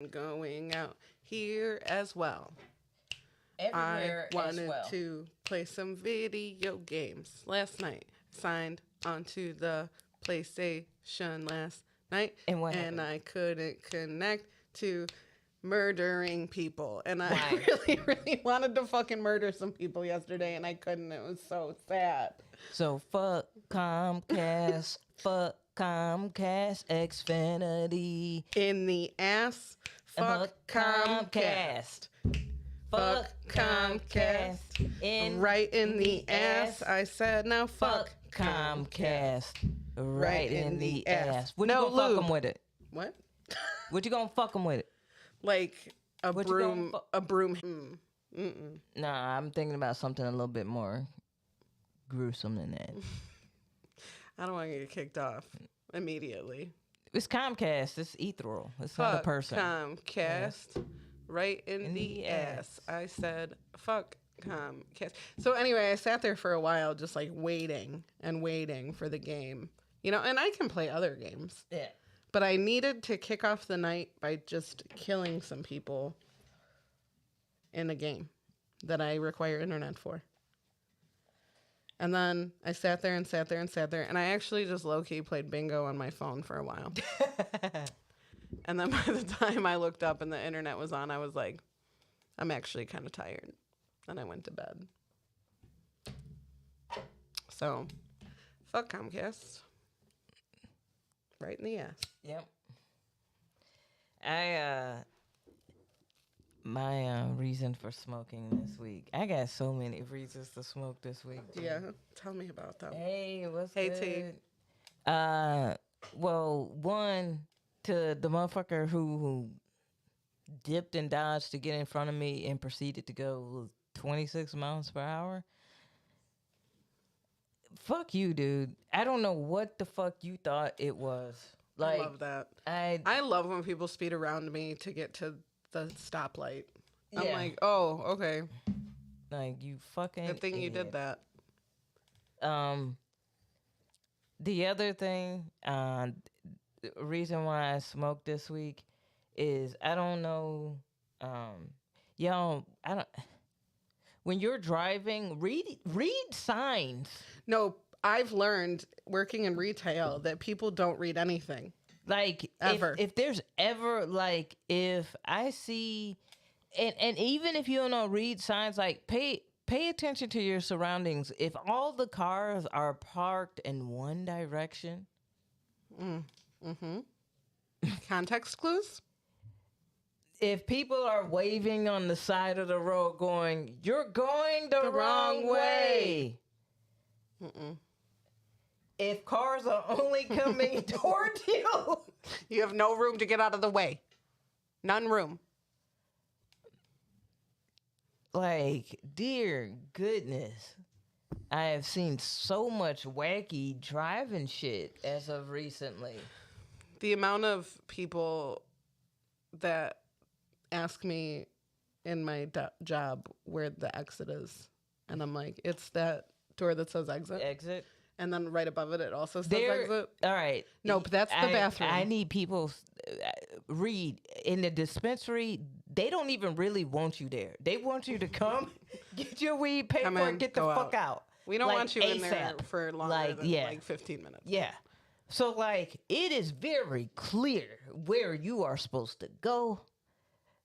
going out here as well. I Everywhere as wanted well. to play some video games last night. Signed onto the PlayStation last night, And what and happened? I couldn't connect to murdering people. And I Why? really, really wanted to fucking murder some people yesterday, and I couldn't. It was so sad. So fuck Comcast, fuck Comcast, Xfinity, In the ass, fuck Comcast. Fuck Comcast. Right in the ass. I said, now fuck Comcast. Right in the ass. What No you gonna fuck lube. them with it? What? What you gonna fuck them with it? Like a What you broom. gonna A broom. Nah, I'm thinking about something a little bit more gruesome than that. I don't want to get kicked off immediately. It's Comcast. It's ethereal. It's not a Fuck person. Comcast. Right in In the the ass. ass. I said, fuck Comcast. So anyway, I sat there for a while just like waiting and waiting for the game. You know, and I can play other games. Yeah. But I needed to kick off the night by just killing some people in a game that I require internet for. And then I sat there and sat there and sat there, and I actually just low-key played bingo on my phone for a while. And then by the time I looked up and the internet was on, I was like, I'm actually kind of tired. And I went to bed. So, fuck Comcast. Right in the ass. Yep. My reason for smoking this week. I got so many reasons to smoke this week. Dude. Yeah, tell me about them. Hey, what's Hey, good? T. Well, one to the motherfucker who dipped and dodged to get in front of me and proceeded to go 26 miles per hour. Fuck you, dude. I don't know what the fuck you thought it was. Like, I love that. I I love when people speed around me to get to the stoplight. I'm Yeah. like, oh, okay. like you fucking. Good thing you did idiot. that. The other thing, the reason why I smoked this week is I don't know, y'all. I don't. When you're driving, read signs. No, I've learned working in retail that people don't read anything. Like Ever. if there's ever like if I see, and even if you don't know read signs, like pay attention to your surroundings. If all the cars are parked in one direction, Context clues? if people are waving on the side of the road going, you're going the wrong way. If cars are only coming toward you, You have no room to get out of the way. None room. like, dear goodness, I have seen so much wacky driving shit as of recently. The amount of people that ask me in my job where the exit is. And I'm like, it's that door that says exit. Exit. And then right above it, it also says There, exit. all right. No, but that's the bathroom. I need people read in the dispensary. They don't even really want you there. They want you to come, get your weed, pay Come for in, it, get the go fuck out. We don't Like, want you in there ASAP. for longer Like, than yeah. like 15 minutes. Yeah. So, like, it is very clear where you are supposed to go,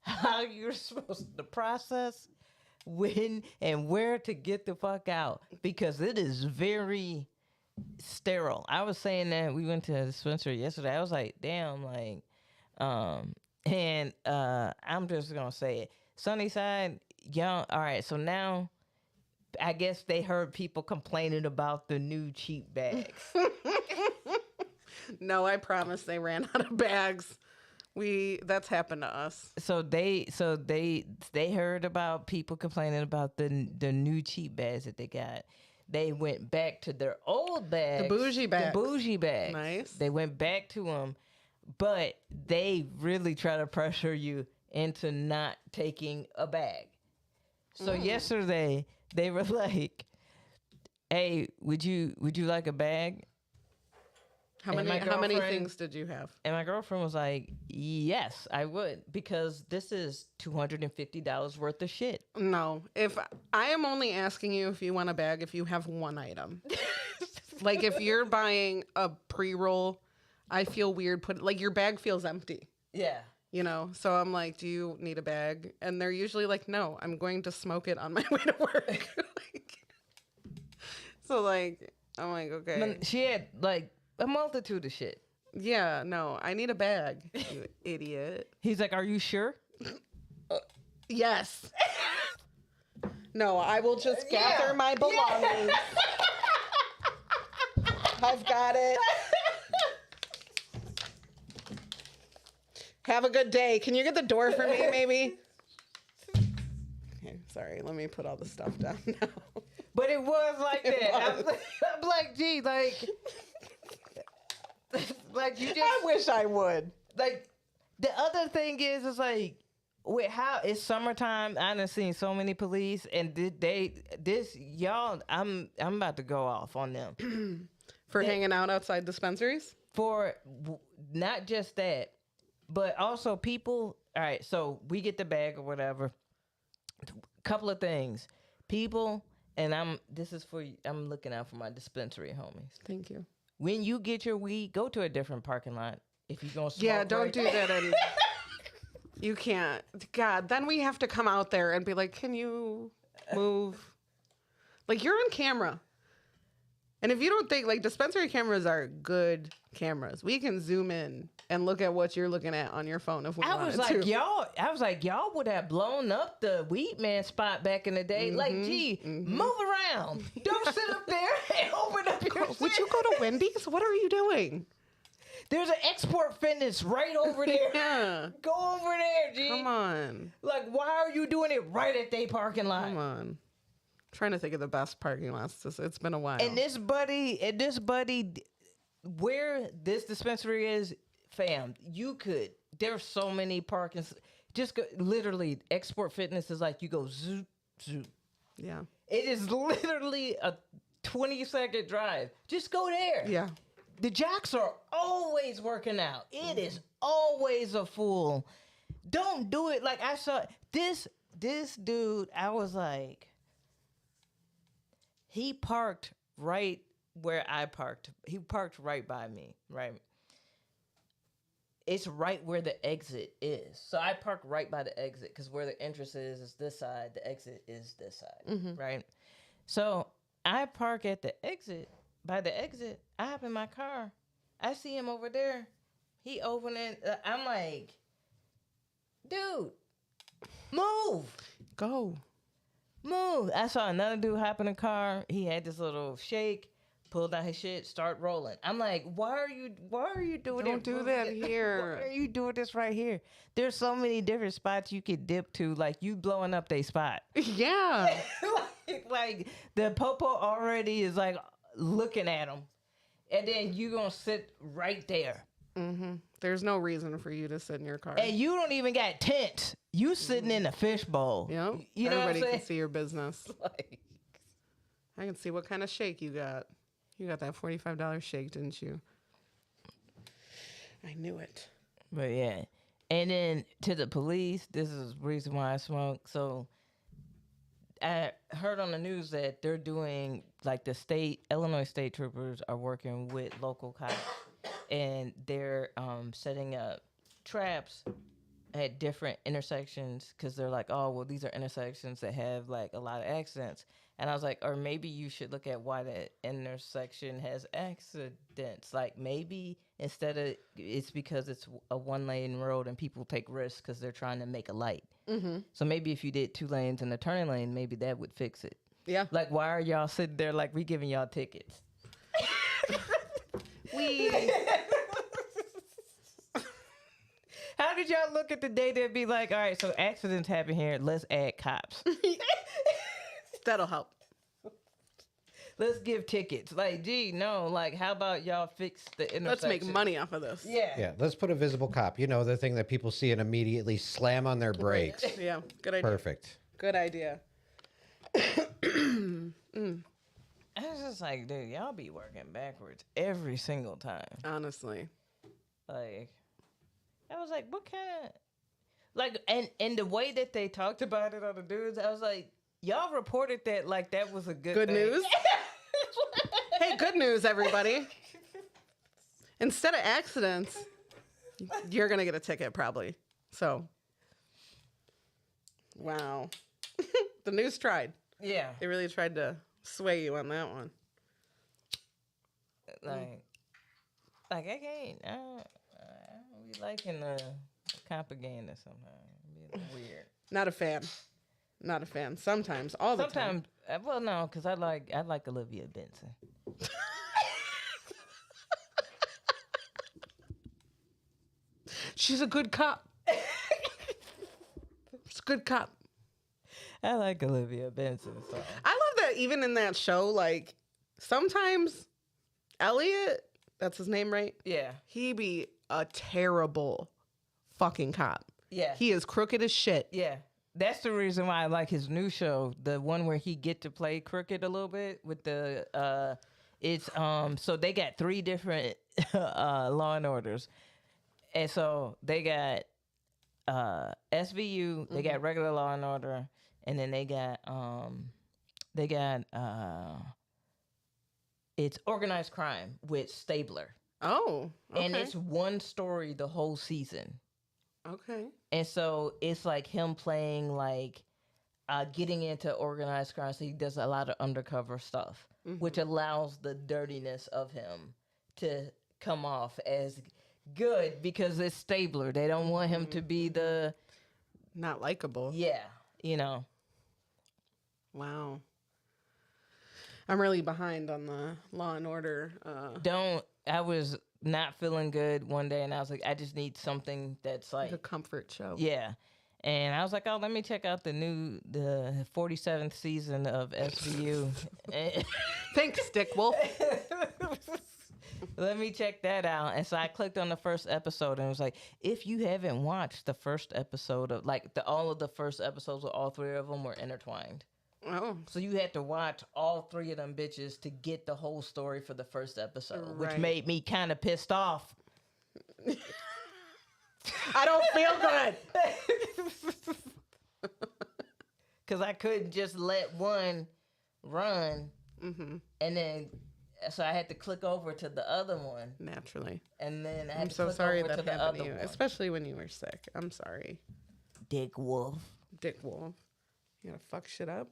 how you're supposed to process, when and where to get the fuck out, because it is very sterile. I was saying that we went to the dispensary yesterday. I was like, damn, like, and I'm just gonna say it. Sunnyside, y'all. All right, so now I guess they heard people complaining about the new cheap bags. No, I promise they ran out of bags. That's happened to us. So they heard about people complaining about the new cheap bags that they got. They went back to their old bags. The bougie bags. The bougie bags. Nice. They went back to them, but they really try to pressure you into not taking a bag. So yesterday they were like, "Hey, would you like a bag?" How many things did you have? And my girlfriend was like, yes, I would, because this is $250 worth of shit. No. If I am only asking you if you want a bag if you have one item. Like if you're buying a pre-roll, I feel weird like your bag feels empty. Yeah. You know, so I'm like, do you need a bag? And they're usually like, no, I'm going to smoke it on my way to work. I'm like, okay. She had like a multitude of shit. Yeah, no, I need a bag, you idiot. He's like, are you sure? Yes. No, I will just gather my belongings. I've got it. Have a good day. Can you get the door for me, maybe? Okay, sorry. Let me put all the stuff down now. But it was like that. I'm like, gee, like you just. I wish I would. Like, the other thing is like, with how it's summertime, I done seen so many police, and y'all, I'm about to go off on them For hanging out outside dispensaries? For not just that, but also people. All right, so we get the bag or whatever. Couple of things, people, and I'm looking out for my dispensary homies. Thank you. When you get your weed, go to a different parking lot. If you're gonna smoke, Yeah, don't do that. You can't. God, then we have to come out there and be like, can you move? Like, you're on camera. And if you don't think, like, dispensary cameras are good cameras. We can zoom in and look at what you're looking at on your phone if we wanted to. I was like, y'all would have blown up the Weed Man spot back in the day. Like, gee, move around. Don't sit up there and open up your Would you go to Wendy's? What are you doing? There's an Export Fitness right over there. Yeah. Go over there, G. Come on. Like, why are you doing it right at their parking lot? Come on. Trying to think of the best parking lots. It's been a while. And this buddy, where this dispensary is, fam, there's so many parking. Just go, literally, Export Fitness is like, you go zoop, zoop. Yeah. It is literally a 20-second drive. Just go there. Yeah. The jocks are always working out. It is always a fool. Don't do it. Like, I saw this dude, I was like, he parked right where I parked. He parked right by me, right? It's right where the exit is. So I park right by the exit because where the entrance is this side. The exit is this side, right? So I park at the exit. By the exit, I hop in my car. I see him over there. He opening. I'm like, dude, move. Go. Move. I saw another dude hop in the car. He had this little shake, pulled out his shit, start rolling. I'm like, why are you doing Don't do that here. Why are you doing this right here? There's so many different spots you could dip to. Like, you blowing up their spot. Yeah. like the popo already is like looking at him, and then you gonna sit right there. There's no reason for you to sit in your car. And you don't even got tents. You sitting in a fishbowl. Yep. You know Everybody what I'm can see your business. Like, I can see what kind of shake you got. You got that $45 shake, didn't you? I knew it. but yeah. And then to the police, this is the reason why I smoke. So I heard on the news that they're doing, like, Illinois state troopers are working with local cops, and they're setting up traps at different intersections because they're like, oh, well, these are intersections that have, like, a lot of accidents. And I was like, or maybe you should look at why that intersection has accidents. Like, maybe instead of it's because it's a one-lane road and people take risks because they're trying to make a light. So maybe if you did 2 lanes and a turning lane, maybe that would fix it. Yeah. Like, why are y'all sitting there like we giving y'all tickets? How did y'all look at the data and be like, all right, so accidents happen here, let's add cops. That'll help. Let's give tickets. Like, gee, no, like, how about y'all fix the intersection? Let's make money off of this. Yeah. Let's put a visible cop. You know, the thing that people see and immediately slam on their brakes. Yeah, good idea. Perfect. Good idea. I was just like, dude, y'all be working backwards every single time. Honestly. Like, I was like, what kind of, like, and the way that they talked about it on the dudes, I was like, y'all reported that like that was a good thing. News. Hey, good news, everybody. Instead of accidents, you're going to get a ticket probably. So, wow. The news tried. Yeah. They really tried to sway you on that one. Like I can't. I don't be liking the propaganda sometimes. It's weird. Not a fan. Not a fan. Sometimes, all the time. Sometimes, well, no, because I like Olivia Benson. She's a good cop. She's a good cop. I like Olivia Benson. So. I love that even in that show, like, sometimes Elliot, that's his name, right? Yeah. He be a terrible fucking cop. Yeah. He is crooked as shit. Yeah. That's the reason why I like his new show, the one where he get to play crooked a little bit with the it's so they got 3 different Law and Orders. And so they got SVU, they got regular Law and Order, and then they got it's organized crime with Stabler. Oh, okay. And it's one story the whole season. Okay. And so it's like him playing like getting into organized crime. So he does a lot of undercover stuff, which allows the dirtiness of him to come off as good because it's Stabler. They don't want him to be the not likable. Yeah, you know. Wow. I'm really behind on the Law and Order. I was not feeling good one day, and I was like, I just need something that's like a comfort show. Yeah. And I was like, oh, let me check out the 47th season of SVU. Thanks, Dick Wolf. Let me check that out. And so I clicked on the first episode, and it was like, if you haven't watched the first episode of, like, all of the first episodes of all 3 of them were intertwined. Oh. So you had to watch all 3 of them bitches to get the whole story for the first episode, which Right. made me kind of pissed off. I don't feel good. Because I couldn't just let one run. And then, so I had to click over to the other one. Naturally. And then I had I'm to so click sorry over that to the happened other to you, one. especially when you were sick. I'm sorry. Dick Wolf. Dick Wolf. You gotta fuck shit up.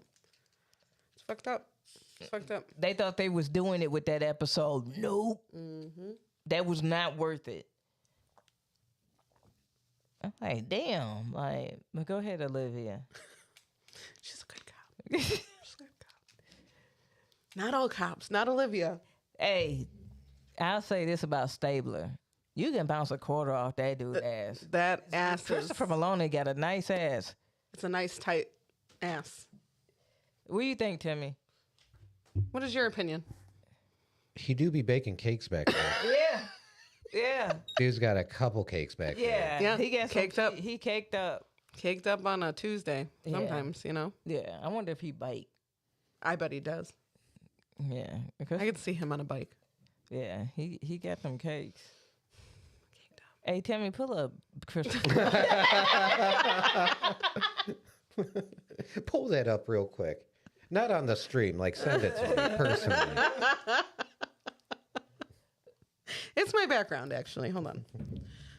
It's fucked up. It's fucked up. They thought they was doing it with that episode. Nope. That was not worth it. I'm like, damn. Like, but go ahead, Olivia. She's a good cop. She's a good cop. Not all cops. Not Olivia. Hey, I'll say this about Stabler. You can bounce a quarter off that dude's ass. That ass is... Christopher Maloney got a nice ass. It's a nice, tight ass. What do you think, Timmy? What is your opinion? He do be baking cakes back there. Yeah. Yeah. Dude's got a couple cakes back there. Yeah. Yeah, He got caked up. He caked up. Caked up on a Tuesday. Sometimes, you know. Yeah. I wonder if he bite. I bet he does. Yeah. I could see him on a bike. Yeah. He got them cakes. Hey, Timmy, pull up Christopher. Pull that up real quick. Not on the stream. Like, send it to me personally. It's my background, actually. Hold on.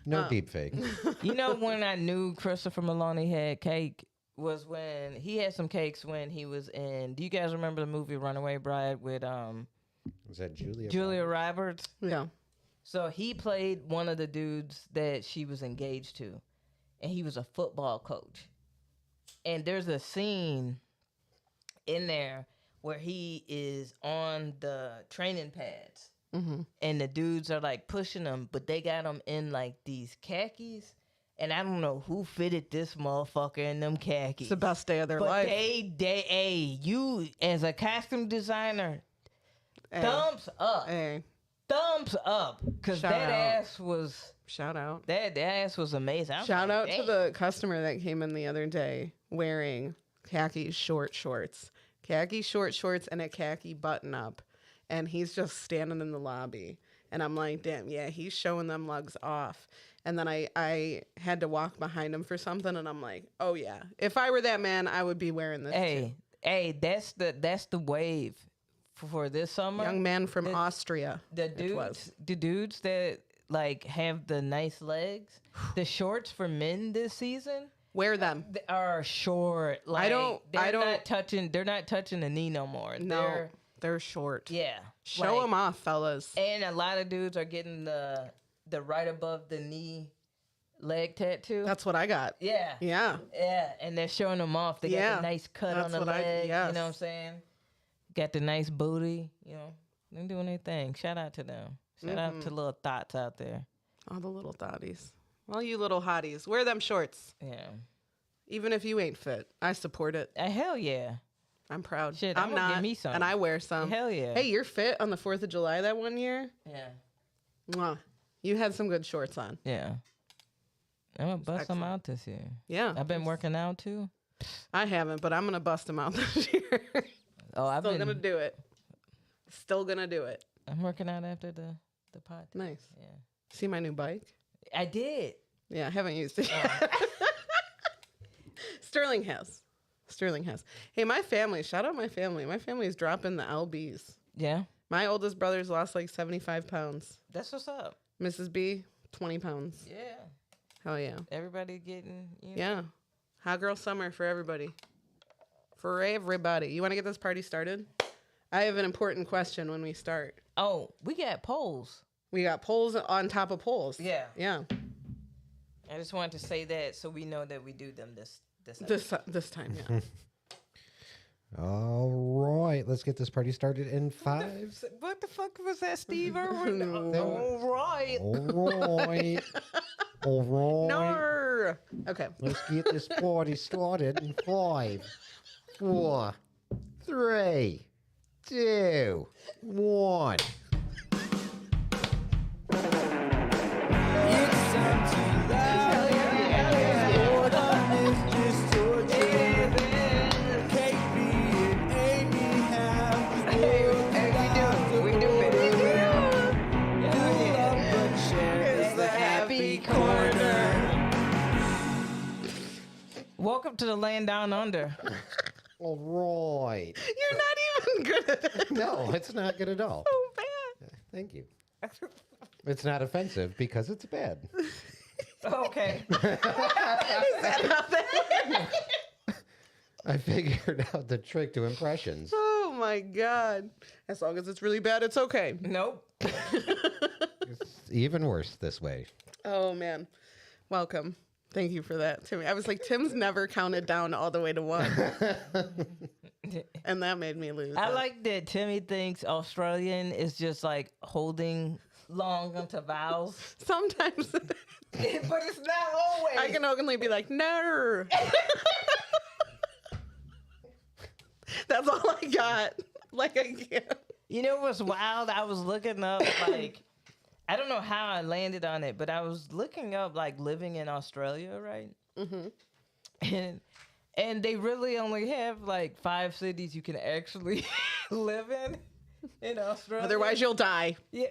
No deep fake. You know when I knew Christopher Maloney had cake was when he had some cakes when he was in. Do you guys remember the movie Runaway Bride with Was that Julia? Julia Roberts? Yeah. So he played one of the dudes that she was engaged to, and he was a football coach. And there's a scene in there where he is on the training pads, and the dudes are like pushing him, but they got him in like these khakis. And I don't know who fitted this motherfucker in them khakis. It's the best day of their But life. hey, you as a costume designer, thumbs up. Hey, Thumbs up, because Shout that out. ass was shout out. that ass was amazing. I was Shout like, out to "Damn." the customer that came in the other day wearing khaki shorts khaki short shorts, and a khaki button up. And he's just standing in the lobby. And I'm like, damn, yeah, he's showing them lugs off. And then I had to walk behind him for something. And I'm like, oh, yeah. If I were that man, I would be wearing this too. Hey, that's the wave for this summer. Young man from Austria. The dudes that like have the nice legs, the shorts for men this season Wear them. are short. Like, they're not touching the knee no more. No, they're short. Yeah. Show them off, fellas. And a lot of dudes are getting the right above the knee leg tattoo. That's what I got. Yeah. Yeah. Yeah. And they're showing them off. They got the nice cut on the leg. yes. You know what I'm saying? Got the nice booty. You know, they're doing their thing. Shout out to them. Shout out to little thoughts out there. All the little thotties. All you little hotties. Wear them shorts. Yeah. Even if you ain't fit. I support it. Hell yeah. I'm proud. Shit, I'm gonna not. give me some. And I wear some. Hell yeah. Hey, you're fit on the 4th of July that one year? Yeah. Mwah. You had some good shorts on. Yeah. I'm going to bust them out this year. Yeah. I've been working out too. I haven't, but I'm going to bust them out this year. Oh, I've Still been going to do it. Still going to do it. I'm working out after the podcast. Nice. Yeah. See my new bike? I did. Yeah, I haven't used it yet. Sterling has. Hey, my family. Shout out my family. My family is dropping the LBs. Yeah. My oldest brother's lost like 75 pounds. That's what's up. Mrs. B, 20 pounds. Yeah. Hell yeah. Everybody getting, Yeah. Hot girl summer for everybody. For everybody. You want to get this party started? I have an important question when we start. Oh, we got polls. We got polls on top of polls. Yeah. Yeah. I just wanted to say that so we know that we do them this This time, yeah. All right, let's get this party started in 5. What the fuck was that, Steve Irwin? No. All right. All right. All right. No. Okay. Let's get this party started in 5, 4, 3, 2, 1. Welcome to the land down under. All right. You're not even good at it. No, it's not good at all. So bad. Thank you. It's not offensive because it's bad. Okay. I figured out the trick to impressions. Oh my God. As long as it's really bad, it's okay. Nope. It's even worse this way. Oh man. Welcome. Thank you for that, Timmy. I was like, Tim's never counted down all the way to 1. And that made me lose. I like that Timmy thinks Australian is just like holding long onto vowels. Sometimes. But it's not always. I can only be like, no. That's all I got. Like, I can't. You know what's wild? I was looking up, like, I don't know how I landed on it, but I was looking up, like, living in Australia, right? Mm-hmm. And they really only have, like, 5 cities you can actually live in Australia. Otherwise, you'll die. Yeah.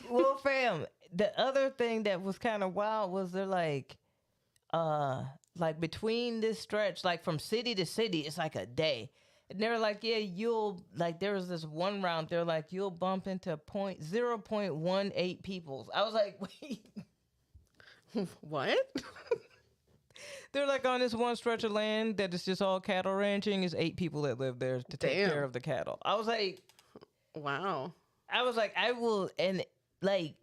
Well, fam, the other thing that was kind of wild was they're like between this stretch, like from city to city, it's like a day. And they're like, yeah, you'll, like, there was this one round, they're like, you'll bump into 0.18 people. I was like, wait. What? They're like on this one stretch of land that is just all cattle ranching. Is 8 people that live there to take Damn. care of the cattle. I was like, Wow. I will, and like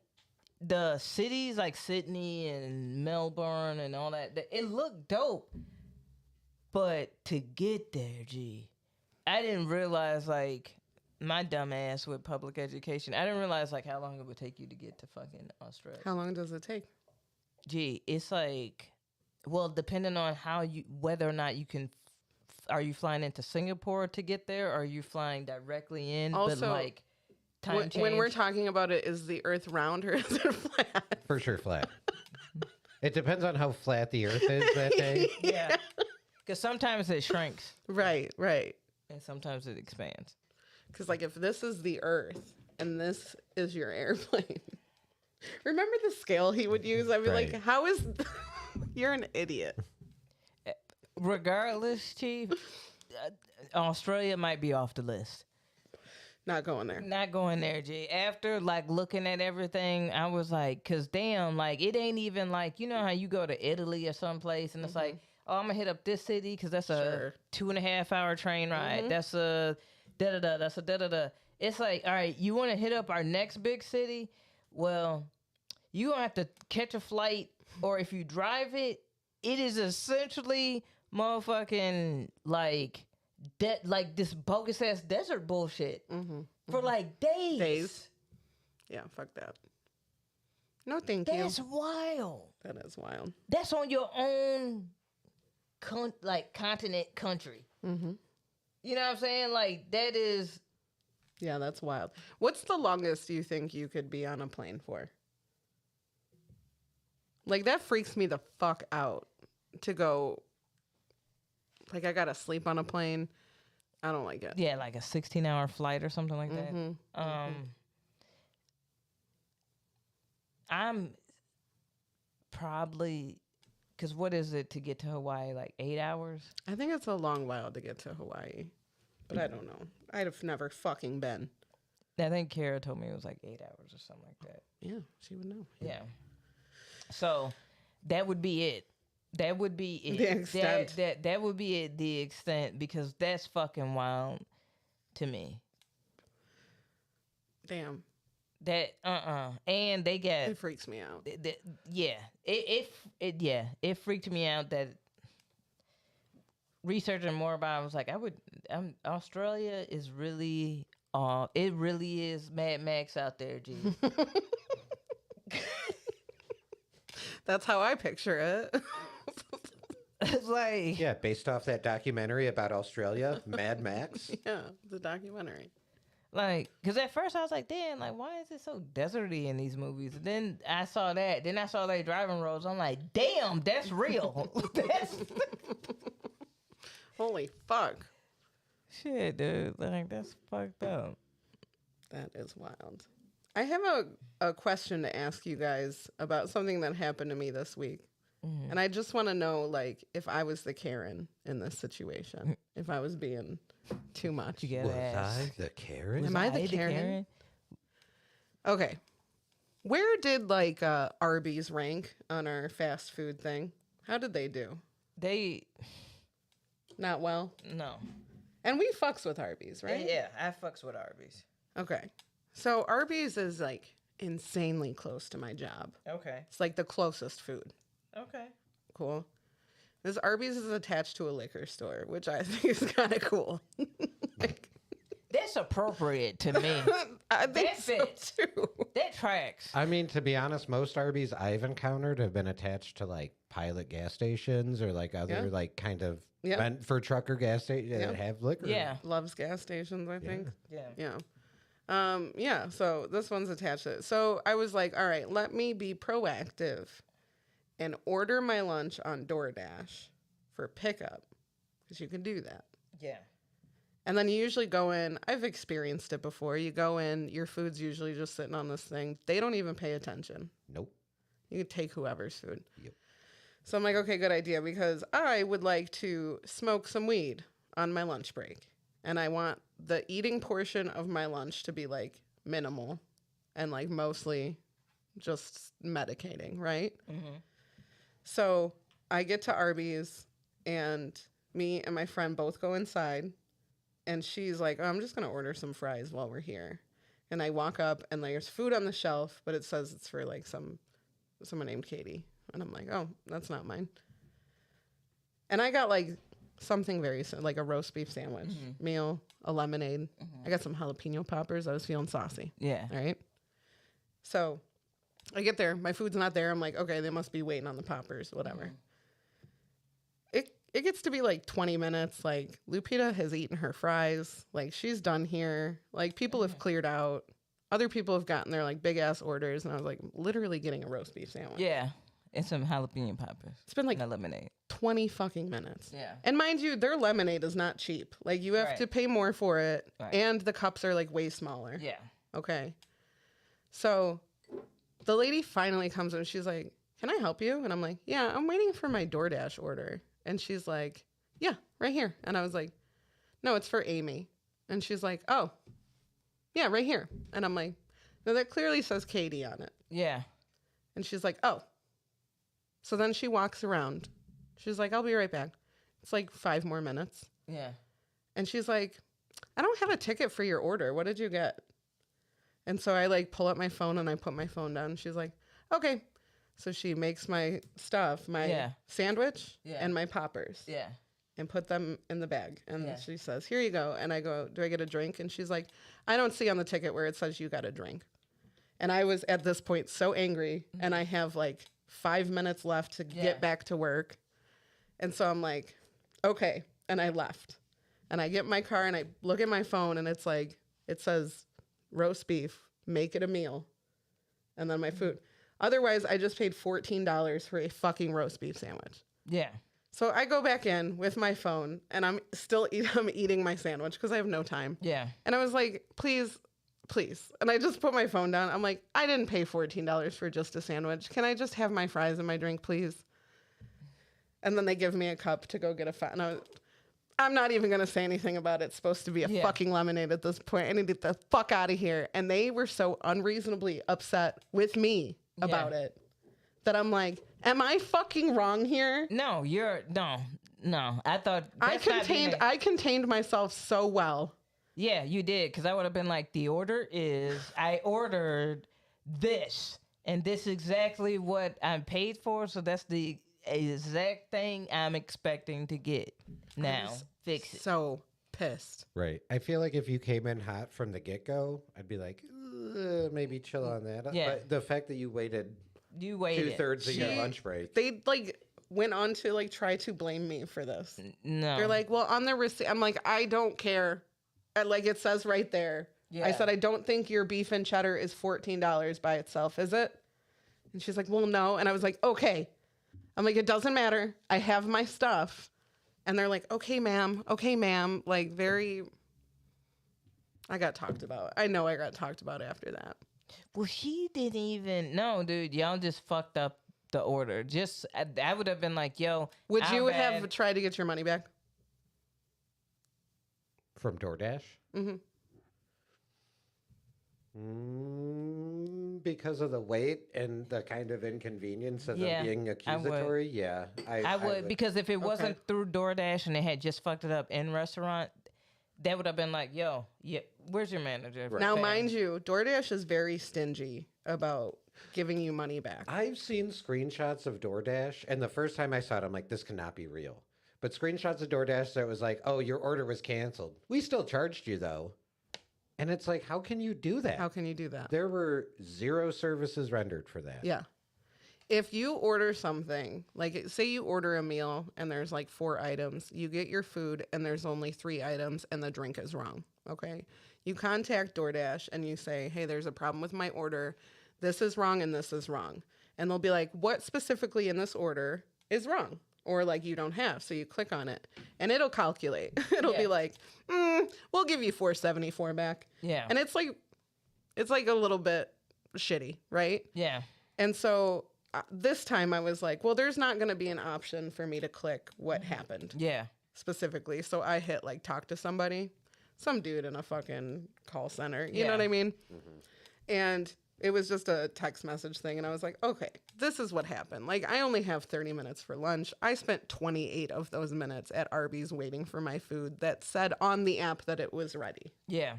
the cities like Sydney and Melbourne and all that, it looked dope. But to get there, G, I didn't realize, like, my dumb ass with public education, I didn't realize, like, how long it would take you to get to fucking Australia. How long does it take? Gee, it's like, well, depending on whether or not you can, are you flying into Singapore to get there, or are you flying directly in? Also, but like, time change. When we're talking about it, is the Earth round or is it flat? For sure flat. It depends on how flat the earth is that day. Yeah. Because sometimes it shrinks. Right. And sometimes it expands. Because, like, if this is the Earth and this is your airplane, remember the scale he would use? I'd be like, Right. how is. You're an idiot. Regardless, Chief, Australia might be off the list. Not going there. Not going there, G. After like looking at everything, I was like, cause damn, like it ain't even like, you know how you go to Italy or someplace and it's like, oh, I'm gonna hit up this city because that's a Sure. 2.5 hour train ride. That's a da da da. That's a da da da. It's like, all right, you want to hit up our next big city? Well, you gonna have to catch a flight, or if you drive it, it is essentially motherfucking like like this bogus ass desert bullshit for like days. Days. Yeah, fuck that. No, thank you. That's wild. That is wild. That's on your own continent country. Mm-hmm. You know what I'm saying? Like that is Yeah, that's wild. What's the longest you think you could be on a plane for? Like, that freaks me the fuck out to go. Like, I gotta sleep on a plane. I don't like it. yeah, like a 16-hour flight or something like that. I'm probably because what is it to get to Hawaii? Like 8 hours? I think it's a long while to get to Hawaii, but I don't know. I'd have never fucking been. I think Kara told me it was like 8 hours or something like that. Yeah, she would know. Yeah. So that would be it. That would be it. The extent. That would be it. The extent, because that's fucking wild to me. Damn, That and they got it freaks me out. yeah. It freaked me out that researching more about it, I was like, Australia is really it really is Mad Max out there, G. That's how I picture it. It's like Yeah, based off that documentary about Australia, Mad Max. Yeah, the documentary. like, cause at first I was like, damn, like why is it so deserty in these movies? And then I saw that. Then I saw their driving roads. I'm like, damn, that's real. That's Holy fuck. shit, dude. Like that's fucked up. That is wild. I have a question to ask you guys about something that happened to me this week. And I just want to know, like, if I was the Karen in this situation, if I was being too much. You get Was ass. I the Karen? Am I the Karen? Okay. Where did, like, Arby's rank on our fast food thing? How did they do? They Not well. no. And we fucks with Arby's, right? Yeah, I fucks with Arby's. Okay. So Arby's is, like, insanely close to my job. Okay. It's, like, the closest food. Okay. Cool. This Arby's is attached to a liquor store, which I think is kind of cool. Like, That's appropriate to me. I think That so fits. too. That tracks. I mean, to be honest, most Arby's I've encountered have been attached to like pilot gas stations or like other Yeah. like kind of Yeah. meant for trucker gas stations Yeah. that have liquor. Yeah. Loves gas stations, I think. Yeah. Yeah. Yeah, so this one's attached to it. So I was like, all right, let me be proactive and order my lunch on DoorDash for pickup, because you can do that. Yeah. And then you usually go in, I've experienced it before. You go in, your food's usually just sitting on this thing. They don't even pay attention. Nope. You can take whoever's food. Yep. So I'm like, okay, good idea, because I would like to smoke some weed on my lunch break. And I want the eating portion of my lunch to be like minimal and like mostly just medicating, right? Mm-hmm. So I get to Arby's and me and my friend both go inside and she's like, oh, I'm just going to order some fries while we're here. And I walk up and there's food on the shelf, but it says it's for like someone named Katie. And I'm like, oh, that's not mine. And I got like something very like a roast beef sandwich, meal, a lemonade. I got some jalapeno poppers. I was feeling saucy. Yeah. All right. So I get there. My food's not there. I'm like, okay, they must be waiting on the poppers, whatever. It gets to be like 20 minutes. Like, Lupita has eaten her fries. Like, she's done here. Like, people have cleared out. Other people have gotten their like big ass orders. And I was like, literally getting a roast beef sandwich. Yeah. And some jalapeno poppers. It's been like and a lemonade. 20 fucking minutes. Yeah. And mind you, their lemonade is not cheap. Like, you have Right. to pay more for it. Right. And the cups are like way smaller. Yeah. Okay. So the lady finally comes in and she's like, can I help you? And I'm like, yeah, I'm waiting for my DoorDash order. And she's like, yeah, right here. And I was like, no, it's for Aimee. And she's like, oh, yeah, right here. And I'm like, no, that clearly says Katie on it. Yeah. And she's like, oh. So then she walks around. She's like, I'll be right back. It's like 5 more minutes. Yeah. And she's like, I don't have a ticket for your order. What did you get? And so I like pull up my phone and I put my phone down. She's like, okay. So she makes my stuff, my sandwich and my poppers. Yeah. And put them in the bag. And Yeah. she says, here you go. And I go, do I get a drink? And she's like, I don't see on the ticket where it says you got a drink. And I was at this point so angry. And I have like 5 minutes left to get back to work. And so I'm like, okay. And I left. And I get in my car and I look at my phone and it's like, it says roast beef, make it a meal. And then my food. Otherwise, I just paid $14 for a fucking roast beef sandwich. Yeah. So I go back in with my phone and I'm eating my sandwich because I have no time. Yeah. And I was like, please. And I just put my phone down. I'm like, I didn't pay $14 for just a sandwich. Can I just have my fries and my drink, please? And then they give me a cup to go get a and I'm not even going to say anything about it. It's supposed to be a fucking lemonade at this point. I need to get the fuck out of here. And they were so unreasonably upset with me about it that I'm like, am I fucking wrong here? No, no. I thought I contained myself so well. Yeah, you did. Because I would have been like, the order is, I ordered this. And this is exactly what I'm paid for. So that's the exact thing I'm expecting to get. Now, fix it. So pissed. Right. I feel like if you came in hot from the get-go, I'd be like, maybe chill on that. Yeah. But the fact that you waited You waited. 2/3 of your lunch break. They like went on to like try to blame me for this. No. They're like, well, on the receipt, I'm like, I don't care. Like it says right there. I said, I don't think your beef and cheddar is $14 by itself, is it? And she's like, well, no. And I was like, okay. I'm like, it doesn't matter. I have my stuff. And they're like, okay, ma'am. Okay, ma'am. Like I got talked about. I know I got talked about after that. Well, she didn't even. No, dude. Y'all just fucked up the order. I would have been like, yo. Would you have tried to get your money back? From DoorDash? Mm-hmm. Because of the wait and the kind of inconvenience of them being accusatory? Yeah. I would, because if it wasn't through DoorDash and they had just fucked it up in restaurant, that would have been like, yo, where's your manager? Right. Now, mind you, DoorDash is very stingy about giving you money back. I've seen screenshots of DoorDash, and the first time I saw it, I'm like, this cannot be real. But screenshots of DoorDash that was like, oh, your order was canceled. We still charged you, though. And it's like, how can you do that? How can you do that? There were 0 services rendered for that. Yeah. If you order something, like say you order a meal and there's like 4 items, you get your food and there's only 3 items and the drink is wrong. Okay. You contact DoorDash and you say, hey, there's a problem with my order. This is wrong and this is wrong. And they'll be like, what specifically in this order is wrong? Or like you don't have. So you click on it and it'll calculate. It'll be like, we'll give you $4.74 back. Yeah. And it's like a little bit shitty, right? Yeah. And so this time I was like, well, there's not going to be an option for me to click what happened. Yeah. Specifically. So I hit like talk to somebody, some dude in a fucking call center. You know what I mean? Mm-hmm. And it was just a text message thing. And I was like, okay, this is what happened. Like, I only have 30 minutes for lunch. I spent 28 of those minutes at Arby's waiting for my food that said on the app that it was ready. Yeah.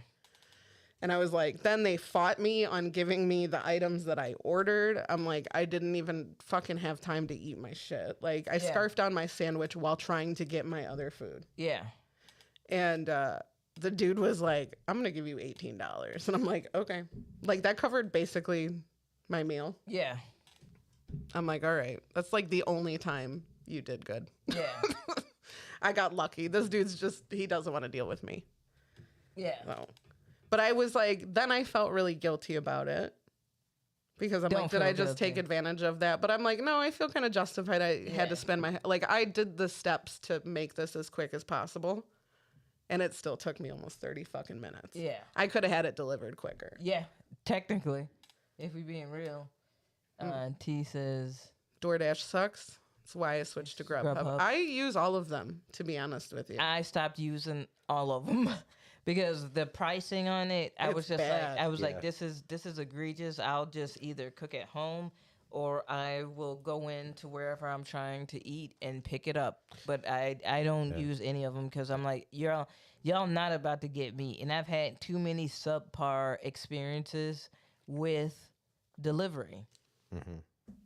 And I was like, then they fought me on giving me the items that I ordered. I'm like, I didn't even fucking have time to eat my shit. Like, I scarfed down my sandwich while trying to get my other food. Yeah. And the dude was like, I'm going to give you $18. And I'm like, okay. Like, that covered basically my meal. Yeah. I'm like, all right. That's like the only time you did good. Yeah. I got lucky. This dude's he doesn't want to deal with me. Yeah. So. But I was like, then I felt really guilty about it Because I'm Don't like, did feel I just take guilty. advantage of that? But I'm like, no, I feel kind of justified. I had to spend my, like, I did the steps to make this as quick as possible. And it still took me almost 30 fucking minutes. Yeah. I could have had it delivered quicker. Yeah, technically, if we being real. T says, DoorDash sucks. That's why I switched to Grubhub. Grubhub. I use all of them, to be honest with you. I stopped using all of them because the pricing on it, I was It's just bad. like, I was Yeah. like, this is egregious. I'll just either cook at home or I will go into wherever I'm trying to eat and pick it up. But I don't use any of them because I'm like, y'all not about to get me. And I've had too many subpar experiences with delivery.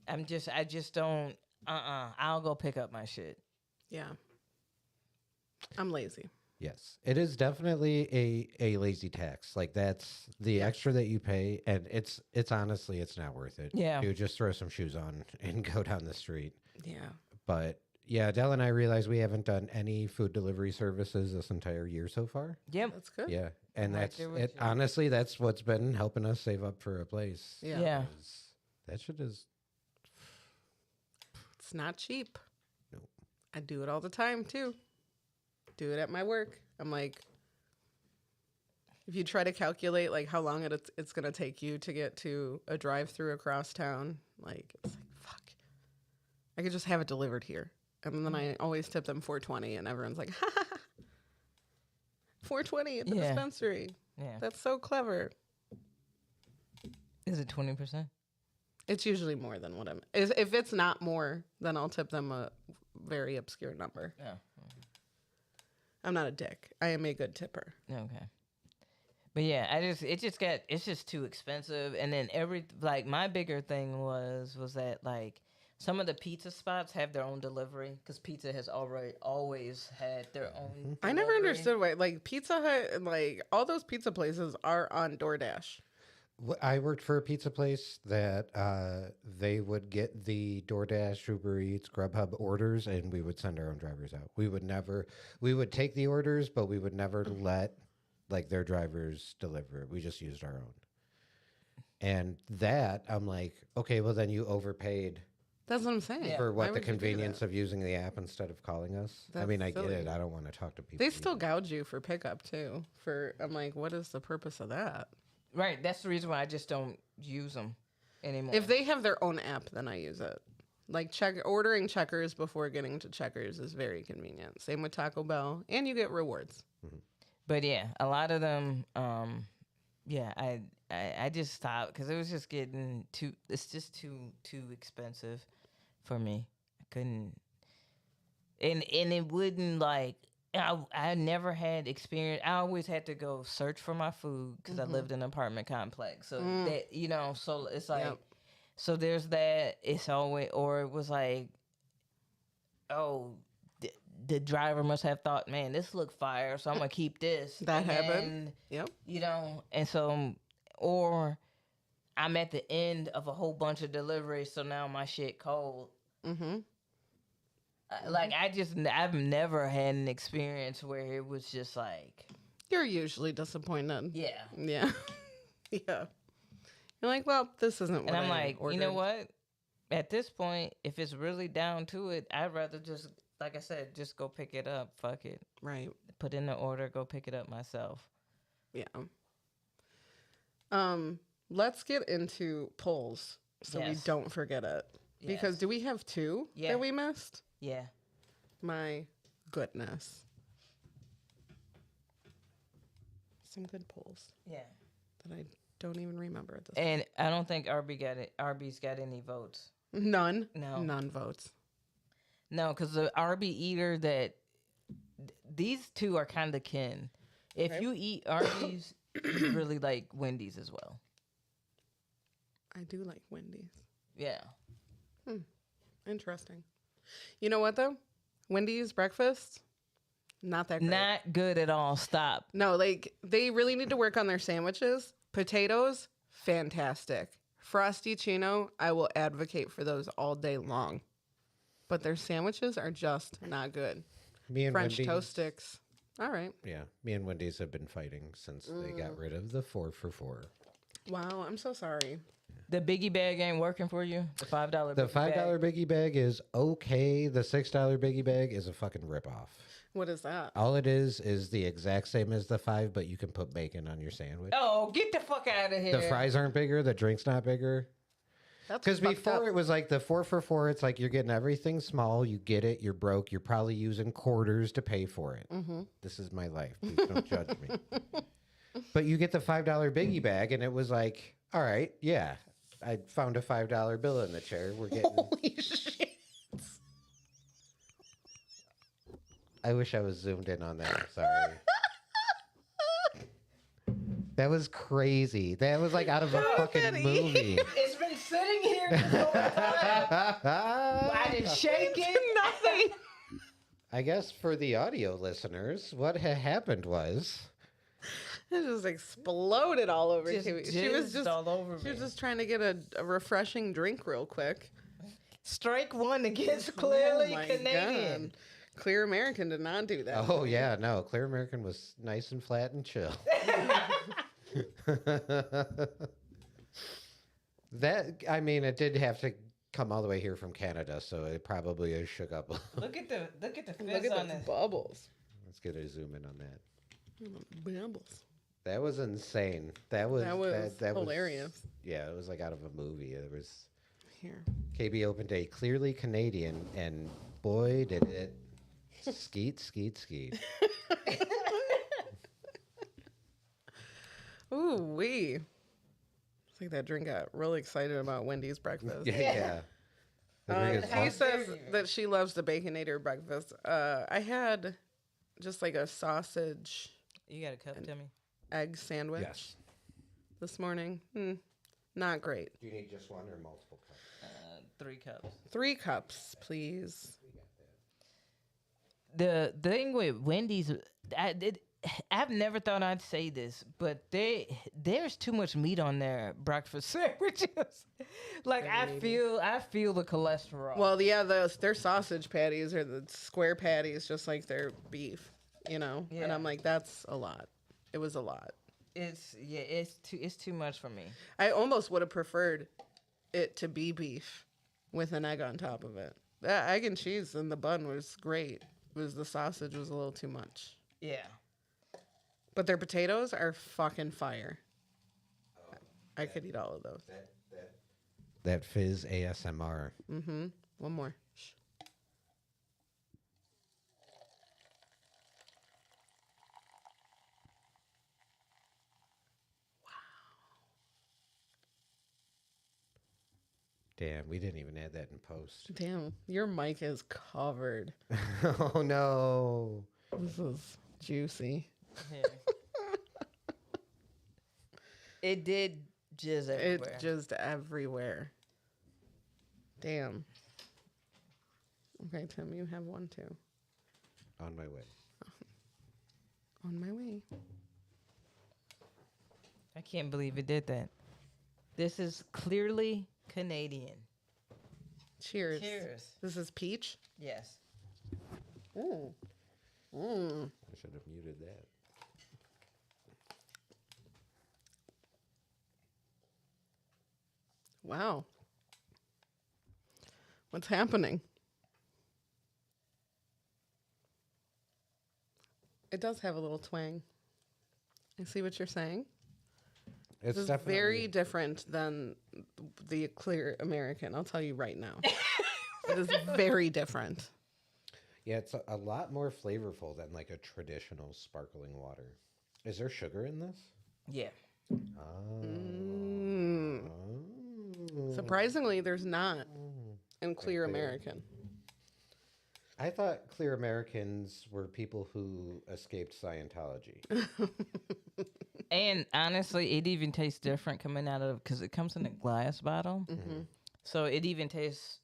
I just don't. I'll go pick up my shit. Yeah. I'm lazy. Yes, it is definitely a lazy tax. Like that's the extra that you pay, and it's honestly it's not worth it. Yeah. You just throw some shoes on and go down the street. Yeah. But yeah, Dell and I realized we haven't done any food delivery services this entire year so far. Yep. That's good. Yeah, and Right that's there with it. you. Honestly, that's what's been helping us save up for a place. Yeah. Yeah. 'Cause that shit is It's not cheap. Nope. I do it all the time too. Do it at my work. I'm like, if you try to calculate like how long it's gonna take you to get to a drive-through across town, like it's like fuck. I could just have it delivered here, and then I always tip them $4.20, and everyone's like, ha ha ha. $4.20 at the Yeah. dispensary. Yeah. That's so clever. Is it 20%? It's usually more than what I'm. If it's not more, then I'll tip them a very obscure number. Yeah. I'm not a dick. I am a good tipper. Okay. But yeah, it's just too expensive. And then my bigger thing was that like some of the pizza spots have their own delivery because pizza has always had their own. I never delivery. understood why, like Pizza Hut, like all those pizza places are on DoorDash. I worked for a pizza place that they would get the DoorDash, Uber Eats, Grubhub orders, and we would send our own drivers out. We would take the orders, but we would never let like their drivers deliver it. We just used our own. And that I'm like, okay, well then you overpaid That's what I'm saying. for Why what the would you do convenience that? of using the app instead of calling us. I That's mean, I get silly. it. I don't want to talk to people. They still either. gouge you for pickup too. I'm like, what is the purpose of that? Right. That's the reason why I just don't use them anymore. If they have their own app, then I use it. Like ordering Checkers before getting to Checkers is very convenient. Same with Taco Bell, and you get rewards. But yeah, a lot of them. Yeah, I just stopped because it was just getting too. It's just too expensive for me. I couldn't. And it wouldn't like. I never had experience. I always had to go search for my food because I lived in an apartment complex. So that so it's like, Yep. so there's that. It's always, or it was like, oh, the driver must have thought, man, this look fire, so I'm gonna keep this. That And happened. then, Yep. and so, or I'm at the end of a whole bunch of deliveries, so now my shit cold. Mm-hmm. Like I've never had an experience where it was just like, You're usually disappointed. yeah. Yeah. Yeah. You're like, well, this isn't what And I'm I like, ordered. you know what? At this point, if it's really down to it, I'd rather just, like I said, just go pick it up. Fuck it. Right. Put in the order, go pick it up myself. Yeah. Let's get into polls so we Yes. don't forget it. Because Yes. do we have two Yeah. that we missed? Yeah. My goodness. Some good polls Yeah. that I don't even remember at this And I don't think Arby's got any votes. None. No. None votes. No, because the Arby eater these two are kind of kin. If Okay. you eat Arby's, you really like Wendy's as well. I do like Wendy's. Yeah. Interesting. You know what though? Wendy's breakfast, not that great. Not good at all. Stop. No, like they really need to work on their sandwiches. Potatoes, fantastic. Frosty Chino, I will advocate for those all day long. But their sandwiches are just not good. Me and French Wendy's, toast sticks. All right. Yeah, me and Wendy's have been fighting since they got rid of the 4 for $4. Wow, I'm so sorry. The biggie bag ain't working for you. The $5. The biggie bag? $5 biggie bag is okay. The $6 biggie bag is a fucking ripoff. What is that? All it is the exact same as the 5, but you can put bacon on your sandwich. Oh, get the fuck out of here! The fries aren't bigger. The drink's not bigger. That's Because fucked before up. it was like the 4 for $4. It's like you're getting everything small. You get it. You're broke. You're probably using quarters to pay for it. Mm-hmm. This is my life. Please don't judge me. But you get the $5 biggie bag, and it was like, all right, yeah, I found a $5 bill in the chair. We're getting. Holy shit. I wish I was zoomed in on that. Sorry. That was crazy. That was like out of a fucking movie. It's been sitting here this whole time. I didn't shake it. Nothing. I guess for the audio listeners, what had happened was It just exploded all over Just Kiwi. She was jizzed just all over She me. was just trying to get a refreshing drink real quick. Strike one against clearly Oh my Canadian. God. Clear American did not do that. oh yeah, no, Clear American was nice and flat and chill. That I mean, it did have to come all the way here from Canada, so it probably is shook up. Look at the fizz Look at on those this. bubbles. Let's get a zoom in on that. Bubbles. That was insane. That was Hilarious. Yeah, it was like out of a movie. It was Here. KB opened a clearly Canadian, and boy, did it skeet, skeet, skeet. Ooh wee. It's like that drink got really excited about Wendy's breakfast. Yeah. The drink is He awesome. says that she loves the Baconator breakfast. I had just like a sausage You got a cup, Timmy? egg sandwich Yes. this morning. Not great. Do you need just one or multiple cups? 3 cups. 3 cups, please. The thing with Wendy's, I've never thought I'd say this, but there's too much meat on their breakfast sandwiches. Like I feel the cholesterol. Well, yeah, their sausage patties are the square patties, just like their beef, And Yeah. I'm like, that's a lot. It was a lot. it's too much for me. I almost would have preferred it to be beef with an egg on top of it. That egg and cheese in the bun was great. It was the sausage was a little too much. Yeah. But their potatoes are fucking fire. I could eat all of those. That fizz ASMR. Mm-hmm. One more. Shh. Damn, we didn't even add that in post. Damn, your mic is covered. Oh no. This is juicy. Yeah. It did jizz everywhere. It just everywhere. Damn. Okay, Tim, you have one too. On my way. On my way. I can't believe it did that. This is clearly Canadian. Cheers. Cheers. This is peach. Yes. Ooh. Mm. I should have muted that. Wow. What's happening? It does have a little twang. I see what you're saying. It's This is definitely very different than the clear American. I'll tell you right now. It is very different. Yeah, it's a lot more flavorful than like a traditional sparkling water. Is there sugar in this? Yeah. Oh. Mm. Oh. Surprisingly, there's not in clear American. I thought clear Americans were people who escaped Scientology. And honestly, it even tastes different coming out of because it comes in a glass bottle, so it even tastes,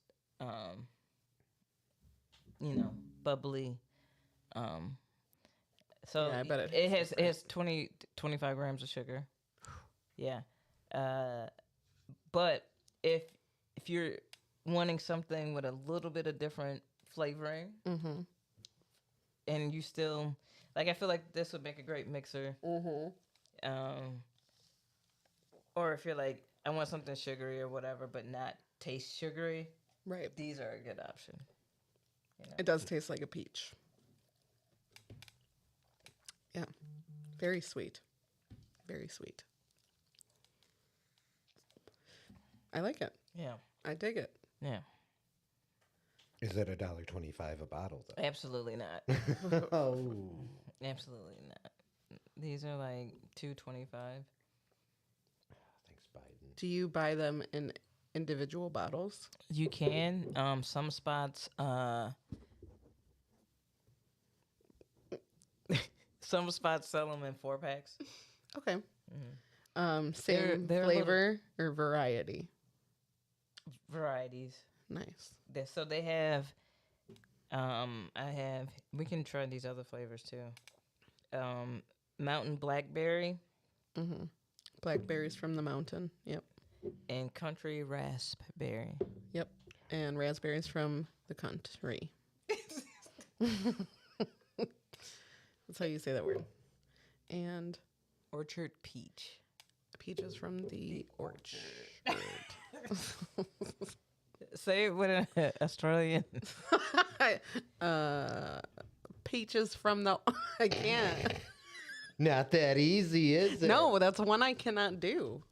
bubbly. So Yeah, I bet it it tastes has 25 grams of sugar. Yeah, but if you're wanting something with a little bit of different flavoring, and you still like, I feel like this would make a great mixer. Or if you're like, I want something sugary or whatever, but not taste sugary, Right. these are a good option. You know? It does taste like a peach. Yeah. Very sweet. Very sweet. I like it. Yeah. I dig it. Yeah. Is it $1.25 a bottle though? Absolutely not. Oh. Absolutely not. These are like $2.25. Thanks, Biden. Do you buy them in individual bottles? You can. Some spots. Some spots sell them in 4-packs. Okay. Mm-hmm. Same They're flavor or variety? Varieties. Nice. So they have. We can try these other flavors too. Mountain blackberry Mm-hmm. Blackberries from the mountain. Yep. and country raspberry. Yep. And raspberries from the country. That's how you say that word. And Orchard peach. peaches from the orchard. Say it with an Australian. Peaches from the. I can't. Not that easy, is it? No, that's one I cannot do.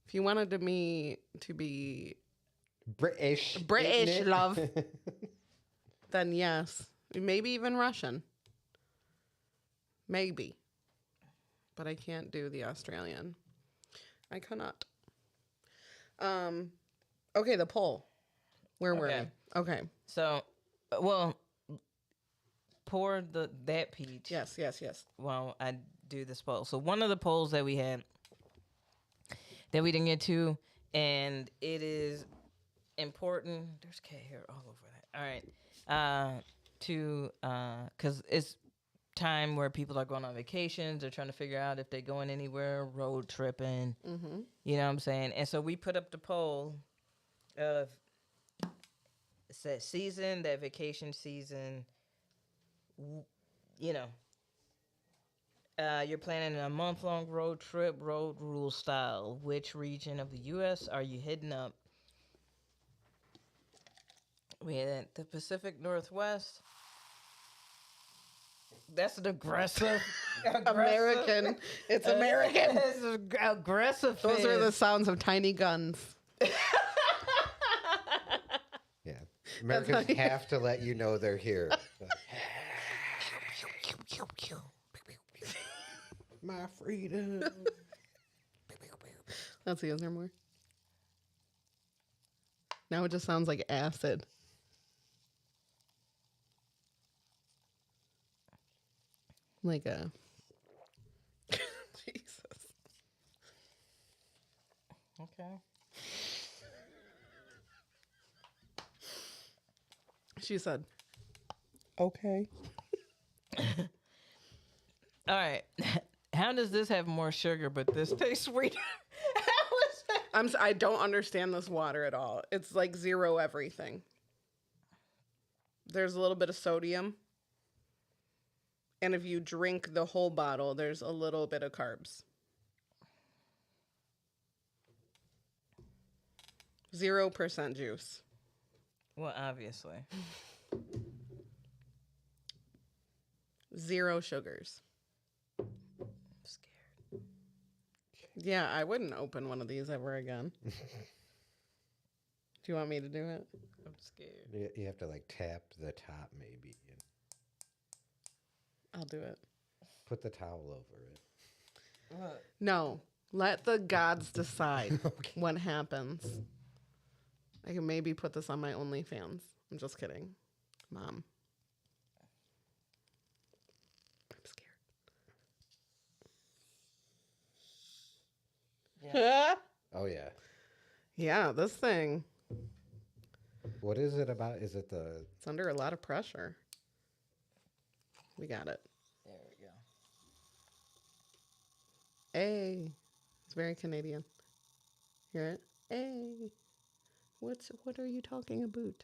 If you wanted me to be British. British, isn't it? love, then yes. Maybe even Russian. Maybe. But I can't do the Australian. I cannot. Okay, the poll. Where were Okay. we? Okay. So, pour that peach. Yes. While I do this poll. So one of the polls that we had that we didn't get to, and it is important. There's cat hair all over that. All right. Because it's time where people are going on vacations. They're trying to figure out if they're going anywhere, road tripping. Mm-hmm. You know what I'm saying? And so we put up the poll of it's that season, that vacation season. You know, you're planning a month-long road trip, road rule style. Which region of the U.S. are you hitting up? We had the Pacific Northwest. That's an aggressive. American. It's American. It's aggressive. Those are the sounds of tiny guns. Yeah. Americans have to let you know they're here. My freedom. Let's see, is there more? Now it just sounds like acid. Like a. Jesus. Okay. She said, okay. All right. How does this have more sugar, but this tastes sweeter? How is that? I don't understand this water at all. It's like zero everything. There's a little bit of sodium. And if you drink the whole bottle, there's a little bit of carbs. 0% juice. Well, obviously. 0 sugars. I'm scared. Yeah, I wouldn't open one of these ever again. Do you want me to do it? I'm scared. You have to like tap the top maybe. And I'll do it. put the towel over it. Look. No, let the gods decide Okay. what happens. I can maybe put this on my OnlyFans. I'm just kidding. Mom. I'm scared. Yeah. Oh yeah. Yeah, this thing, What is it about? Is it the it's under a lot of pressure. We got it. There we go. Hey. It's very Canadian. Hear it? Hey. What are you talking about?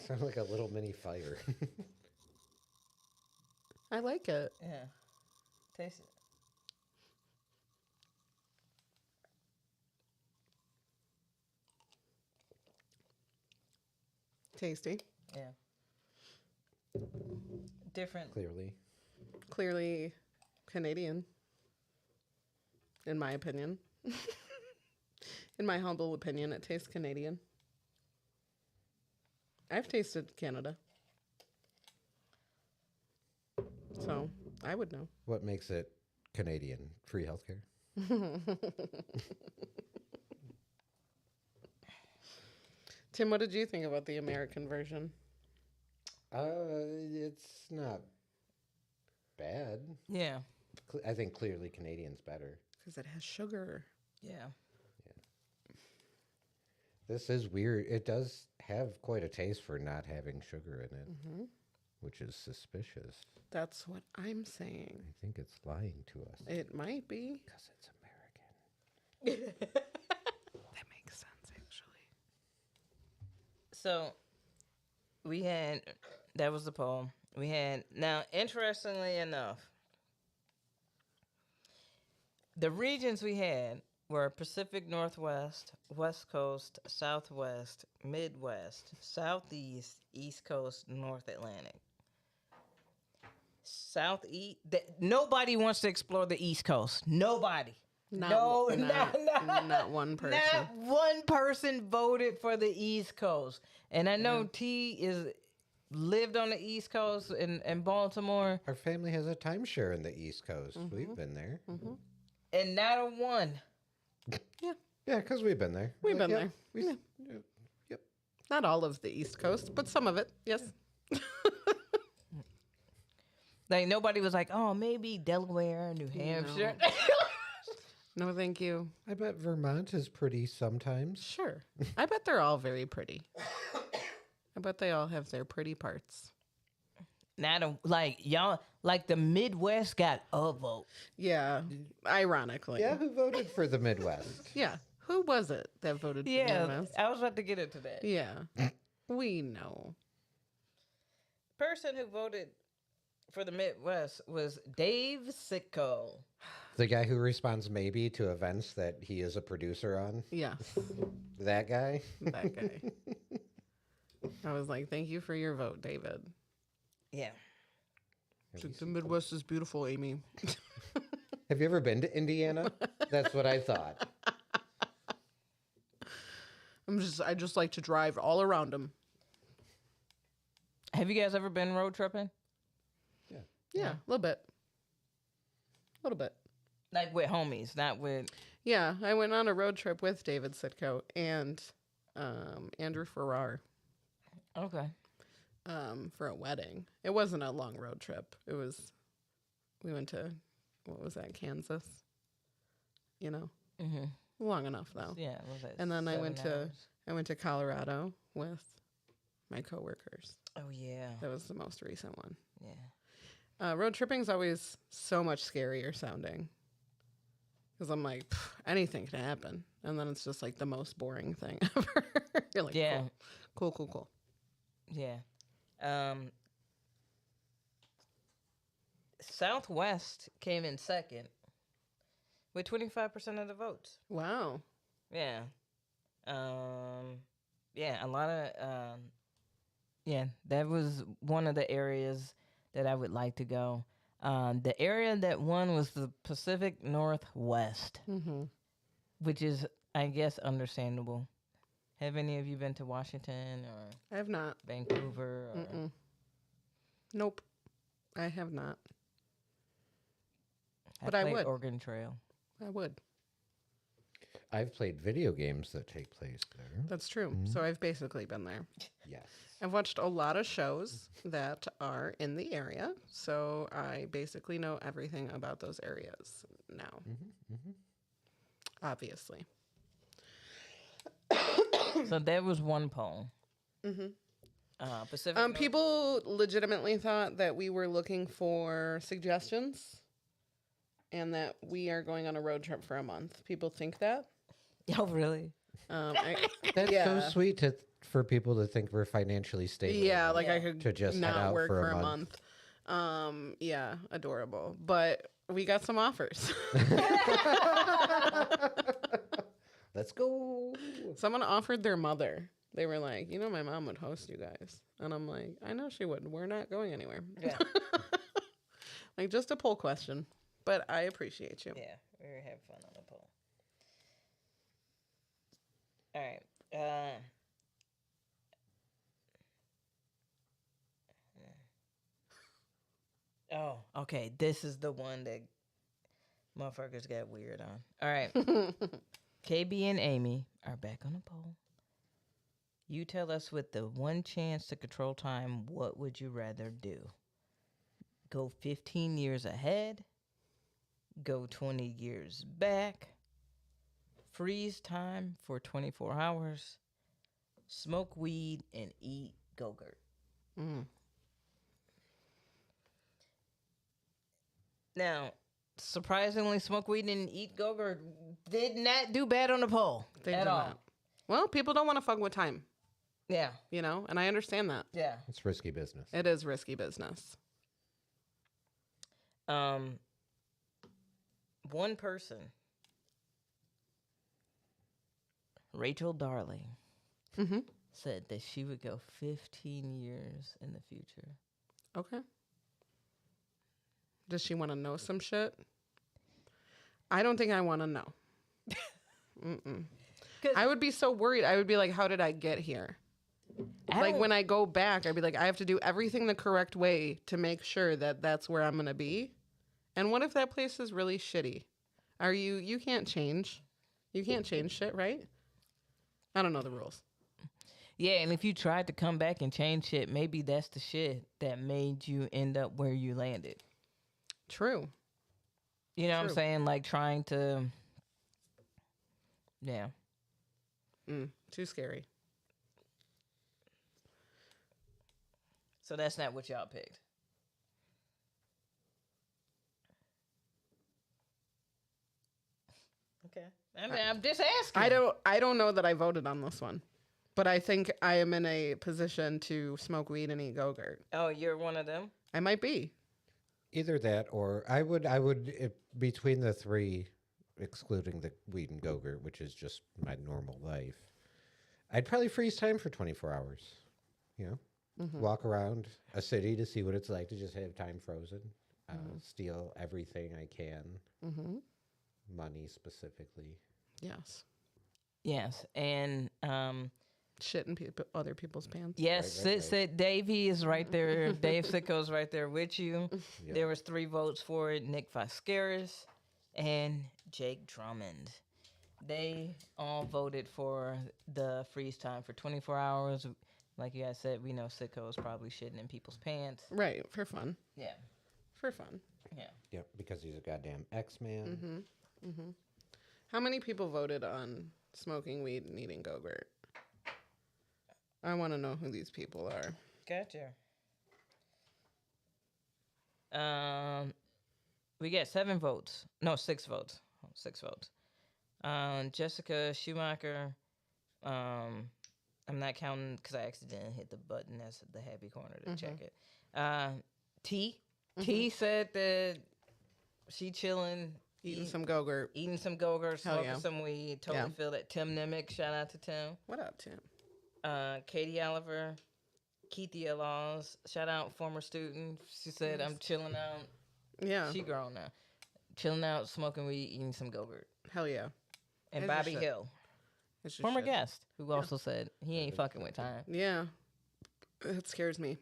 sounds like a little mini fire? I like it. Yeah. Taste it. Tasty. Yeah. Different. Clearly Canadian, in my opinion. In my humble opinion, it tastes Canadian. I've tasted Canada. So, I would know. What makes it Canadian? Free healthcare? Tim, what did you think about the American version? It's not bad. Yeah. I think clearly Canadian's better. Because it has sugar. Yeah. This is weird. It does have quite a taste for not having sugar in it, which is suspicious. That's what I'm saying. I think it's lying to us. It might be. Because it's American. That makes sense, actually. So that was the poll. Now, interestingly enough, the regions we had were Pacific Northwest, West Coast, Southwest, Midwest, Southeast, East Coast, North Atlantic. Southeast. Nobody wants to explore the East Coast. Nobody. Not one person. Not one person voted for the East Coast. And I know T lived on the East Coast in Baltimore. Our family has a timeshare in the East Coast. We've been there. And not a one. Yeah, because we've been there. We've been there. Yep. Not all of the East Coast, but some of it, yes. Like, nobody was like, oh, maybe Delaware, New Hampshire. No, thank you. I bet Vermont is pretty sometimes. Sure. I bet they're all very pretty. I bet they all have their pretty parts. Y'all, the Midwest got a vote. Yeah, ironically. Yeah, who voted for the Midwest? Yeah. Who was it that voted for Midwest? I was about to get into that. Yeah. We know. Person who voted for the Midwest was Dave Sitko. The guy who responds maybe to events that he is a producer on? Yeah. That guy? That guy. I was like, thank you for your vote, David. Yeah. The Midwest is beautiful, Aimee. Have you ever been to Indiana? That's what I thought. I just like to drive all around them. Have you guys ever been road tripping? Yeah, a little bit. A little bit. Like with homies, not with... Yeah, I went on a road trip with David Sitko and Andrew Farrar. Okay. For a wedding. It wasn't a long road trip. We went to, what was that, Kansas? You know? Mm-hmm. Long enough, though. Yeah. What was that, And then 7 I went to Colorado with my coworkers. Oh, yeah. That was the most recent one. Yeah. Road tripping's always so much scarier sounding. Because I'm like, anything can happen. And then it's just like the most boring thing ever. You're like, Yeah. Cool. Yeah. Southwest came in second with 25% of the votes. Wow. Yeah. Yeah, a lot of that was one of the areas that I would like to go. The area that won was the Pacific Northwest, which is, I guess, understandable. Have any of you been to Washington or I have not. Vancouver? Or... Nope. I have not. But I would. Oregon Trail. I would. I've played video games that take place there. That's true. So I've basically been there. Yes. I've watched a lot of shows that are in the area. So I basically know everything about those areas now. Obviously. So there was one poll. Pacific. People legitimately thought that we were looking for suggestions and that we are going on a road trip for a month. People think that. Oh, really? That's so sweet for people to think we're financially stable. Yeah, like I could to just head not out work for a month. Yeah, adorable. But we got some offers. Let's go. Someone offered their mother They were like, you know, my mom would host you guys. And I'm like, I know she would. We're not going anywhere. Yeah. Like, just a poll question. But I appreciate you. Yeah, we were having fun on the poll. All right. Oh, okay. This is the one that motherfuckers got weird on. All right. KB and Aimee are back on the poll. You tell us, with the one chance to control time, what would you rather do? Go 15 years ahead? Go 20 years back? Freeze time for 24 hours? Smoke weed and eat Go-Gurt? Mm. Now, surprisingly, smoke weed and eat Go-Gurt did not do bad on the poll They at did all. not. Well, people don't want to fuck with time, Yeah, you know, and I understand that. yeah. It's risky business. It is risky business. One person, Rachel Darling, Mm-hmm. said that she would go 15 years in the future. Okay. Does she want to know some shit? I don't think I want to know. Mm-mm. I would be so worried. I would be like, how did I get here? Like, when I go back, I'd be like, I have to do everything the correct way to make sure that that's where I'm going to be. And what if that place is really shitty? You can't change. You can't change shit, right? I don't know the rules. Yeah, and if you tried to come back and change shit, maybe that's the shit that made you end up where you landed. True. You know what I'm True. saying? Like trying to, yeah. Too scary. So that's not what y'all picked. Okay. I mean, I'm just asking. I don't know that I voted on this one. But I think I am in a position to smoke weed and eat Go-Gurt. Oh, you're one of them? I might be. Either that, or I would, between the three, excluding the weed and Go-Gurt, which is just my normal life, I'd probably freeze time for 24 hours. You know, walk around a city to see what it's like to just have time frozen. Steal everything I can. Money specifically. Yes. Yes. And, Shit in other people's pants. yes, Right. Davey is right there. Dave Sicko's right there with you. Yep. There was 3 votes for it. Nick Vasquez and Jake Drummond. They all voted for the freeze time for 24 hours. Like you guys said, we know Sicko is probably shitting in people's pants. Right. For fun. Yeah. For fun. Yeah. Yep, because he's a goddamn X-Man. How many people voted on smoking weed and eating Go-Gurt? I want to know who these people are. Gotcha. We got 7 votes. No, 6 votes. 6 votes. Jessica Schumacher. I'm not counting because I accidentally hit the button. That's the happy corner to check it. T. T said that she chilling, Eating some Go-Gurt. eating some Go-Gurt, Hell smoking yeah. some weed. Totally feel that. Tim Nimick, shout out to Tim. What up, Tim? Katie Oliver, Keithia Laws, shout out former student. She said, I'm chilling out. Yeah. She grown now. Chilling out, smoking weed, eating some Go-Gurt. Hell yeah. And As you Bobby should. Hill, It's your former shit. guest, who also said he ain't fucking with time. Yeah. It scares me.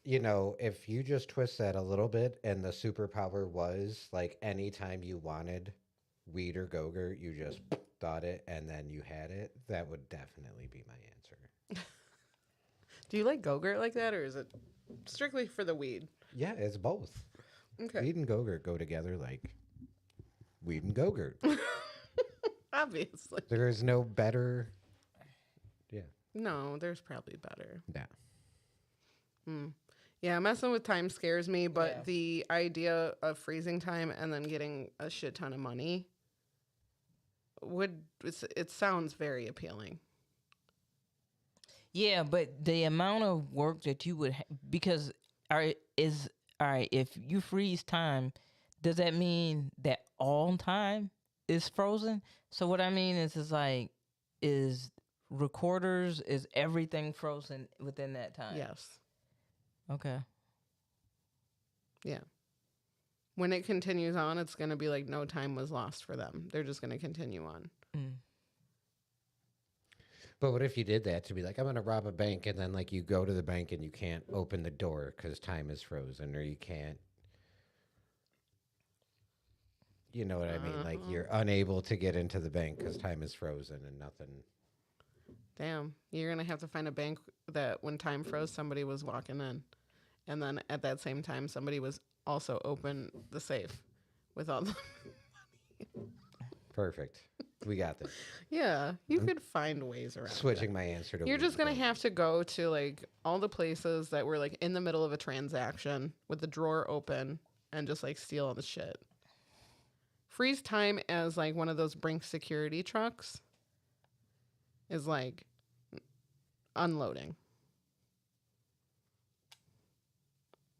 You know, if you just twist that a little bit and the superpower was like anytime you wanted weed or Go-Gurt, you just thought it and then you had it, that would definitely be my answer. Do you like Go-Gurt like that, or is it strictly for the weed? Yeah, it's both. Okay. Weed and Go-Gurt go together like weed and Go-Gurt. Obviously. There is no better. Yeah. No, there's probably better. Yeah. Yeah, messing with time scares me, but Yeah. the idea of freezing time and then getting a shit ton of money it sounds very appealing. Yeah, but the amount of work that you would because if you freeze time, does that mean that all time is frozen? So what I mean is like is recorders, is everything frozen within that time? Yes. Okay. Yeah. When it continues on, it's going to be like no time was lost for them. They're just going to continue on. Mm. But what if you did that to be like, I'm going to rob a bank, and then like you go to the bank and you can't open the door because time is frozen, or you can't, you know what I mean? Like you're unable to get into the bank because time is frozen and nothing. Damn. You're going to have to find a bank that when time froze, somebody was walking in. And then at that same time, somebody was also open the safe with all the... Perfect. We got this. Yeah, you could find ways around Switching my answer to You're just going to bank. have to go to like all the places that were like in the middle of a transaction with the drawer open and just like steal all the shit. Freeze time as like one of those Brink security trucks is like unloading.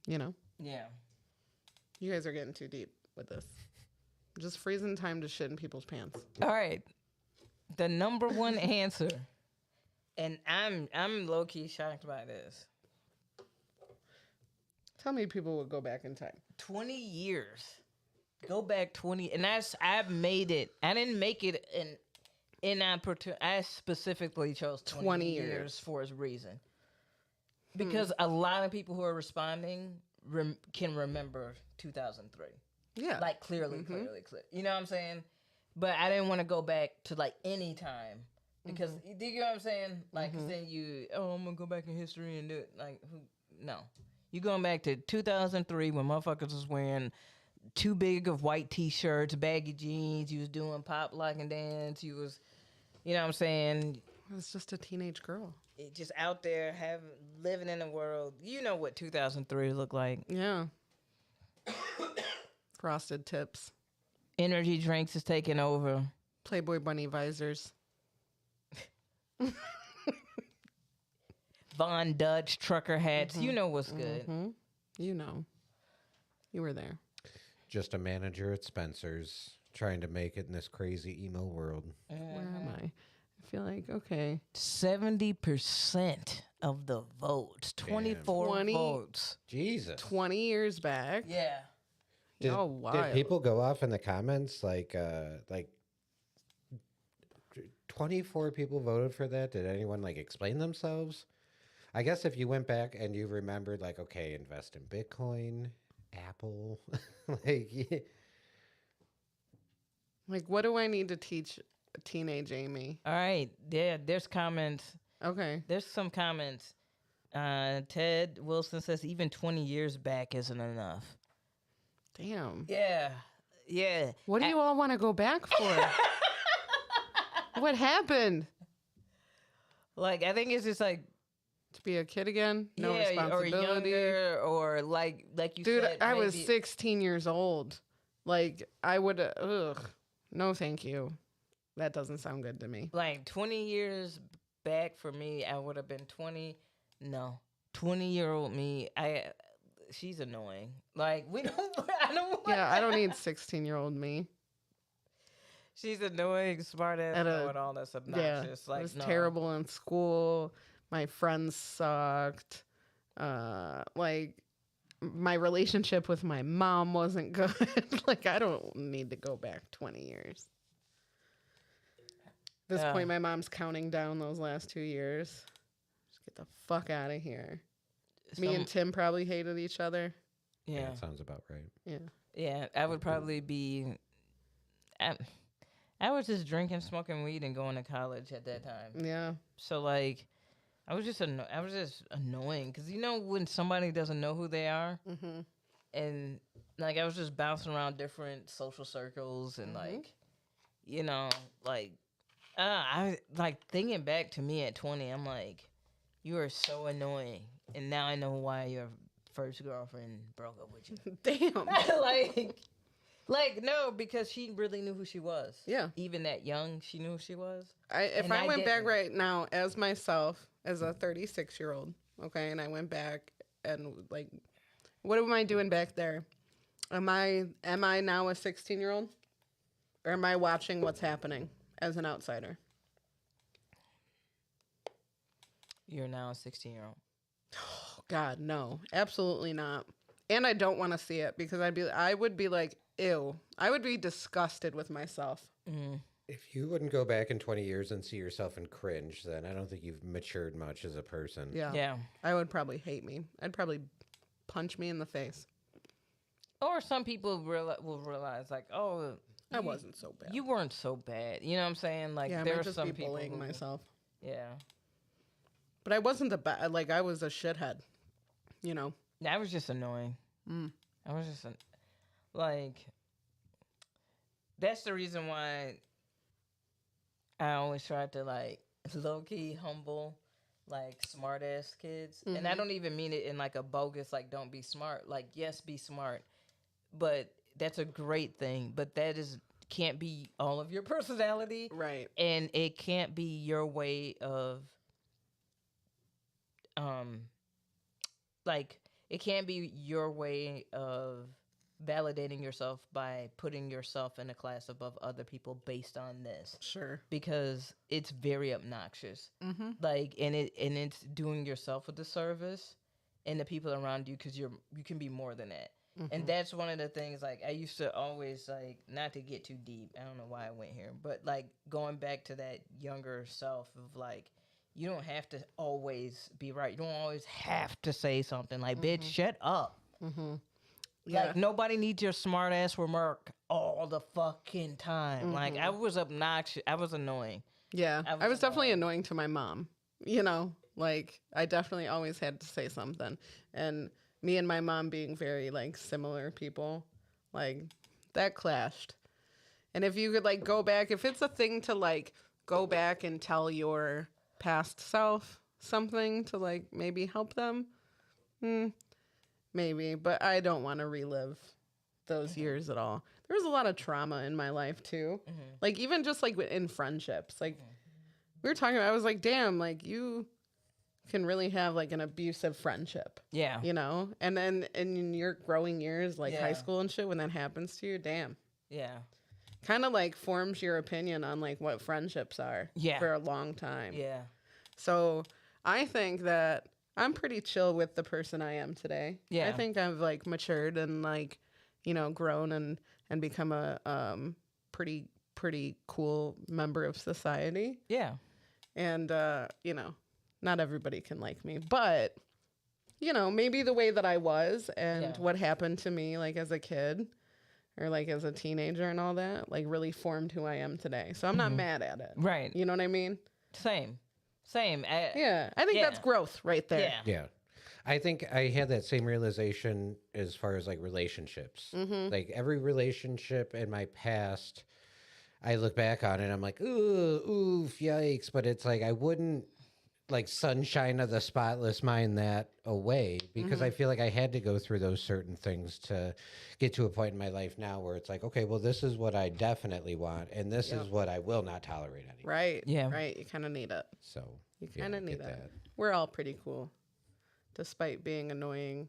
You know? Yeah. You guys are getting too deep with this. Just freezing time to shit in people's pants. All right. The number one answer, and I'm low key shocked by this. Tell me people would go back in time. 20 years. Go back 20, and I've made it. I didn't make it in opportunity. I specifically chose 20 years for a reason. Because a lot of people who are responding can remember 2003. Yeah. Like clearly. You know what I'm saying? But I didn't want to go back to like any time because do you know what I'm saying? Like, 'cause then I'm gonna go back in history and do it. Like, no, you going back to 2003 when motherfuckers was wearing too big of white t-shirts, baggy jeans. You was doing pop lock and dance. You was, you know what I'm saying? I was just a teenage girl. Just out there living in the world. You know what 2003 looked like. Yeah. Frosted tips. Energy drinks is taking over. Playboy bunny visors. Von Dutch trucker hats. You know what's good. You know. You were there. Just a manager at Spencer's trying to make it in this crazy emo world. Where am I? I feel like, okay. 70% of the votes. 24 20 votes. Jesus. 20 years back. Yeah. Did, Oh, wow. Did people go off in the comments like 24 people voted for that? Did anyone like explain themselves? I guess if you went back and you remembered like, okay, invest in Bitcoin, Apple, like Like, what do I need to teach teenage Aimee? All right. Yeah, there's comments. Okay. There's some comments. Ted Wilson says even 20 years back isn't enough. Damn. Yeah. Yeah. What do you all want to go back for? What happened? Like, I think it's just like, To be a kid again? No or responsibility. younger, or like you Dude, said. I was maybe- 16 years old. Like, I would, no thank you. That doesn't sound good to me. Like 20 years back for me, I would have been 20. No, 20-year-old me, she's annoying. Like I don't want. Yeah, I don't need 16-year-old me. She's annoying, smart ass, and all that's obnoxious. Yeah, Like I was no. terrible in school. My friends sucked. Like, my relationship with my mom wasn't good. Like, I don't need to go back 20 years. At this point, my mom's counting down those last 2 years. Just get the fuck out of here. Me and Tim probably hated each other. Yeah, that sounds about right. Yeah. yeah. I would probably be. I was just drinking, smoking weed, and going to college at that time. Yeah. So like, I was just annoying because you know when somebody doesn't know who they are, and like I was just bouncing around different social circles and like, you know, like, I like thinking back to me at 20. I'm like, you are so annoying, and now I know why your first girlfriend broke up with you. Damn. Like no, because she really knew who she was. Yeah. Even that young, she knew who she was. If And I I went back didn't. right now as myself, as a 36-year-old, okay, and I went back and like, what am I doing back there? Am I now a 16-year-old? Or am I watching what's happening as an outsider? you're now a 16-year-old? Oh, God, no, absolutely not. And I don't want to see it because I would be like, ew. I would be disgusted with myself. Mm. If you wouldn't go back in 20 years and see yourself and cringe, then I don't think you've matured much as a person. Yeah. Yeah. I would probably hate me. I'd probably punch me in the face. Or some people will realize, like, oh, I wasn't so bad. you weren't so bad. You know what I'm saying? Like, Yeah, I there might are just some be people bullying who, myself. Yeah. But I wasn't the bad. Like, I was a shithead, you know? That was just annoying. Mm. I was just, like, that's the reason why I always try to, like, low-key humble, like, smart-ass kids. And I don't even mean it in, like, a bogus, like, don't be smart. Like, yes, be smart. But that's a great thing. But that can't be all of your personality. Right. And it can't be your way of, like, it can't be your way of validating yourself by putting yourself in a class above other people based on this, Sure. because it's very obnoxious. Mm-hmm. Like, and it's doing yourself a disservice and the people around you, because you can be more than that. And that's one of the things, like, I used to always, like, not to get too deep, I don't know why I went here, but, like, going back to that younger self of, like, you don't have to always be right. You don't always have to say something like, bitch, shut up. Mm-hmm. Yeah. Like, nobody needs your smart ass remark all the fucking time. Like, I was obnoxious. I was annoying. Yeah. I I was was definitely annoying to my mom. You know, like, I definitely always had to say something. And me and my mom being very, like, similar people, like, that clashed. And if you could, like, go back, if it's a thing to, like, go back and tell your past self something to, like, maybe help them, maybe. But I don't want to relive those years at all. There was a lot of trauma in my life, too. Like, even just, like, in friendships. Like, we were talking about, I was like, damn, like, you can really have, like, an abusive friendship. Yeah. You know? And then in your growing years, like high Yeah. school and shit, when that happens to you, damn. Yeah. Kind of, like, forms your opinion on, like, what friendships are Yeah. for a long time. Yeah. So I think that I'm pretty chill with the person I am today. Yeah. I think I've, like, matured and, like, you know, grown and become a pretty cool member of society. Yeah. And, you know, not everybody can like me, but, you know, maybe the way that I was and Yeah. what happened to me, like, as a kid or, like, as a teenager and all that, like, really formed who I am today. So I'm not mad at it. Right. You know what I mean? Same. Yeah. I think that's Yeah. growth right there. Yeah. Yeah. I think I had that same realization as far as like relationships. Like every relationship in my past, I look back on it, I'm like, ooh, oof, yikes. But it's like I wouldn't like sunshine of the spotless mind that away because I feel like I had to go through those certain things to get to a point in my life now where it's like, okay, well, this is what I definitely want, and this is what I will not tolerate anymore. Right. Yeah. Right. You kind of need it. So You yeah, kind I of need get it. We're all pretty cool, despite being annoying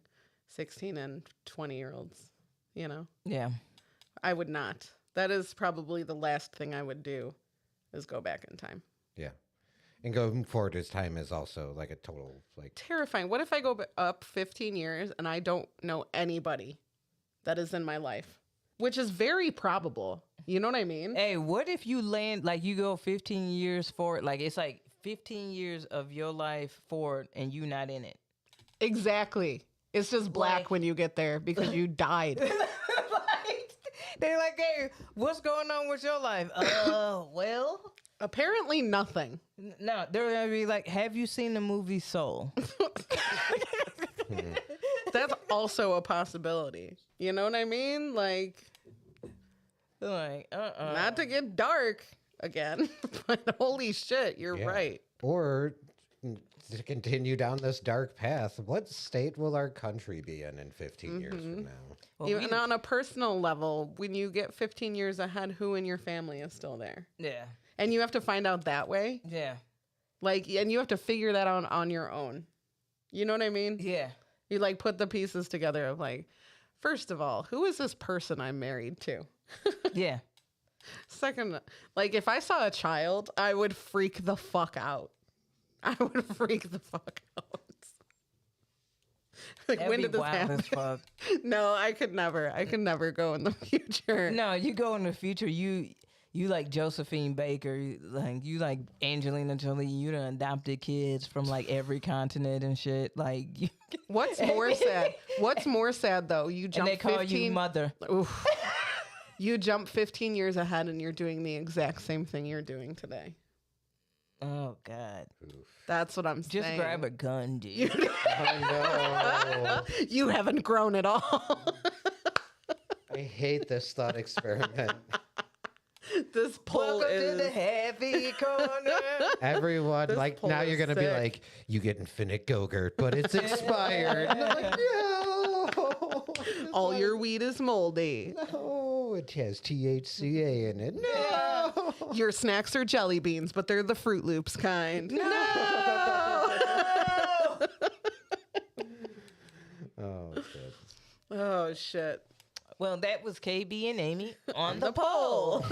16 and 20-year-olds, you know? Yeah. I would not. That is probably the last thing I would do is go back in time. Yeah. And going forward as time is also like a total like Terrifying. What if I go up 15 years and I don't know anybody that is in my life? Which is very probable. You know what I mean? Hey, what if you land, like, you go 15 years forward, like, it's like 15 years of your life forward and you not in it? Exactly. It's just black Like- when you get there because you died. Like, they're like, hey, what's going on with your life? Well, Apparently nothing. no, they're gonna be like, have you seen the movie Soul? That's also a possibility. You know what I mean? Like, They're like, not to get dark again, but holy shit, you're yeah. right. Or to continue down this dark path, what state will our country be in 15 years from now? Well, Even on a personal level, when you get 15 years ahead, who in your family is still there? yeah, And you have to find out that way. yeah, Like, and you have to figure that out on your own. You know what I mean? yeah, You like put the pieces together of like, first of all, who is this person I'm married to? yeah. Second, like if I saw a child, I would freak the fuck out. I would freak the fuck out. Like, That'd when be did this wild happen? as fuck. No, I could never. I could never go in the future. No, you go in the future. You like Josephine Baker, you like Angelina Jolie. You done adopted kids from like every continent and shit. Like, What's more sad? What's more sad though? You and jump they call 15. you mother. Oof. You jump 15 years ahead and you're doing the exact same thing you're doing today. Oh God! That's what I'm saying. Just grab a gun, G. I know. You haven't grown at all. I hate this thought experiment. This poll Welcome is to the heavy corner. Everyone, This like, poll now is you're going to be sick. like, you get infinite Go-Gurt, but it's expired. And I'm like, no. all your weed is moldy. No, it has THCA in it. No. Your snacks are jelly beans, but they're the Fruit Loops kind. No. Oh, shit. Oh shit. Well, that was KB and Aimee on the poll.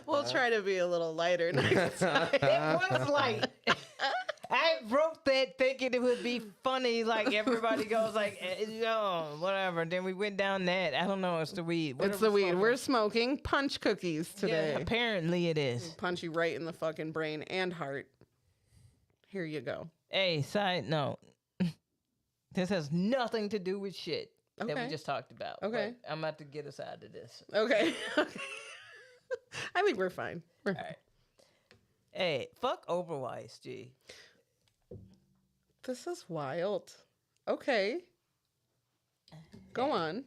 We'll try to be a little lighter next time. It was like I wrote that thinking it would be funny. Like everybody goes like, no, whatever. Then we went down that. I don't know. It's the weed. What It's are the we weed. smoking? We're smoking punch cookies Yeah, today. apparently it is. Punch you right in the fucking brain and heart. Here you go. Hey, side note. This has nothing to do with shit that Okay. we just talked about. Okay. but I'm about to get us out of this. Okay. I think we're fine. We're All right. Hey, fuck Overwise, G. This is wild. Okay. Go on.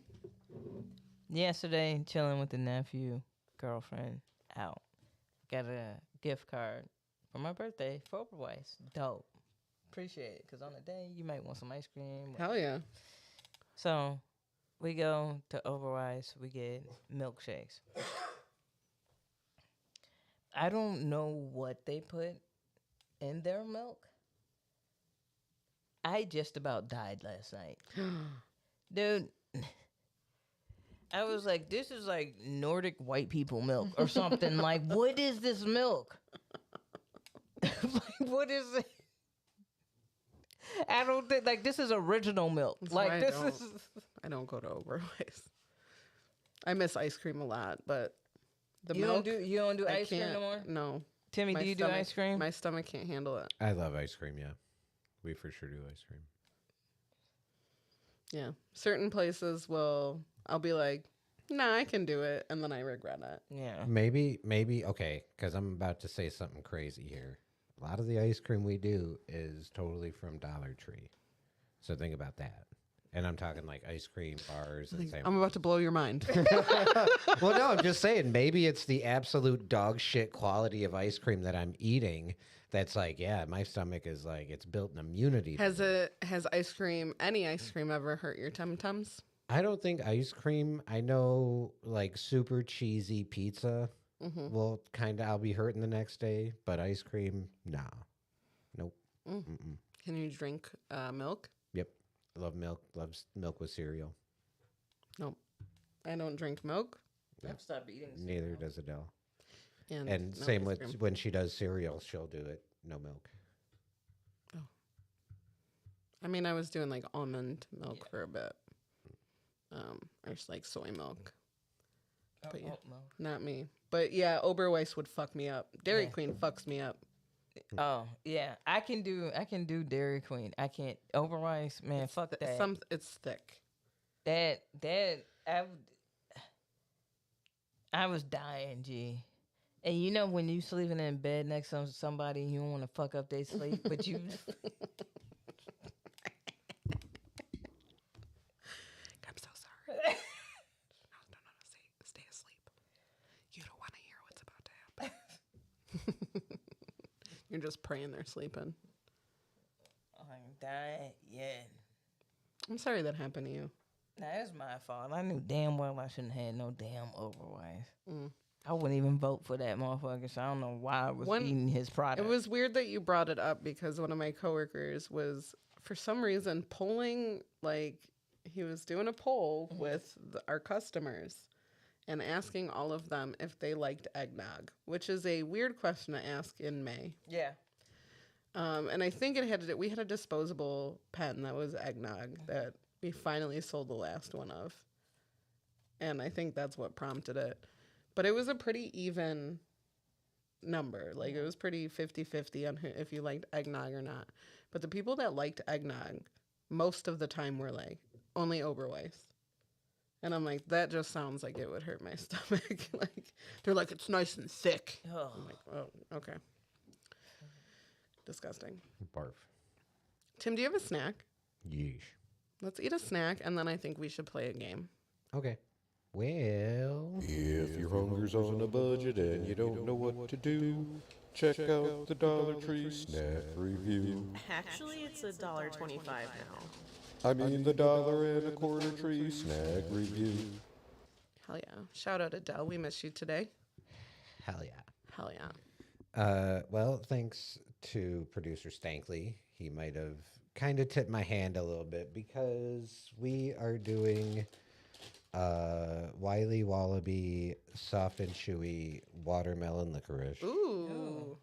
Yesterday, chilling with the nephew, girlfriend, out. Got a gift card for my birthday for Overwise. Dope. Appreciate it. Because on the day, you might want some ice cream. Hell yeah. So, we go to Overwise. We get milkshakes. I don't know what they put in their milk. I just about died last night. Dude, I was like, this is like Nordic white people milk or something. Like, what is this milk? Like, what is it? I don't think, like, this is original milk. That's why Like, this don't- is. I don't go to Overwise. I miss ice cream a lot, but the You milk. don't do I ice cream can't. no more? No. Timmy, My do you do stomach- ice cream? My stomach can't handle it. I love ice cream, yeah. We for sure do ice cream. Yeah. Certain places I'll be like, nah, I can do it. And then I regret it. Yeah. Maybe, okay, because I'm about to say something crazy here. A lot of the ice cream we do is totally from Dollar Tree. So think about that. And I'm talking like ice cream bars and sandwiches. I'm about to blow your mind. Well, no, I'm just saying maybe it's the absolute dog shit quality of ice cream that I'm eating that's like, yeah, my stomach is like, it's built an immunity. to it. Has any ice cream ever hurt your tum-tums? I don't think ice cream, I know like super cheesy pizza Mm-hmm. will kind of, I'll be hurting the next day, but ice cream, nah. Nope. Mm. Mm-mm. Can you drink milk? Yep. Love milk. Loves milk with cereal. Nope. I don't drink milk. I've stopped eating. Neither does Adele. no And same ice with cream. when she does cereal, she'll do it. No milk. I mean, I was doing like almond milk for a bit. Or just like soy milk. But yeah, not me. But yeah, Oberweis would fuck me up. Dairy Yeah. Queen fucks me up. Oh yeah, I can do Dairy Queen. I can't Overwise, man. Fuck that. It's thick. That I was dying, G. And you know when you sleeping in bed next to somebody, you don't want to fuck up their sleep, but you. I'm so sorry. No, stay asleep. You don't want to hear what's about to happen. You're just praying they're sleeping. I'm dying. Yeah. I'm sorry that happened to you. Nah, it's my fault. I knew damn well I shouldn't have had no damn Overwise. Mm. I wouldn't even vote for that motherfucker, so I don't know why I was One- eating his product. It was weird that you brought it up because one of my coworkers was, for some reason, polling, like, he was doing a poll with our customers and asking all of them if they liked eggnog, which is a weird question to ask in May. Yeah. And I think we had a disposable pen that was eggnog that we finally sold the last one of. And I think that's what prompted it. But it was a pretty even number. Like, it was pretty 50-50 on if you liked eggnog or not. But the people that liked eggnog, most of the time were like, only Oberweis. And I'm like, that just sounds like it would hurt my stomach. Like, they're like, it's nice and thick. Oh. I'm like, oh, okay. Disgusting. Barf. Tim, do you have a snack? Yeesh. Let's eat a snack, and then I think we should play a game. Okay. Well, If your hunger's on a budget and you don't know what to do, check out the Dollar Tree Snack Review. Actually, it's $1.25 now. I mean the $1.25 Tree Snack Review. Hell yeah. Shout out Adele. We miss you today. hell yeah. Hell yeah. Well, thanks to producer Stankley. He might have kind of tipped my hand a little bit because we are doing Wiley Wallaby Soft and Chewy Watermelon Licorice. Ooh.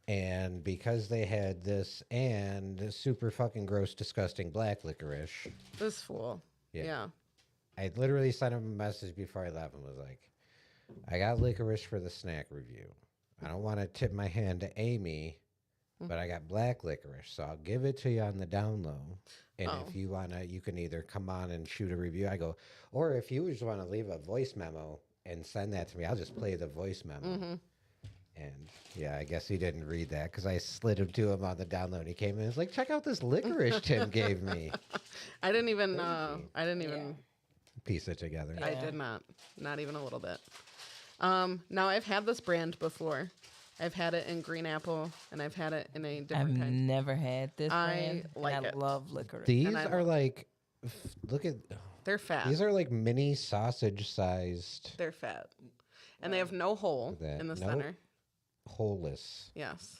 And because they had this and super fucking gross, disgusting black licorice, This fool. Yeah. I literally sent him a message before I left and was like, I got licorice for the snack review. I don't want to tip my hand to Aimee, but I got black licorice, so I'll give it to you on the down low. And if you want to, you can either come on and shoot a review. I go, or if you just want to leave a voice memo and send that to me, I'll just play the voice memo. And yeah, I guess he didn't read that because I slid him to him on the download. He came in and was like, check out this licorice Tim gave me. I didn't even Piece it together. I did not even a little bit. Now I've had this brand before. I've had it in green apple and I've had it in a I've different kind. never had this I brand. like and I it. love licorice. These And I are like, look at, They're fat. these are like mini sausage sized. They're fat. And they have no hole That- in the nope. center. Holeless. Yes.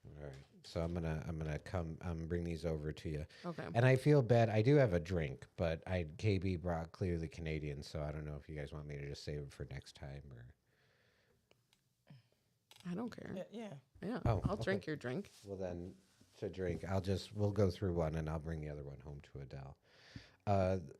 All right. So I'm gonna come bring these over to you. Okay. And I feel bad. I do have a drink, but KB brought clearly Canadian, so I don't know if you guys want me to just save it for next time or. I don't care. Yeah. Yeah. Oh, I'll okay. drink your drink. Well then, to drink, we'll go through one and I'll bring the other one home to Adele.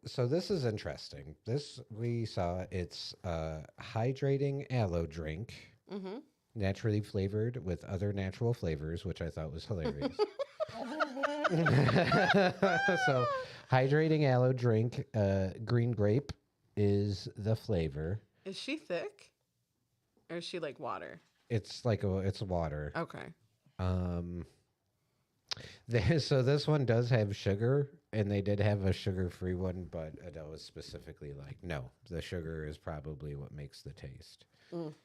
So this is interesting. This we saw. It's hydrating aloe drink. Mm-hmm. Naturally flavored with other natural flavors, which I thought was hilarious. So, hydrating aloe drink, green grape is the flavor. Is she thick? Or is she like water? It's it's water. Okay. So this one does have sugar, and they did have a sugar-free one, but Adele was specifically like, no, the sugar is probably what makes the taste.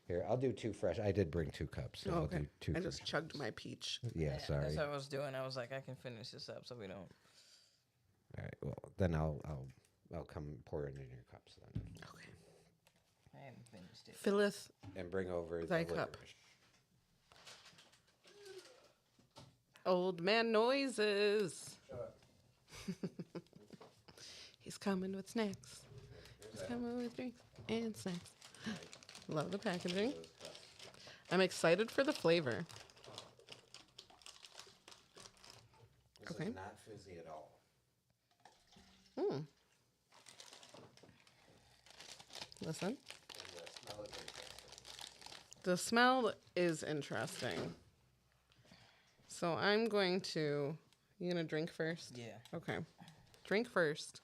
Here, I'll do two fresh. I did bring 2 cups, so I'll Okay. do 2 I fresh. just chugged my peach. Yeah, sorry. That's what I was doing. I was like, I can finish this up so we don't. All right, well, then I'll come pour it in your cups then. Okay. I haven't finished it. Phyllis, And bring over Thy the cup. licorice. old man noises. He's coming with snacks. He's coming with drinks and snacks. Love the packaging. I'm excited for the flavor. This Okay. is not fizzy at all. Listen. Yeah, smell it very fast. The smell is interesting. So I'm going to. You gonna drink first? Yeah. Okay. Drink first.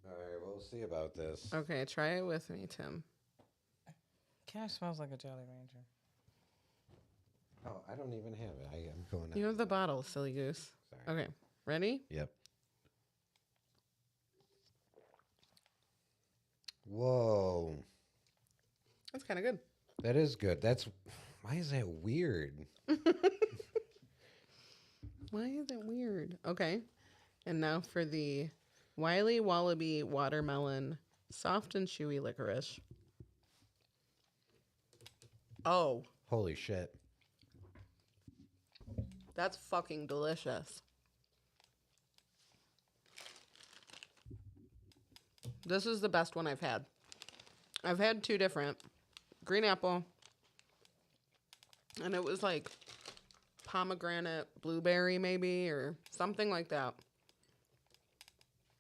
All right, we'll see about this. Okay, try it with me, Tim. Kind of smells like a Jolly Rancher. Oh, I don't even have it. I am going. You have the bottle, silly goose. Sorry. Okay, ready? Yep. Whoa, That's kind of good. that is good. That's why is that weird? Why is it weird? Okay. And now for the Wiley Wallaby Watermelon Soft and Chewy Licorice. Oh, Holy shit! that's fucking delicious. This is the best one I've had. I've had 2 different. Green apple. And it was like pomegranate blueberry maybe or something like that.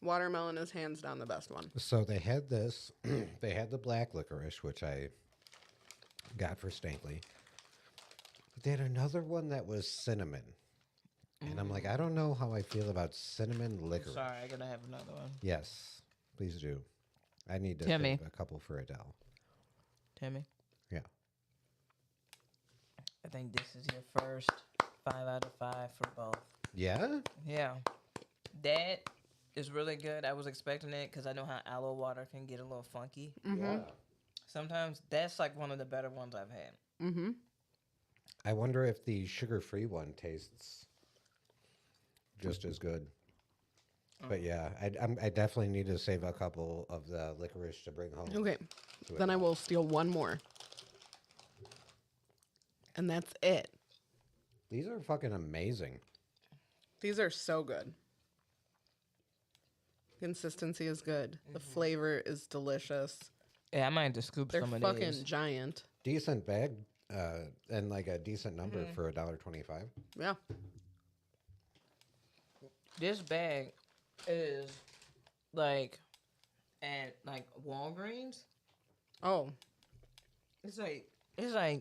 Watermelon is hands down the best one. So they had this. They had the black licorice, which I got for Stankley. But they had another one that was cinnamon. And I'm like, I don't know how I feel about cinnamon licorice. Sorry, I'm gonna have another one. Yes, please do. I need to Timmy. save a couple for Adele. Timmy, Yeah. I think this is your first 5 out of 5 for both. Yeah? Yeah, that is really good. I was expecting it because I know how aloe water can get a little funky. Yeah. Sometimes that's like one of the better ones I've had. Mm-hmm. I wonder if the sugar-free one tastes just as good. But yeah, I definitely need to save a couple of the licorice to bring home. Okay. to Then I Adele. will steal one more. And that's it. These are fucking amazing. These are so good. Consistency is good. The flavor is delicious. Yeah, I might have to scoop They're some of fucking these. giant. Decent bag, and like a decent number for $1.25. Yeah. This bag is like at like Walgreens. Oh, It's like $3?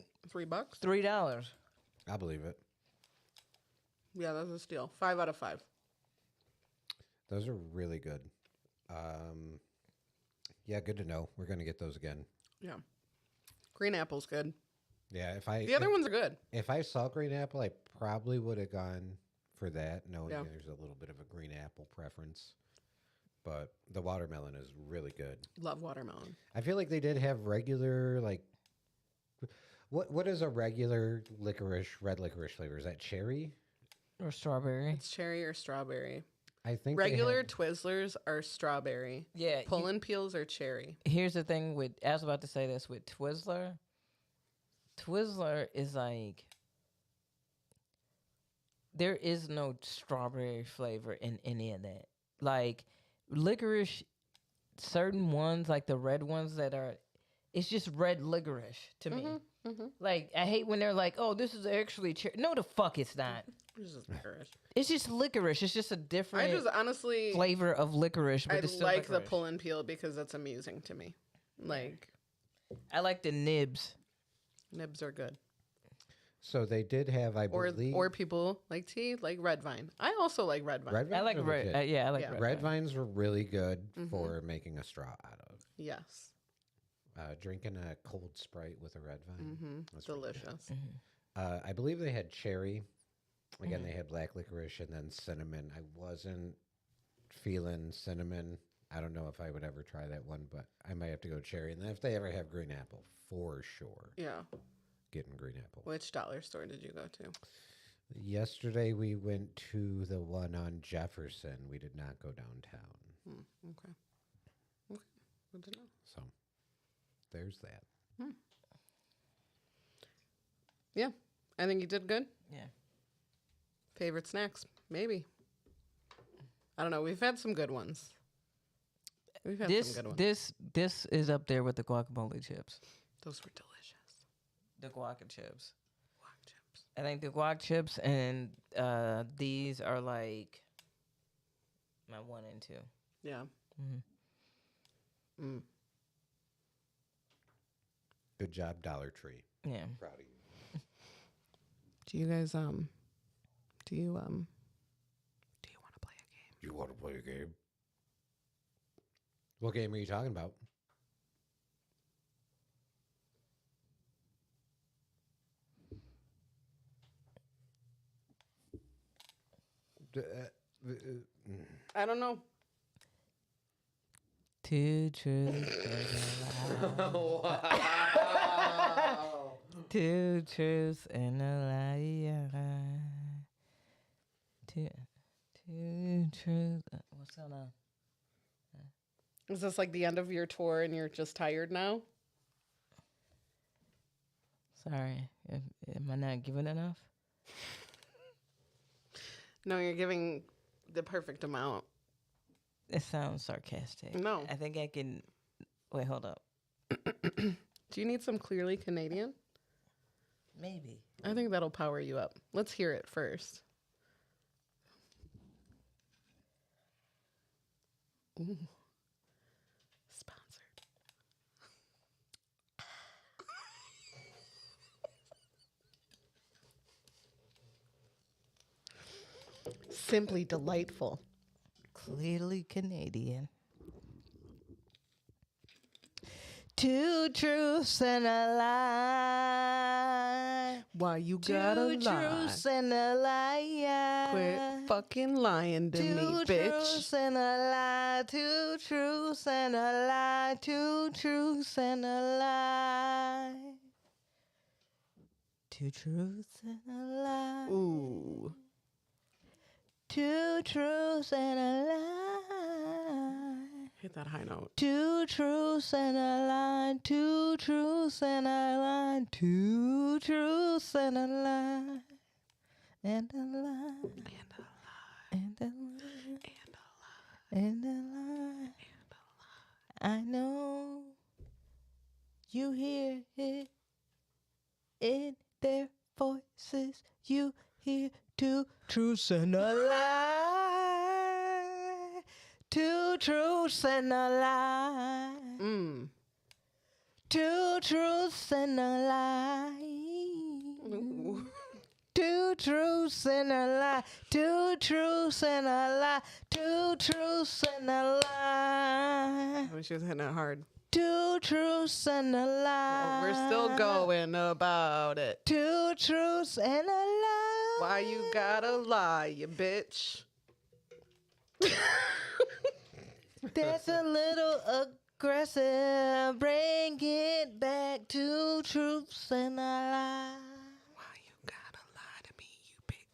$3. I believe it. Yeah, that's a steal. 5 out of 5. Those are really good. Yeah, good to know. We're gonna get those again. Yeah. Green apple's good. Yeah, if I The other ones are good. if I saw green apple, I probably would have gone for that, knowing Yeah. there's a little bit of a green apple preference. But the watermelon is really good. Love watermelon. I feel like they did have regular like what is a regular red licorice flavor? Is that cherry? Or strawberry. It's cherry or strawberry. I think they Regular had- Twizzlers are strawberry. Yeah. Pull and peels are cherry. Here's the thing with, I was about to say this with Twizzler. Twizzler is like, there is no strawberry flavor in any of that. Like, licorice, certain ones, like the red ones that are, it's just red licorice to me. Like, I hate when they're like, oh, this is actually cherry. No, the fuck it's not. It's just licorice. It's just licorice. It's just a different I just honestly, flavor of licorice, but I it's still like the licorice. pull and peel because that's amusing to me. Like, I like the nibs. nibs are good. So they did have, I believe, Or people like tea, like red vine. I also like red vine. red I vines like are red. legit. Yeah, I like Yeah. red. Red vine. vines were really good for making a straw out of. Yes. Drinking a cold Sprite with a red vine. Mm-hmm. That's really good. Delicious. I believe they had cherry. Again, they had black licorice and then cinnamon. I wasn't feeling cinnamon. I don't know if I would ever try that one, but I might have to go cherry. And then if they ever have green apple, for sure, Yeah. getting green apple. Which dollar store did you go to? Yesterday we went to the one on Jefferson. We did not go downtown. Okay. Okay. Good to know. So there's that. Yeah. I think you did good. Yeah. Favorite snacks? Maybe. I don't know. We've had some good ones. We've had This some good ones. this is up there with the guacamole chips. Those were delicious. The guac chips. Guac chips. I think the guac chips and these are like my 1 and 2. Yeah. Mhm. Mm. Good job, Dollar Tree. Yeah. Proud of you. Do you guys do you want to play a game? You want to play a game? What game are you talking about? I don't know. Two truths and a lie. Two truths and a lie. Two truths. What's going on? Is this like the end of your tour and you're just tired now? Sorry, am I not giving enough? No, you're giving the perfect amount. It sounds sarcastic. No. I think I can. Wait, hold up. Do you need some Clearly Canadian? Maybe. I think that'll power you up. Let's hear it first. Ooh. Sponsored. Simply delightful. Clearly Canadian. Two truths and a lie. Why you Two gotta lie? truths and a lie. Quit fucking lying to me, Two bitch. truths and a lie. Two truths and a lie. Two truths and a lie. Two truths and a lie. Ooh. Two truths and a lie. Hit that high note. Two truths and a lie. Two truths and a lie. Two truths and a lie. And a lie. And a lie. And a lie. And a lie. I know you hear it in their voices. You hear two truths and a lie. Two truths and a lie. Mm. Two truths and a lie. Ooh. Two truths and a lie. Two truths and a lie. Two truths and a lie. I wish she was hitting it hard. Two truths and a lie. We're still going about it. Two truths and a lie. Why you gotta lie, you bitch? That's a little aggressive. Bring it back to truths and a lie. Why you gotta lie to me, you big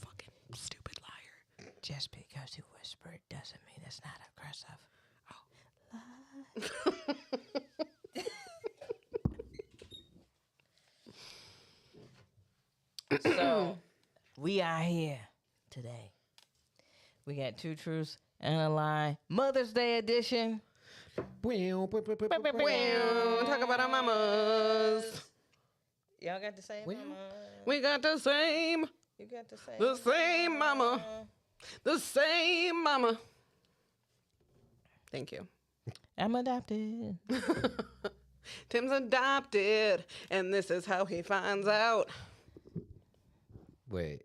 fucking stupid liar? Just because you whispered doesn't mean it's not aggressive. So, we are here today. We got two truths and a lie. Mother's Day edition. Talk about our mamas. Y'all got the same mama. We got the same You got the same. mama. The same mama. Thank you. I'm adopted. Tim's adopted, and this is how he finds out. Wait.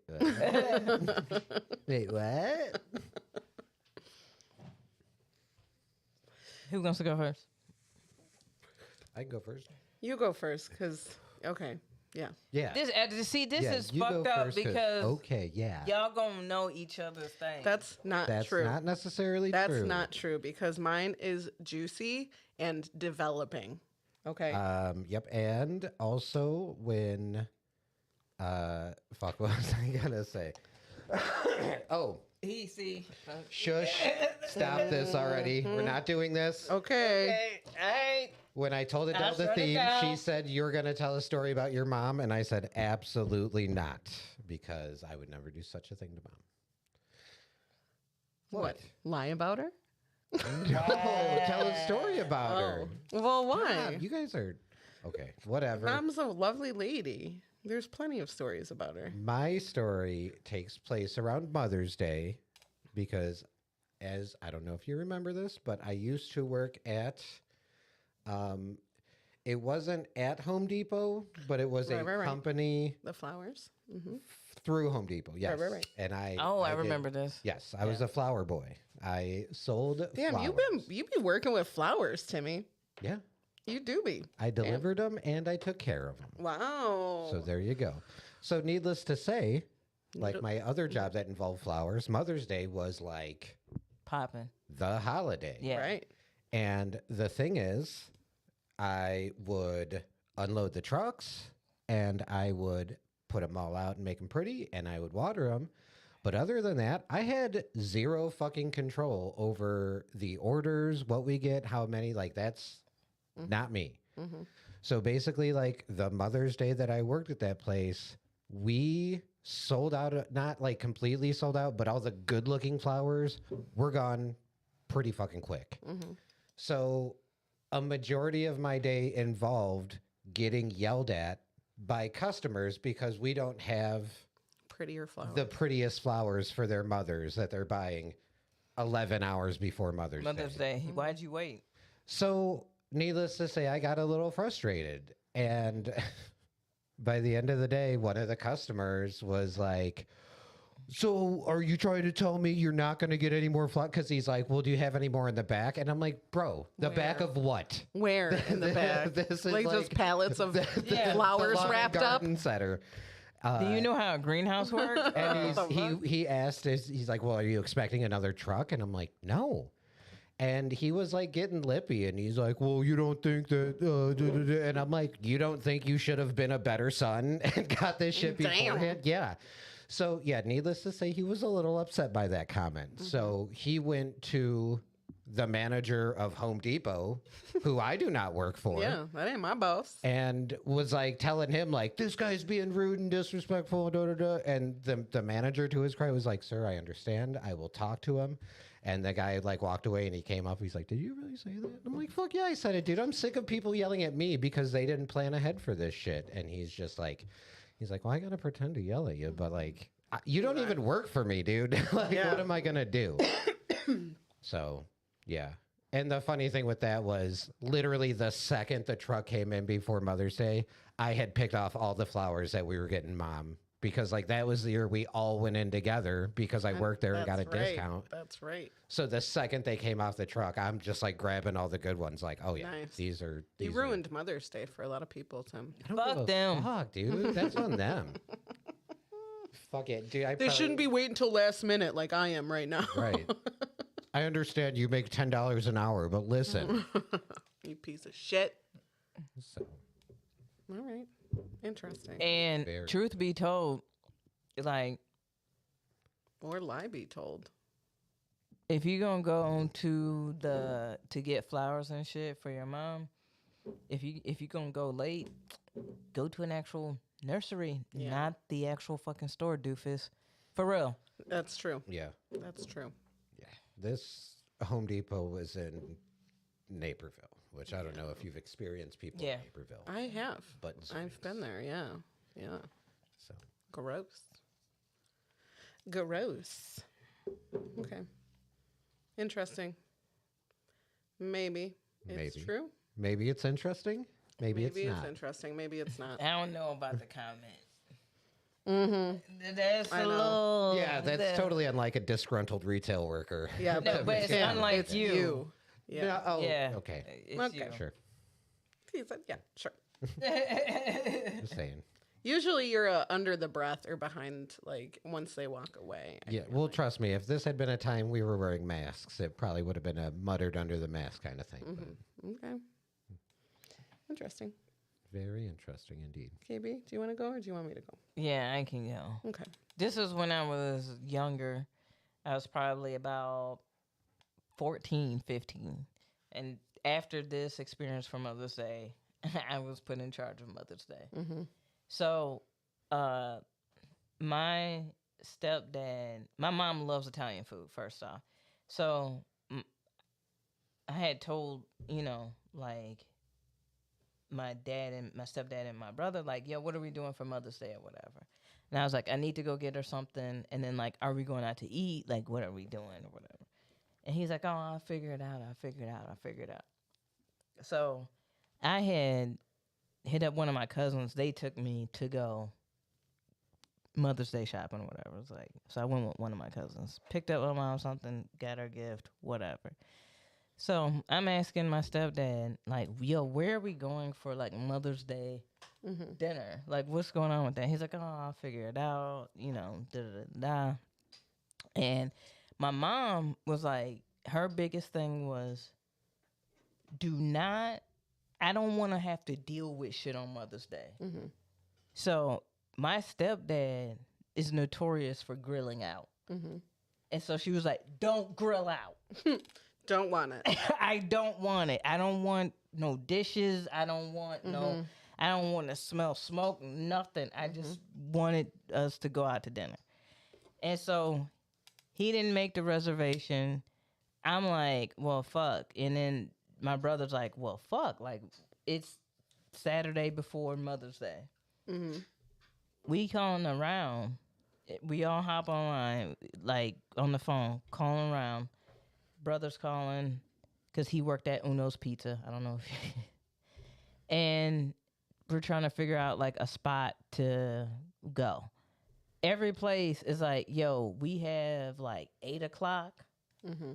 Wait, what? Who wants to go first? I can go first. You go first, because, okay, yeah. Yeah. This Yeah, is you go fucked up first because okay, yeah. y'all gonna know each other's things. That's not That's true. not necessarily That's true. not true, because mine is juicy and developing. Okay. Yep. And also when fuck, what was I gonna say? Oh, Easy. shush. Stop this already. We're not doing this. okay. Hey, When I told Adele the shut it theme, down. she said, "You're going to tell a story about your mom." And I said, "Absolutely not, because I would never do such a thing to mom." What? Lie about her? No, tell a story about her. Well, why? God, you guys are okay. Whatever. Mom's a lovely lady. There's plenty of stories about her. My story takes place around Mother's Day because, as I don't know if you remember this, but I used to work at, it wasn't at Home Depot, but it was a Right. company The flowers. Mm-hmm. through Home Depot. Yes. right. And I I did- remember this. Yes, I was a flower boy. I sold Damn, flowers. you be working with flowers, Timmy. Yeah. You do be. I delivered them and I took care of them. Wow. So there you go. So needless to say, like my other job that involved flowers, Mother's Day was like Popping. the holiday. Yeah. Right. And the thing is, I would unload the trucks and I would put them all out and make them pretty and I would water them. But other than that, I had zero fucking control over the orders, what we get, how many. Like, that's not me. Mm-hmm. So basically, like the Mother's Day that I worked at that place, we sold out, not like completely sold out, but all the good looking flowers were gone pretty fucking quick. Mm-hmm. So a majority of my day involved getting yelled at by customers because we don't have Prettier flowers. the prettiest flowers for their mothers that they're buying 11 hours before Mother's Day. Day. Why'd you wait? So, needless to say, I got a little frustrated. And by the end of the day, one of the customers was like, so are you trying to tell me you're not going to get any more flowers? Because he's like, well, do you have any more in the back? And I'm like, bro, the back Where? of what? Where in the back? This is like just like pallets of Yeah, flowers the lawn wrapped and up. garden center. Do you know how a greenhouse works? And he asked, he's like, well, are you expecting another truck? And I'm like, no. And he was like getting lippy, and he's like, well, you don't think that, and I'm like, you don't think you should have been a better son and got this shit Damn. beforehand? Yeah. So, yeah, needless to say, he was a little upset by that comment. So he went to the manager of Home Depot, who I do not work for. Yeah, that ain't my boss. And was like telling him like, this guy's being rude and disrespectful, and the manager, to his credit, was like, sir, I understand, I will talk to him. And the guy like walked away, and he came up, he's like, did you really say that? I'm like, fuck yeah, I said it, dude. I'm sick of people yelling at me because they didn't plan ahead for this shit. And he's like, well, I gotta pretend to yell at you, but like, you don't even work for me, dude. Like, what am I gonna do? So yeah. And the funny thing with that was literally the second the truck came in before Mother's Day, I had picked off all the flowers that we were getting Mom, because like that was the year we all went in together because I worked there and got a That's right. discount. That's right. So the second they came off the truck, I'm just like grabbing all the good ones. Like, oh yeah, Nice. these are. You These are- ruined Mother's Day for a lot of people, Tim. I don't Fuck give a them. Fuck, dude. That's on them. Fuck it, dude. They shouldn't be waiting till last minute like I am right now. Right. I understand you make $10 an hour, but listen. You piece of shit. So, All right. Interesting. And Very. truth be told, like, Or lie be told. if you're gonna go to get flowers and shit for your mom, if you gonna go late, go to an actual nursery, Yeah. not the actual fucking store, doofus. For real. That's true. yeah. That's true. This Home Depot was in Naperville, which I don't know if you've experienced people Yeah. in Naperville. I have. But I've been there. Yeah. Yeah. So Gross. Gross. Okay. Interesting. Maybe it's Maybe. true. maybe it's interesting. Maybe it's not. interesting. Maybe it's not. I don't know about the comment. That's I a know. little. Yeah, that's totally unlike a disgruntled retail worker. Yeah, No, but it's unlike it's you. Yeah. Yeah, oh, Yeah. okay. It's Okay. you. Sure. He said, yeah, sure. Just saying. Usually you're under the breath or behind, like, once they walk away. Yeah, well, trust me, if this had been a time we were wearing masks, it probably would have been a muttered under the mask kind of thing. But Okay. Interesting. very interesting indeed. KB, do you want to go or do you want me to go? Yeah, I can go. Okay. This was when I was younger. I was probably about 14, 15. And after this experience for Mother's Day, I was put in charge of Mother's Day. Mm-hmm. So, my stepdad, my mom loves Italian food, first off. So, I had told, like, my dad and my stepdad and my brother, like, yo, what are we doing for Mother's Day or whatever? And I was like, I need to go get her something. And then, like, are we going out to eat? Like, what are we doing or whatever? And he's like, oh, I'll figure it out. So I had hit up one of my cousins. They took me to go Mother's Day shopping or whatever. It was like, so I went with one of my cousins, picked up my mom something, got her a gift, whatever. So I'm asking my stepdad, like, yo, where are we going for like Mother's Day dinner? Like, what's going on with that? He's like, oh, I'll figure it out, da da da. And my mom was like, her biggest thing was, I don't want to have to deal with shit on Mother's Day. Mm-hmm. So my stepdad is notorious for grilling out. Mm-hmm. And so she was like, don't grill out. Don't want it. I don't want it. I don't want no dishes. I don't want I don't want to smell smoke, nothing. I just wanted us to go out to dinner. And so he didn't make the reservation. I'm like, well, fuck. And then my brother's like, well, fuck. Like, it's Saturday before Mother's Day. Mm-hmm. We calling around. We all hop online, like on the phone, calling around. Brother's calling because he worked at Uno's Pizza. I don't know if and we're trying to figure out like a spot to go. Every place is like, yo, we have like 8 o'clock. Mm-hmm.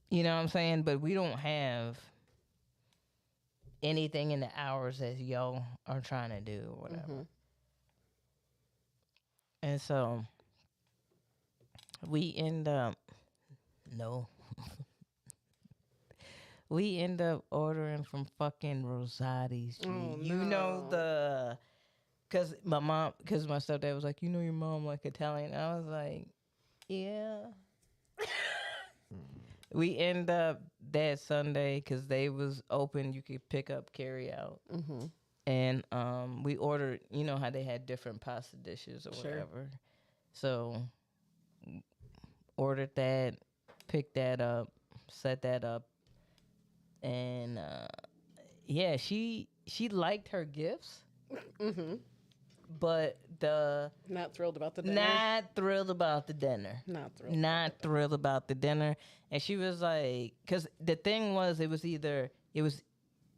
You know what I'm saying? But we don't have anything in the hours that y'all are trying to do or whatever. Mm-hmm. And so we end up no. We end up ordering from fucking Rosati's. G. Oh, You know no. cause my stepdad was like, you know your mom like Italian. I was like, yeah. We end up that Sunday because they was open. You could pick up, carry out, Mm-hmm. and we ordered. You know how they had different pasta dishes or Sure. whatever. So ordered that, picked that up, set that up, and yeah, she liked her gifts, Mm-hmm. but Not thrilled about the dinner. not thrilled about the dinner. Not thrilled. Not thrilled about the dinner. And she was like, because the thing was, it was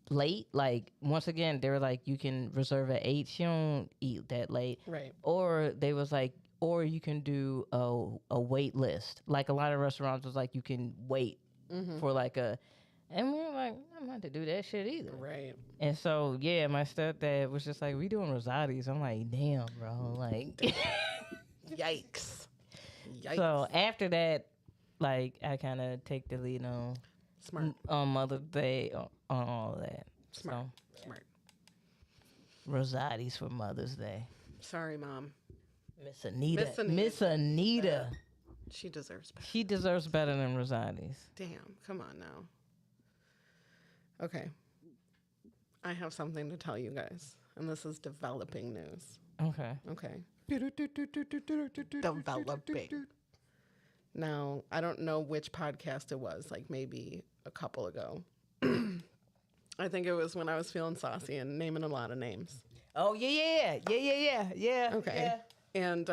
late. Like, once again, they were like, you can reserve at 8. She don't eat that late. Right. Or they was like, or you can do a wait list. Like, a lot of restaurants was like, you can wait Mm-hmm. for like and we were like, I'm not to do that shit either. Right. And so, yeah, my stepdad was just like, we doing Rosati's. I'm like, damn, bro. Like, Yikes. Yikes. so after that, like, I kind of take the lead on Smart. Mother's Day, on all of that. Smart. So, Smart. Rosati's for Mother's Day. Sorry, Mom. Miss Anita. Miss Anita. Miss Anita. She deserves better. She deserves better than Rosati's. Damn. Come on now. Okay. I have something to tell you guys, and this is developing news. Okay. Okay. Developing. Now, I don't know which podcast it was, like maybe a couple ago. I think it was when I was feeling saucy and naming a lot of names. Oh, yeah. Okay. And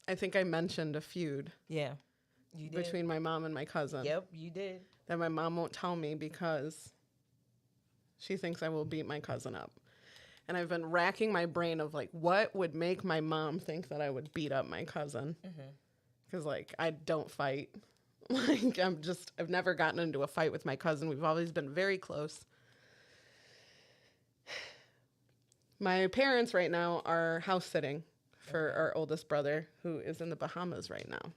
I think I mentioned a feud Yeah. You did. between my mom and my cousin Yep, you did. that my mom won't tell me because she thinks I will beat my cousin up. And I've been racking my brain of like, what would make my mom think that I would beat up my cousin? Because like, I don't fight. Like, I've never gotten into a fight with my cousin. We've always been very close. My parents right now are house sitting for our oldest brother, who is in the Bahamas right now,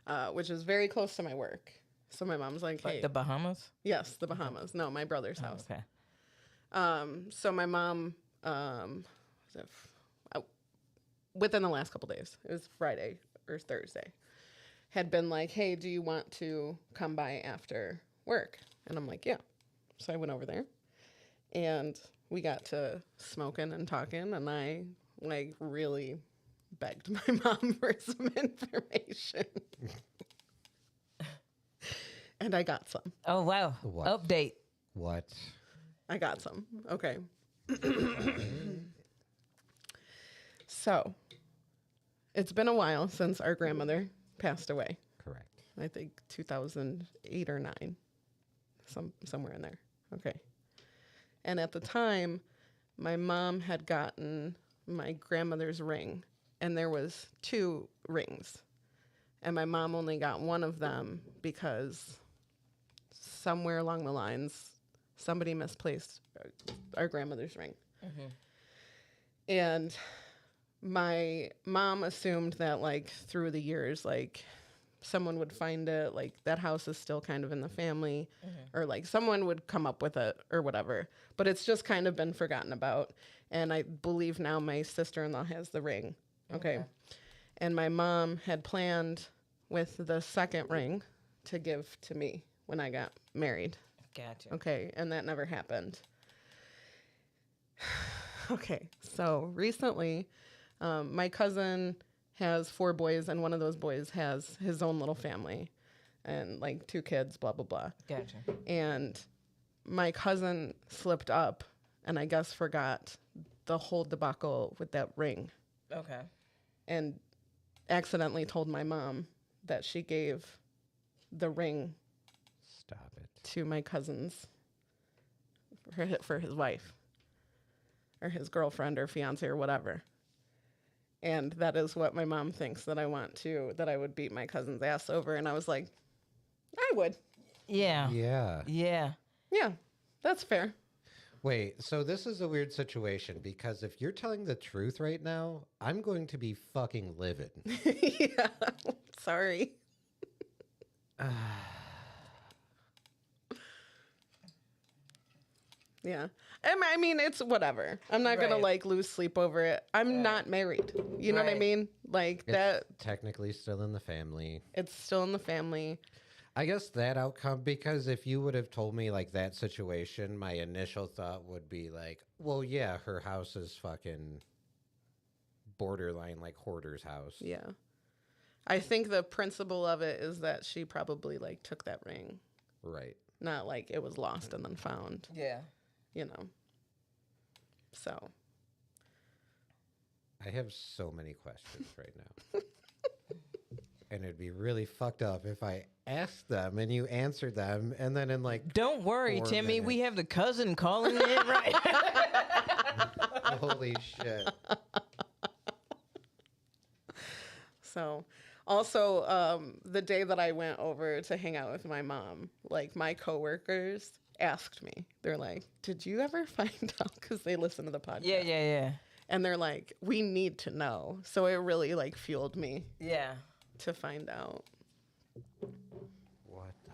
Oh. which is very close to my work. So my mom's like, hey, The Bahamas? yes, the Bahamas. No, my brother's house. Okay. So my mom, within the last couple days, it was Friday or Thursday, had been like, hey, do you want to come by after work? And I'm like, yeah. So I went over there and we got to smoking and talking, and I like really begged my mom for some information. And I got some. Oh, wow. What? Update. What? I got some. Okay. So, it's been a while since our grandmother passed away. Correct. I think 2008 or 9. Somewhere in there. Okay. And at the time, my mom had gotten my grandmother's ring, and there was 2 rings. And my mom only got one of them because somewhere along the lines, somebody misplaced our grandmother's ring. And my mom assumed that, like, through the years, like, someone would find it, like, that house is still kind of in the family, or, like, someone would come up with it or whatever. But it's just kind of been forgotten about. And I believe now my sister-in-law has the ring. Okay. And my mom had planned with the second ring to give to me when I got married. Gotcha. Okay, and that never happened. Okay, so recently, my cousin has 4 boys, and one of those boys has his own little family, and like 2 kids, blah, blah, blah. Gotcha. And my cousin slipped up and I guess forgot the whole debacle with that ring Okay. and accidentally told my mom that she gave the ring Stop it. to my cousin's for his wife or his girlfriend or fiance or whatever. And that is what my mom thinks that I want to, that I would beat my cousin's ass over. And I was like, I would. Yeah. Yeah. Yeah. Yeah, that's fair. Wait, so this is a weird situation because if you're telling the truth right now, I'm going to be fucking livid. Yeah, sorry. Yeah. I mean, it's whatever. I'm not going to Right. like lose sleep over it. I'm not married. You know what I Right. mean? Like It's that, technically still in the family. it's still in the family. I guess that outcome, because if you would have told me like that situation, my initial thought would be like, well, yeah, her house is fucking borderline like hoarder's house. Yeah. I think the principle of it is that she probably like took that ring, Right. not like it was lost and then found, Yeah. you know. So, I have so many questions right now. And it'd be really fucked up if I asked them and you answered them, and then in like, Don't worry, 4 Timmy. We minutes. have the cousin calling in, right? holy shit. so also the day that I went over to hang out with my mom, like my coworkers asked me, they're like, did you ever find out? Because they listen to the podcast. Yeah, yeah, yeah. And they're like, we need to know. So it really like fueled me Yeah. to find out. What the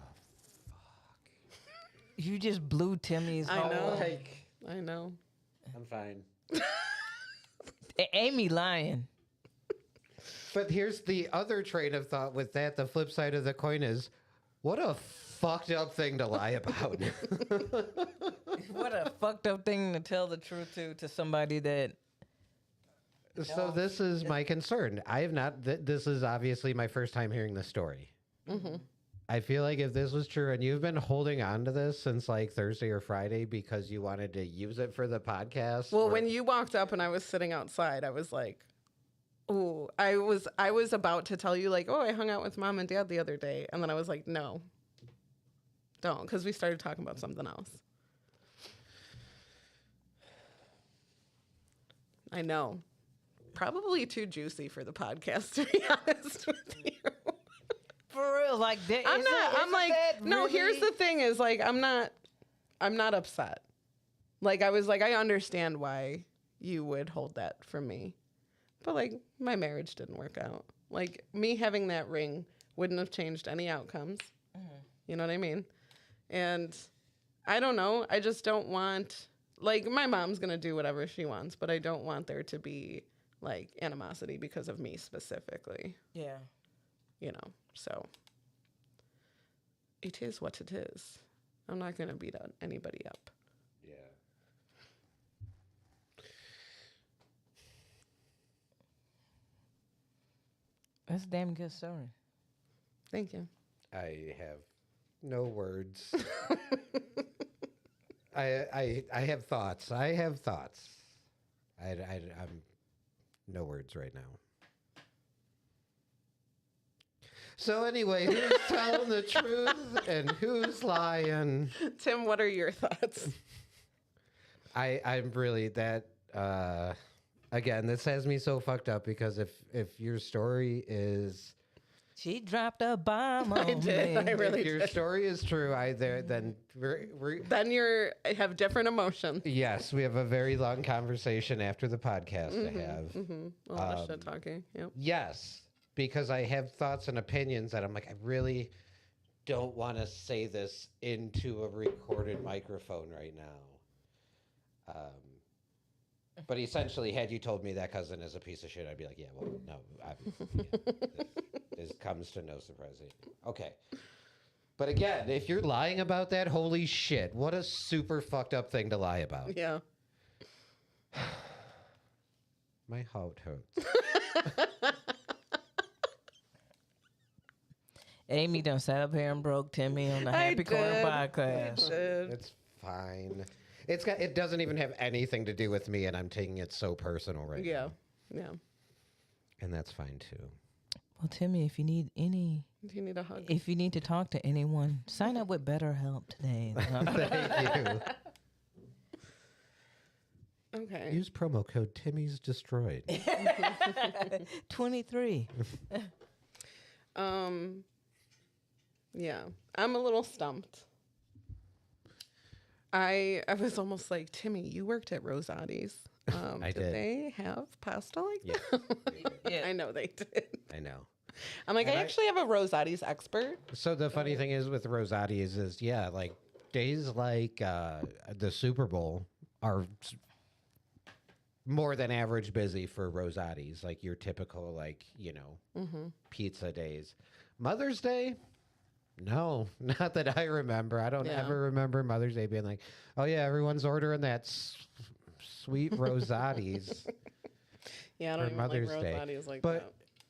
You just blew Timmy's I whole know. Like, I know. I'm fine. Amy lying. But here's the other train of thought with that. The flip side of the coin is, what a fucked up thing to lie about. What a fucked up thing to tell the truth to somebody that. So this is my concern. I have not. This is obviously my first time hearing this story. Mm-hmm. I feel like if this was true, and you've been holding on to this since like Thursday or Friday because you wanted to use it for the podcast. Well, or- when you walked up and I was sitting outside, I was like, "Oh, I was about to tell you like, oh, I hung out with mom and dad the other day," and then I was like, "No, don't," because we started talking about something else. I know, probably too juicy for the podcast, to be honest with you. For real, like that. I'm not. I'm like, no. Really? Here's the thing: is like, I'm not upset. Like, I was like, I understand why you would hold that from me, but like, my marriage didn't work out. Like, me having that ring wouldn't have changed any outcomes. You know what I mean? And I don't know. I just don't want, like, my mom's gonna do whatever she wants, but I don't want there to be like animosity because of me specifically. Yeah. You know, so it is what it is. I'm not going to beat anybody up. yeah. That's a damn good story. Thank you. I have no words. I have thoughts. I have thoughts. I'm no words right now. So anyway, who's telling the truth and who's lying? Tim, what are your thoughts? I'm really that. Again, this has me so fucked up because if your story is She dropped a bomb on I did. me. I really if your did. story is true, then we're Then I have different emotions. yes, we have a very long conversation after the podcast to have. A lot of shit talking. Yep. Yes, because I have thoughts and opinions that I'm like, I really don't want to say this into a recorded microphone right now. But essentially, had you told me that cousin is a piece of shit, I'd be like, yeah, well, no, this comes to no surprise. Okay. But again, if you're lying about that, holy shit, what a super fucked up thing to lie about. Yeah. My heart hurts. Amy done sat up here and broke Timmy on the I Happy Corner did. podcast. Did. It's fine. It doesn't even have anything to do with me, and I'm taking it so personal right Yeah. now. Yeah. And that's fine too. Well, Timmy, if you need Do you need a hug? if you need to talk to anyone, sign up with BetterHelp today. Thank you. Okay. Use promo code Timmy's Destroyed. 23. Yeah. I'm a little stumped. I was almost like, Timmy, you worked at Rosati's. I did. They have pasta like Yeah. that? Yeah. I know they did. I know. I'm like, And I actually have a Rosati's expert. So the funny thing is with Rosati's is, yeah, like days like the Super Bowl are more than average busy for Rosati's, like your typical, like, pizza days. Mother's Day? No, not that I remember. I don't Yeah. ever remember Mother's Day being like, oh yeah, everyone's ordering that sweet Rosati's. Yeah, I For don't even Mother's like Day. Rosati's like But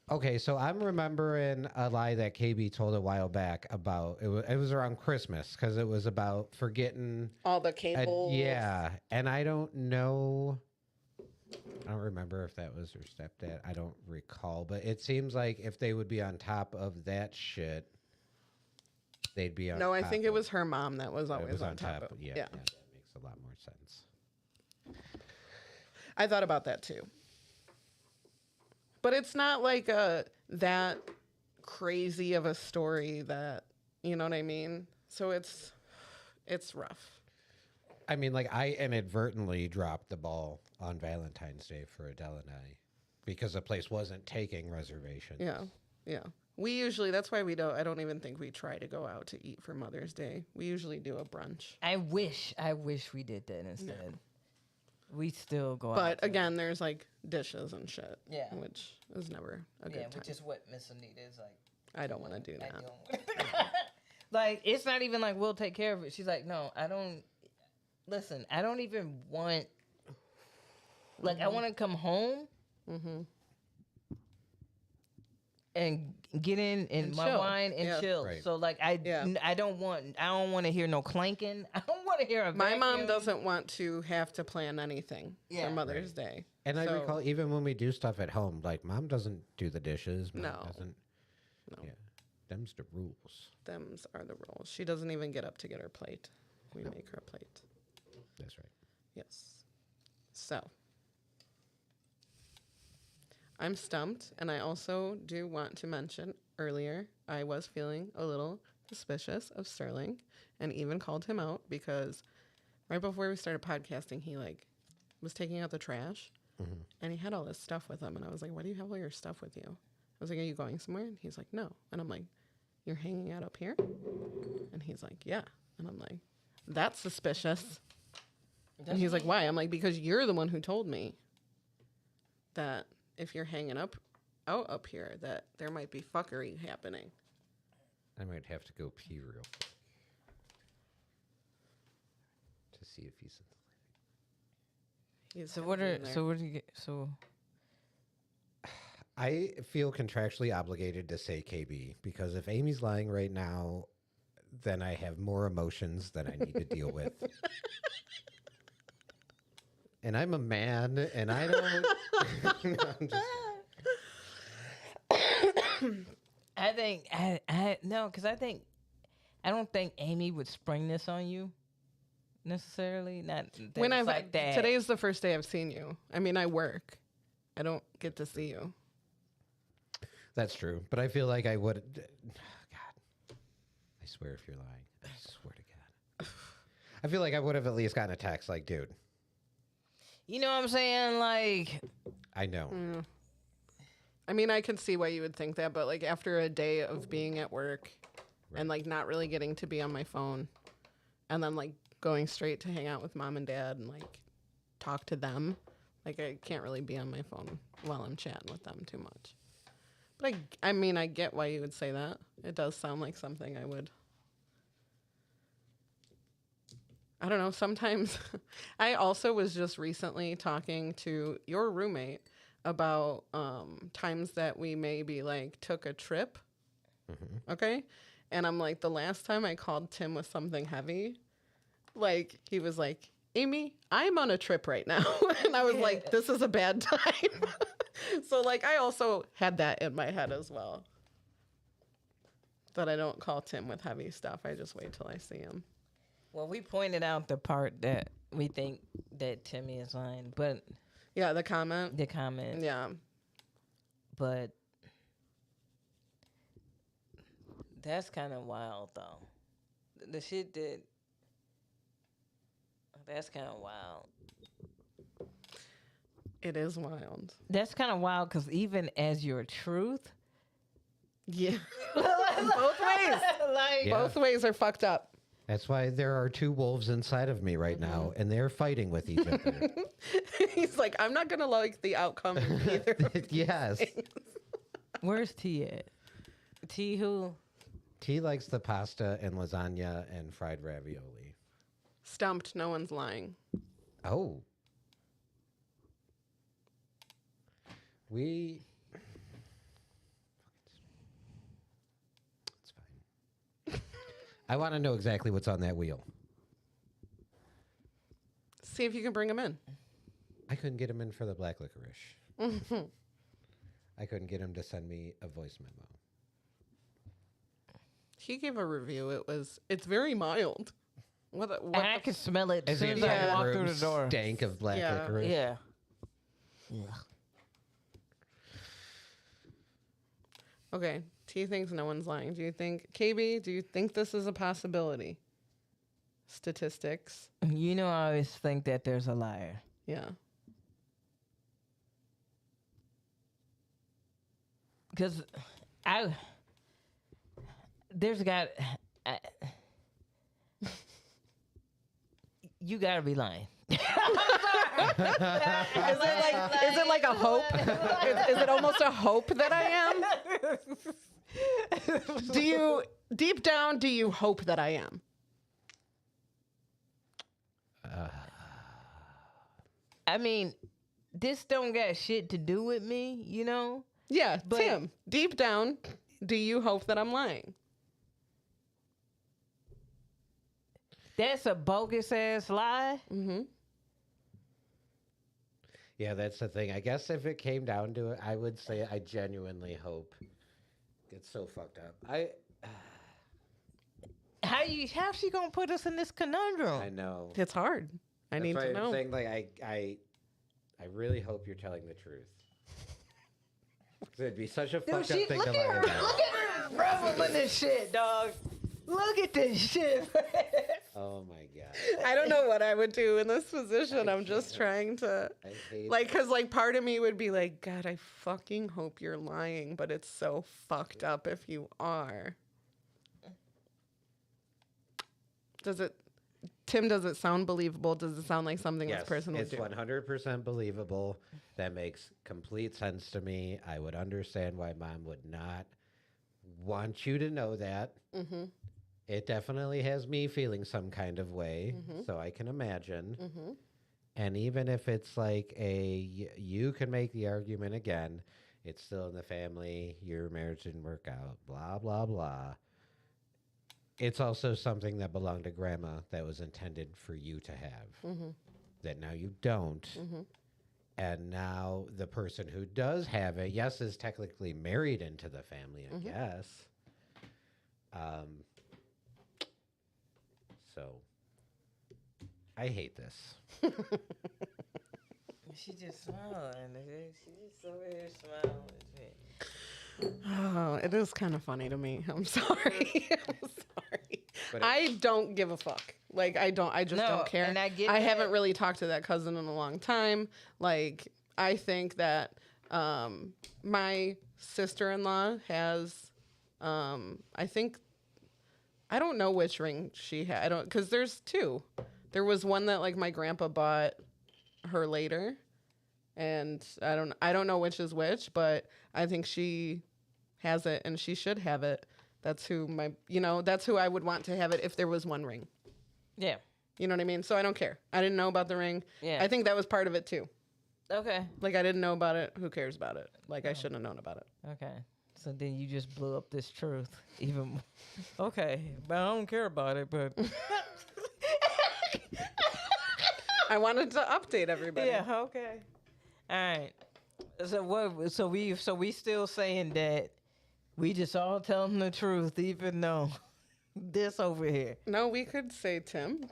that. okay, so I'm remembering a lie that KB told a while back about it was around Christmas because it was about forgetting. All the cable. Yeah, and I don't know. I don't remember if that was her stepdad. I don't recall, but it seems like if they would be on top of that shit, they'd be on. No, I top think it of- was her mom that was it always was on top of. Yeah, Yeah. that makes a lot more sense. I thought about that too. But it's not like that crazy of a story that, you know what I mean? So it's rough. I mean, like I inadvertently dropped the ball on Valentine's Day for Adele and I because the place wasn't taking reservations. Yeah. Yeah. We usually, that's why I don't even think we try to go out to eat for Mother's Day. We usually do a brunch. I wish we did that instead. We still go out. But to- again, there's like dishes and shit. Yeah. Which is never a good time. which is what Miss Anita is like. I don't want to do that. Like, it's not even like we'll take care of it. She's like, no, I don't. Listen, I don't even want. Like, I want to come home and get in And my chill. wine and Yeah. chill. Right. So like, I don't want to hear no clanking. I don't want to hear a My mom vacuum. doesn't want to have to plan anything Yeah. for Mother's Day. And I So- recall even when we do stuff at home, like mom doesn't do the dishes. Mom No. doesn't. No. Yeah, them's the rules. Them's are the rules. She doesn't even get up to get her plate. We make her a plate. That's right. Yes. So I'm stumped, and I also do want to mention earlier I was feeling a little suspicious of Sterling and even called him out because right before we started podcasting, he like was taking out the trash and he had all this stuff with him, and I was like, "Why do you have all your stuff with you?" I was like, "Are you going somewhere?" And he's like, "No." And I'm like, "You're hanging out up here?" And he's like, "Yeah." And I'm like, "That's suspicious." And he's like, "Why?" I'm like, "Because you're the one who told me that if you're hanging out up here, that there might be fuckery happening." I might have to go pee real quick to see if he's. He's So what are in there. so what do you get? So I feel contractually obligated to say KB because if Amy's lying right now, then I have more emotions than I need to deal with. And I'm a man, and I don't. No, I'm just- I think I no, because I don't think Amy would spring this on you necessarily. Not when things I've like that. today's the first day I've seen you. I mean, I work. I don't get to see you. That's true, but I feel like I would. God, I swear if you're lying, I swear to God. I feel like I would have at least gotten a text like, dude, You know what I'm saying? Like, I know. I mean, I can see why you would think that, but like after a day of being at work and like not really getting to be on my phone and then like going straight to hang out with mom and dad and like talk to them, like I can't really be on my phone while I'm chatting with them too much. But I mean, I get why you would say that. It does sound like something I would. I don't know. Sometimes I also was just recently talking to your roommate about times that we maybe like took a trip. Okay. And I'm like, the last time I called Tim with something heavy, like he was like, Aimee, I'm on a trip right now. And I was like, this is a bad time. So, like, I also had that in my head as well. That I don't call Tim with heavy stuff. I just wait till I see him. Well, we pointed out the part that we think that Timmy is lying, but Yeah, the comment. the comment, Yeah. but that's kind of wild, though. The shit that's kind of wild. It is wild. That's kind of wild because even as your truth, Yeah. Both ways. like, Yeah. Both ways are fucked up. That's why there are two wolves inside of me right now, and they're fighting with each other. He's like, I'm not going to like the outcome of either. Yes. where's T at? T who? T likes the pasta and lasagna and fried ravioli. Stumped. No one's lying. Oh. We. It's fine. I want to know exactly what's on that wheel. See if you can bring him in. I couldn't get him in for the black licorice. I couldn't get him to send me a voice memo. He gave a review. It's very mild. What And I the can smell it as As soon the as I entire walk through room the door. stank of black Yeah. licorice. Yeah. Okay, T thinks no one's lying. Do you think, KB, do you think this is a possibility? Statistics. You know, I always think that there's a liar. Yeah. Because you gotta be lying. Is it like a hope? Is it almost a hope that I am? Do you, deep down, do you hope that I am? I mean, this don't got shit to do with me, you know? Yeah, But- Tim, deep down, do you hope that I'm lying? That's a bogus ass lie. Mm-hmm. Yeah, that's the thing. I guess if it came down to it, I would say I genuinely hope. It's so fucked up. How's she gonna put us in this conundrum? I know. It's hard. I That's need why to I'm know. saying, like, I really hope you're telling the truth. 'Cause it'd be such a fucked up thing look to at lie her, about. look at her revel in this shit, dog. Look at this shit. Oh my god. I don't know what I would do in this position. I'm just trying to, I hate because part of me would be like, God, I fucking hope you're lying, but it's so fucked up if you are. Tim, does it sound believable? Does it sound like something Yes, this person would it's do? 100% believable. That makes complete sense to me. I would understand why mom would not want you to know that. Mm-hmm. It definitely has me feeling some kind of way, so I can imagine. Mm-hmm. And even if it's like you can make the argument again, it's still in the family, your marriage didn't work out, blah, blah, blah. It's also something that belonged to grandma that was intended for you to have, that now you don't. And now the person who does have it, yes, is technically married into the family, I guess. So I hate this. She just smiling. She just over here smiling. Oh, it is kind of funny to me. I'm sorry. I'm sorry. But I don't give a fuck. Like, I just No, don't care. and I get I that. haven't really talked to that cousin in a long time. Like, I think that my sister-in-law has, I don't know which ring she had. Because there's two. There was one that, like, my grandpa bought her later. And I don't know which is which, but I think she has it and she should have it. That's who that's who I would want to have it if there was one ring. Yeah. You know what I mean? So I don't care. I didn't know about the ring. Yeah. I think that was part of it too. Okay. Like, I didn't know about it. Who cares about it? Like, I shouldn't have known about it. Okay. So then you just blew up this truth even more. Okay. But I don't care about it, but I wanted to update everybody. Yeah. Okay. All right. So what? So we still saying that we just all tell them the truth, even though this over here. No, we could say Tim.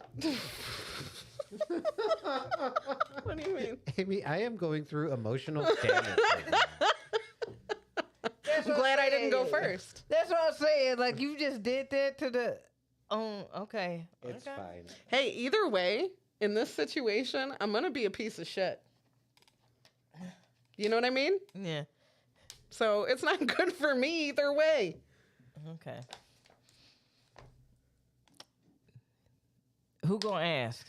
What do you mean? Amy, I am going through emotional damage right now. I'm glad I didn't go first. That's what I'm saying. Like you just did that to the. Oh, okay. It's Okay. fine. Hey, either way, in this situation, I'm gonna be a piece of shit. You know what I mean? Yeah. So it's not good for me either way. Okay. Who gonna ask?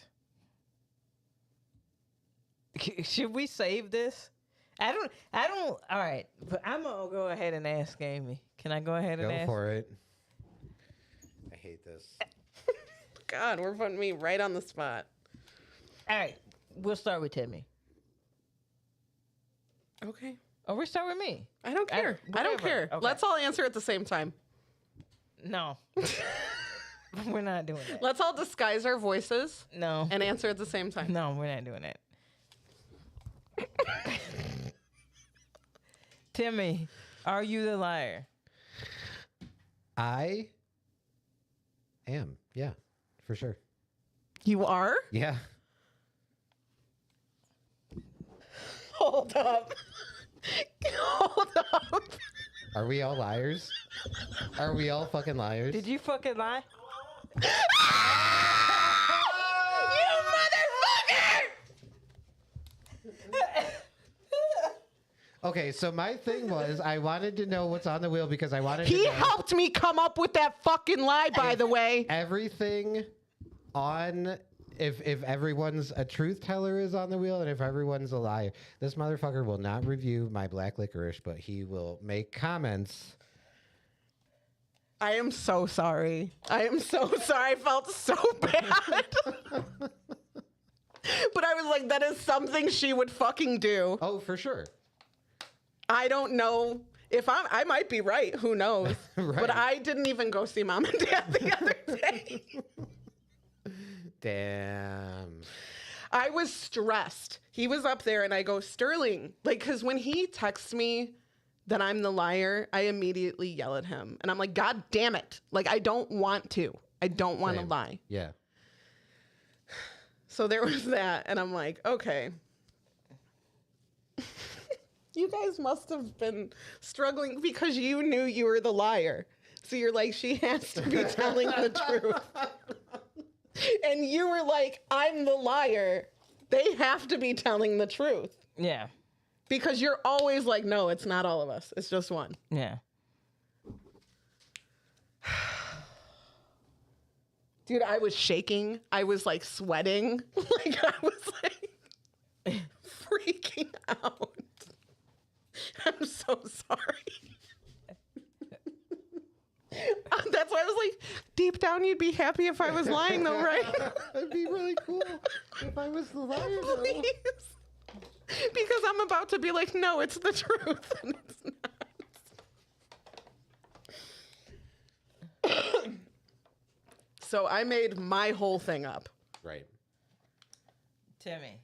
Should we save this? I don't. All right, but I'm gonna go ahead and ask Aimee. Can I go ahead and Go ask? for it. I hate this. God, we're putting me right on the spot. All right, we'll start with Timmy. Okay. Or we start with me. I don't care. I don't whatever. care. Okay. Let's all answer at the same time. No, we're not doing that. Let's all disguise our voices No, and answer at the same time. no, we're not doing that. Timmy, are you the liar? I am. Yeah, for sure. You are? Yeah. Hold up. Hold up. Are we all liars? Are we all fucking liars? Did you fucking lie? You motherfucker! Okay, so my thing was I wanted to know what's on the wheel because I wanted He to know helped me come up with that fucking lie, by the way. everything on if everyone's a truth teller is on the wheel and if everyone's a liar. This motherfucker will not review my black licorice, but he will make comments. I am so sorry. I am so sorry. I felt so bad. But I was like, that is something she would fucking do. Oh, for sure. I don't know if I might be right. Who knows? Right. But I didn't even go see mom and dad the other day. Damn. I was stressed. He was up there and I go, Sterling, like, because when he texts me that I'm the liar, I immediately yell at him. And I'm like, God damn it. Like, I don't want to. I don't want to Same. lie. Yeah. So there was that. And I'm like, okay. You guys must have been struggling because you knew you were the liar. So you're like, she has to be telling the truth. And you were like, I'm the liar. They have to be telling the truth. Yeah. Because you're always like, no, it's not all of us. It's just one. Yeah. Dude, I was shaking. I was like sweating. Like I was like freaking out. I'm so sorry. That's why I was like, deep down, you'd be happy if I was lying, though, right? It'd be really cool if I was the liar, though. Please. Because I'm about to be like, no, it's the truth. And it's not. So I made my whole thing up. Right. Timmy.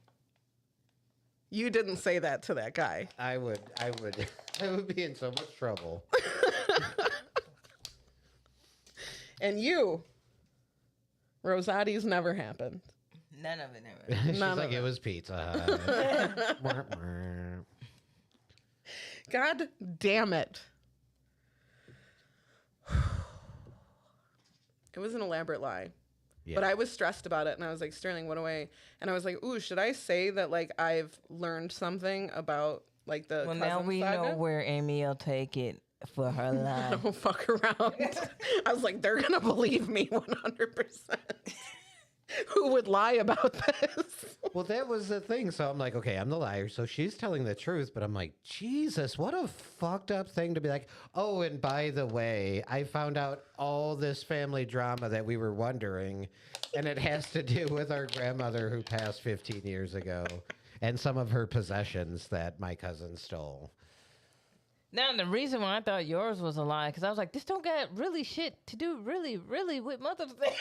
You didn't say that to that guy. I would be in so much trouble. And you, Rosati's never happened. None of it never. She's None like, of it it. was pizza. Wah, wah. God damn it. It was an elaborate lie. Yeah. But I was stressed about it, and I was like, Sterling, what do I... And I was like, ooh, should I say that, like, I've learned something about, like, the Well, cousin now we saga? know where Aimee will take it for her I lie. don't fuck around. I was like, they're gonna believe me 100%. Who would lie about this? Well, that was the thing. So I'm like, okay, I'm the liar. So she's telling the truth, but I'm like, Jesus, what a fucked up thing to be like. Oh, and by the way, I found out all this family drama that we were wondering, and it has to do with our grandmother who passed 15 years ago and some of her possessions that my cousin stole. Now, the reason why I thought yours was a lie, because I was like, this don't got really shit to do really with Mother's Day.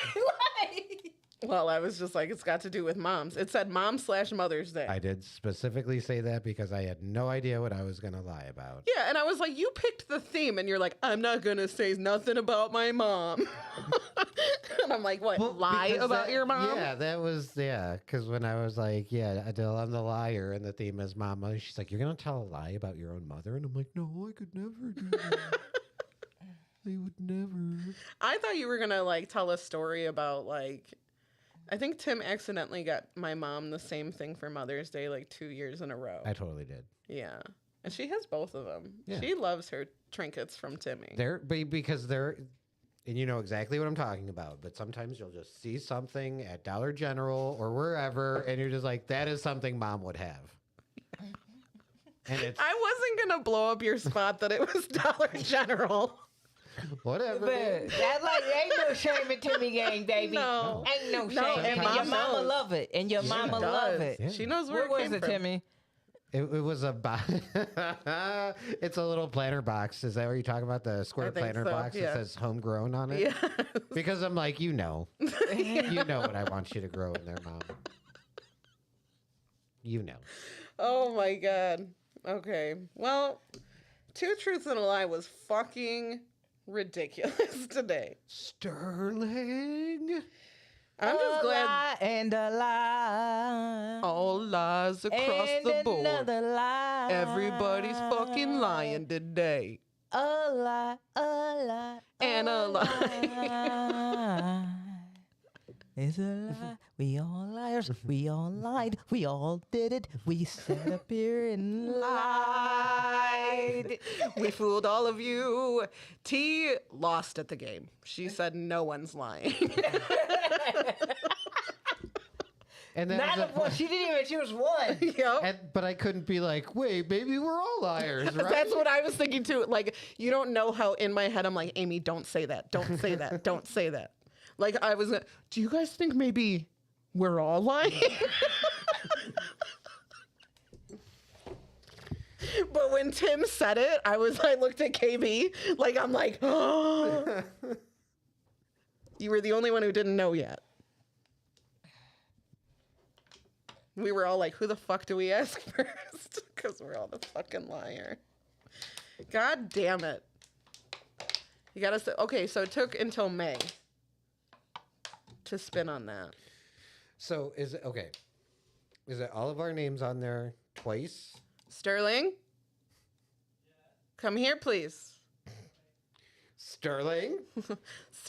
Like, Well, I was just like, it's got to do with moms. It said Mom/Mother's Day. I did specifically say that because I had no idea what I was going to lie about. Yeah, and I was like, you picked the theme, and you're like, I'm not going to say nothing about my mom. And I'm like, what, lie Because about your mom? Yeah, that was, because when I was like, Adele, I'm the liar, and the theme is mama, she's like, you're going to tell a lie about your own mother? And I'm like, no, I could never do that. I would never. I thought you were going to, like, tell a story about, like, I think Tim accidentally got my mom the same thing for Mother's Day, like, 2 years in a row. I totally did. Yeah. And she has both of them. Yeah. She loves her trinkets from Timmy. Because they're, and you know exactly what I'm talking about, but sometimes you'll just see something at Dollar General or wherever, and you're just like, that is something mom would have. And it's I wasn't going to blow up your spot that it was Dollar General. whatever. But that like ain't no shame in Timmy gang, baby. No. Ain't no shame. No, and and your mom mama knows. love it. And your mama love it. Yeah. She knows where What it was came it, from. Timmy? It was a it's a little planner box. Is that what you're talking about? The square I think planner so, box yeah. that says homegrown on it? Yeah. Because I'm like, you know what I want you to grow in there, mom. You know. Oh my God. Okay. Well, Two Truths and a Lie was fucking ridiculous today. Sterling. I'm just glad Lie and a lie. all lies across and the board. another lie. Everybody's fucking lying today. A lie, And a lie. lie. It's a lie. We all liars. We all lied. We all did it. We sat up here and lied. We fooled all of you. T lost at the game. She said no one's lying. And then Not of one. She didn't even choose one. Yep. but I couldn't be like, wait, maybe we're all liars, right? That's what I was thinking too. Like, you don't know how in my head I'm like, Aimee, don't say that. Don't say that. Don't say that. Like, I was, do you guys think maybe we're all lying? But when Tim said it, I looked at KB, like, I'm like, oh. You were the only one who didn't know yet. We were all like, who the fuck do we ask first? Because we're all the fucking liar. God damn it. You gotta say, okay, so it took until May to spin on that. So is it okay? Is it all of our names on there twice? Sterling? Come here, please. Sterling,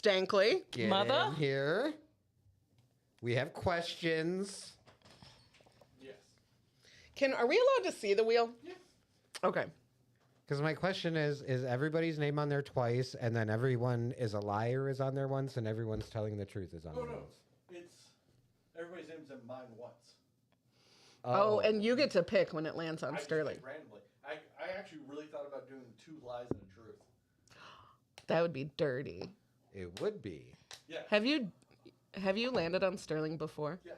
Stankley? get Mother? in here. We have questions. Are we allowed to see the wheel? Yeah. Okay. Because my question is everybody's name on there twice, and then everyone is a liar is on there once, and everyone's telling the truth is on there once? It's everybody's name's in mine once. Oh, and you get to pick when it lands on I just Sterling. picked randomly. I actually really thought about doing 2 lies and a truth. That would be dirty. It would be. Yeah. Have you landed on Sterling before? Yes.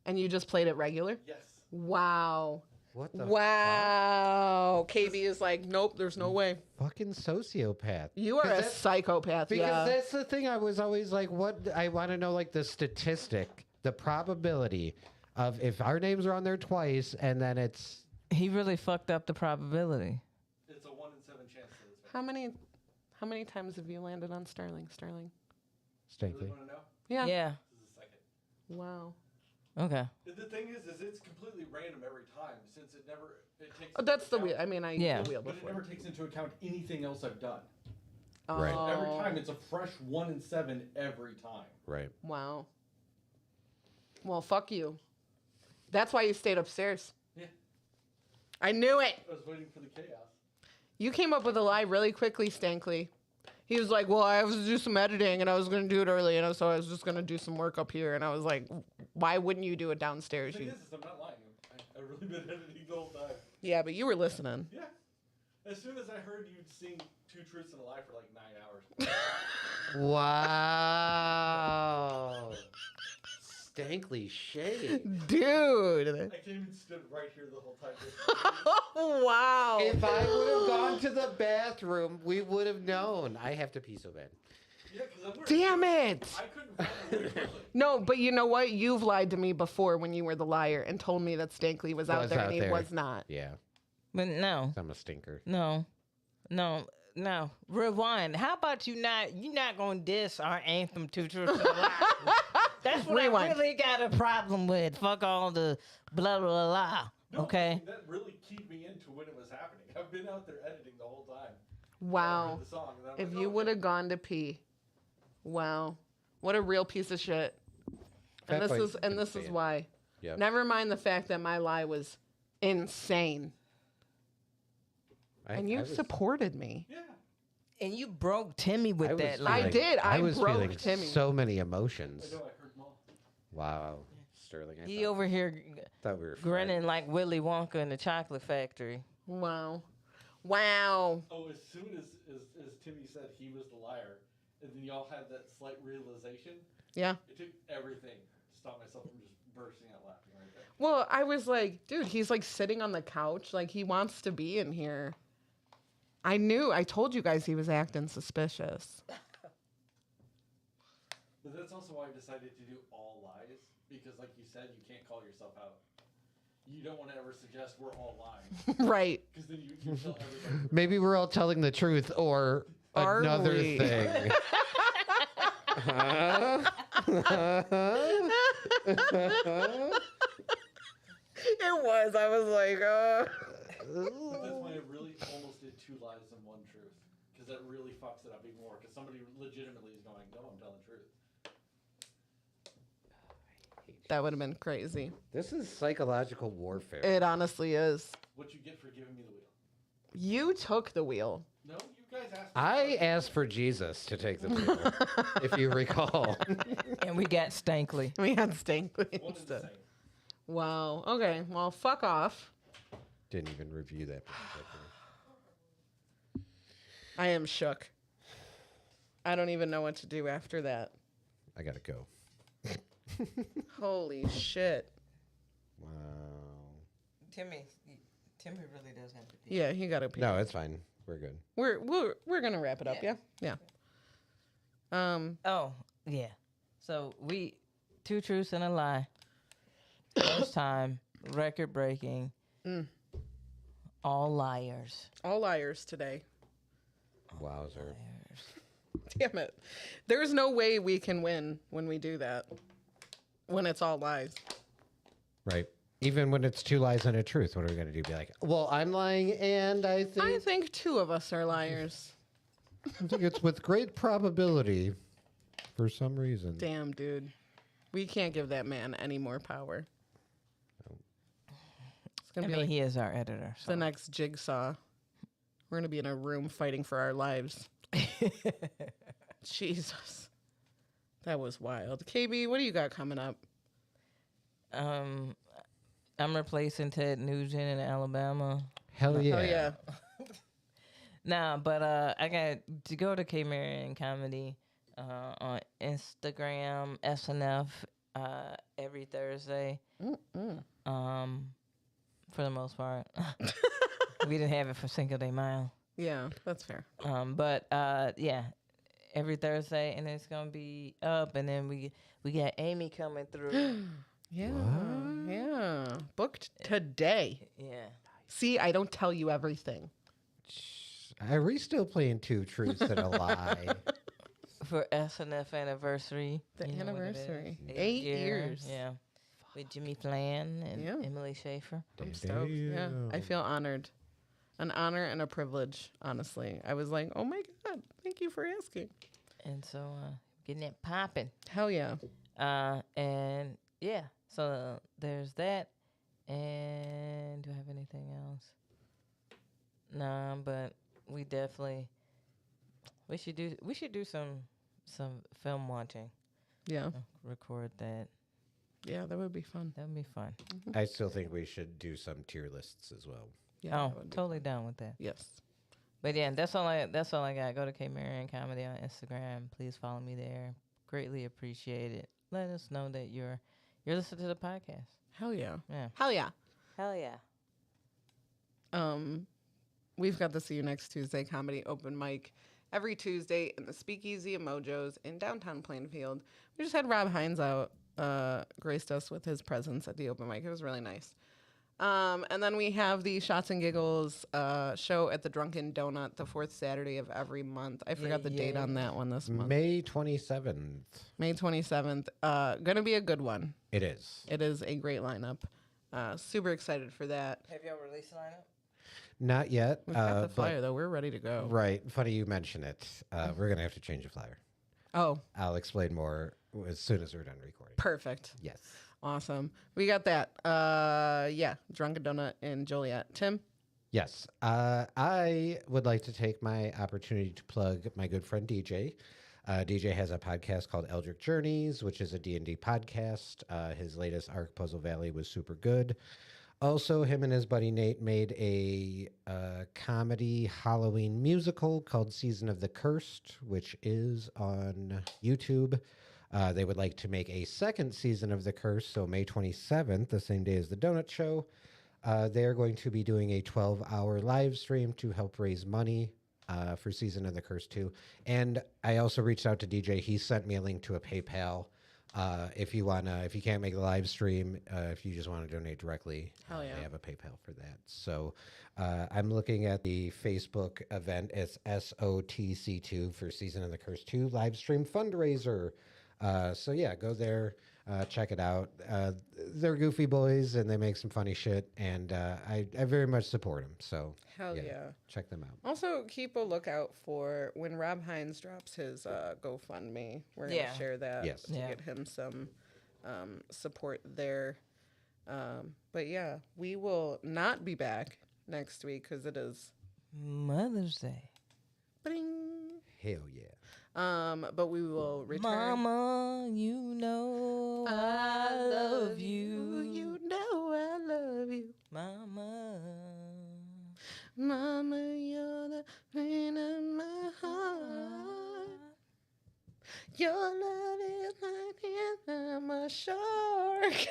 And you just played it regular? Yes. Wow. What the Wow. KB is like, nope, there's no way. fucking sociopath? You are a psychopath, Because yeah. that's the thing. I was always like, what? I want to know, like, the statistic, the probability of if our names are on there twice, and then it's He really fucked up the probability. It's a 1 in 7 chance that it's How many times have you landed on Sterling? Sterling? Really stinky. want to know? Yeah. Yeah. This is the second. Wow. Okay. The thing is it's completely random every time since it takes. Oh, that's into the account- wheel. I mean, I Yeah. used the wheel But it before. never takes into account anything else I've done. Right. Oh, Every time it's a fresh 1 in 7 every time. Right. Wow. Well, fuck you. That's why you stayed upstairs. Yeah. I knew it. I was waiting for the chaos. You came up with a lie really quickly, Stankley. He was like, well, I was to do some editing and I was going to do it early. And so I was just going to do some work up here. And I was like, why wouldn't you do it downstairs? The thing You... is I'm not lying. I've really been editing the whole time. Yeah, but you were listening. Yeah. As soon as I heard you'd sing 2 Truths and a Lie for like 9 hours. Wow. Stankley shade. Dude. I came and stood right here the whole time. Wow. If I would have gone to the bathroom, we would have known. I have to pee so bad. Yeah, because Damn it! I couldn't find the lyrics. No, but you know what? You've lied to me before when you were the liar and told me that Stankley was out Was there out and he there. was not. Yeah, But no, I'm a stinker. no. Rewind. How about you not gonna diss our anthem Two Truths and a Lie? That's what Rewind. I really got a problem with. Fuck all the blah blah blah. No, Okay. that really keyed me into when it was happening. I've been out there editing the whole time. I Wow. heard the song, and then I'm If like, you okay. would have gone to pee. Wow. What a real piece of shit. And Fat this Boy is didn't this say is it. why. Yep. Never mind the fact that my lie was insane. And you was- supported me. Yeah. And you broke Timmy I with was that I lie. feeling- did. I was broke feeling Timmy. so many emotions. I know, I heard them all. Wow, Sterling. I He thought, over here thought we were grinning like Willy Wonka in the chocolate factory. Wow. Wow. Oh, as soon as Timmy said he was the liar, and then y'all had that slight realization, Yeah. it took everything to stop myself from just bursting out laughing right there. Well, I was like, dude, he's like sitting on the couch. Like he wants to be in here. I told you guys he was acting suspicious. But that's also why I decided to do all lies, because like you said, you can't call yourself out. You don't want to ever suggest we're all lying, Right. because then you tell everybody. Maybe we're all telling the truth or Are another we? thing. It was. I was like, But that's why I really almost did 2 lies and 1 truth, because that really fucks it up even more, because somebody legitimately is going, no, I'm telling the truth. that would have been crazy. This is psychological warfare. It honestly is. What you get for giving me the wheel. You took the wheel. No, you guys asked me. I asked for Jesus to take the wheel, if you recall. And we got Stankley. We had Stankley One is the instead. same. Wow. Okay. Well, fuck off. Didn't even review that. particular. I am shook. I don't even know what to do after that. I gotta go. Holy shit. Wow. Timmy really does have to be. Yeah, he got to pee. No, it's fine. We're good. We're gonna wrap it up. Yeah. Yeah. Oh, yeah. So 2 truths and a lie. First time, record breaking. All liars. All liars today. Wowzer. Damn it. There's no way we can win when we do that. When it's all lies. Right. Even when it's 2 lies and a truth, what are we gonna do? Be like, well, I'm lying, and I I think 2 of us are liars. think it's with great probability, for some reason. Damn, dude. We can't give that man any more power. It's I gonna be mean, like he is our editor. So. the next Jigsaw. We're gonna be in a room fighting for our lives. Jesus. That was wild. KB, what do you got coming up? I'm replacing Ted Nugent in Alabama. Hell yeah. Oh yeah. Nah, but I got to go to K Marion Comedy on Instagram, SNF, every Thursday. For the most part. We didn't have it for Cinco de Mayo. Yeah, that's fair. But yeah, every Thursday, and it's gonna be up, and then we got Aimee coming through. Yeah. Yeah. Booked today. Yeah. See, I don't tell you everything. Are we still playing 2 truths and a lie? For SNF anniversary. The you know what it is. anniversary. 8th 8 year, years. Yeah. With Jimmy Flan and Yeah. Emily Schaefer. I'm stoked. Yeah. I Damn. feel honored. An honor and a privilege, honestly. I was like, oh my God, thank you for asking. And so getting it popping. Hell yeah. And yeah, so there's that. And do I have anything else? Nah, but we should do some film watching. Yeah. Record that. Yeah, that would be fun. That would be fun. I still think we should do some tier lists as well. Yeah. Oh, that would be totally fun. down with that. Yes. But yeah, that's all I got. Go to K Marion Comedy on Instagram. Please follow me there. Greatly appreciate it. Let us know that you're listening to the podcast. Hell yeah. Yeah. Hell yeah. Hell yeah. We've got the See You Next Tuesday comedy open mic every Tuesday in the Speakeasy of Mojo's in downtown Plainfield. We just had Rob Hines out, graced us with his presence at the open mic. It was really nice. And then we have the Shots and Giggles show at the Drunken Donut the fourth Saturday of every month. I forgot the date on that one this month. May 27th. May 27th. Gonna be a good one. It is. It is a great lineup. Super excited for that. Have y'all released the lineup? Not yet. We've got the but- flyer though. We're ready to go. Right. Funny you mention it. We're going to have to change the flyer. Oh, I'll explain more as soon as we're done recording. perfect. Yes. Awesome. We got that. Yeah, Drunken Donut in Joliet. Tim? Yes. I would like to take my opportunity to plug my good friend DJ. DJ has a podcast called Eldritch Journeys, which is a D&D podcast. His latest Arc Puzzle Valley was super good. Also, him and his buddy Nate made a comedy Halloween musical called Season of the Cursed, which is on YouTube. They would like to make a second season of The Curse, so May 27th, the same day as the Donut Show. They are going to be doing a 12-hour live stream to help raise money for Season of the Curse 2. And I also reached out to DJ. He sent me a link to a PayPal. If you can't make the live stream, if you just want to donate directly, Hell yeah. I have a PayPal for that. So I'm looking at the Facebook event. It's SOTC2 for Season of the Curse 2 live stream fundraiser. So yeah, go there, check it out. They're goofy boys and they make some funny shit, and I very much support them. So Hell yeah. check them out. Also, keep a lookout for when Rob Hines drops his GoFundMe. We're going to share that Yes. to Yeah. get him some support there. But yeah, we will not be back next week because it is Mother's Day. bling. Hell yeah. But we will return. Mama, you know I love you. You know I love you. Mama. Mama, you're the pain in my heart. Your love is like I'm a shark.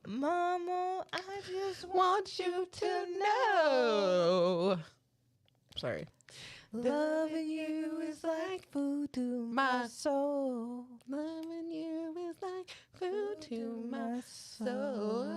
Mama, I just Want you to know. Sorry. loving you is like food to my soul. Loving you is like food to my soul.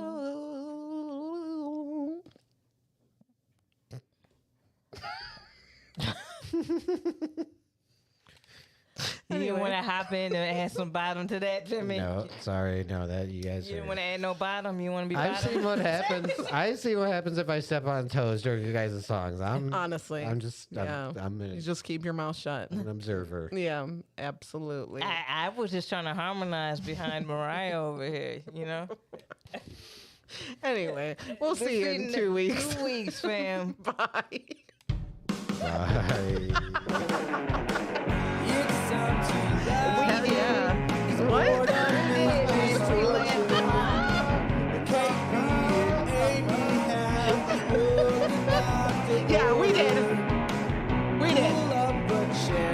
You didn't want to hop in and add some bottom to that, Jimmy? No, sorry, no, that you guys. You didn't are- want to add no bottom? You want to be I've bottom? seen what happens. I see what happens if I step on toes during you guys' songs. Honestly. I'm just, yeah. I'm You just keep your mouth shut. an observer. Yeah, absolutely. I was just trying to harmonize behind Mariah over here, you know? Anyway, we'll see you in 2 weeks. 2 weeks, fam. Bye. Bye. Hell yeah. What? Yeah, we did. We did.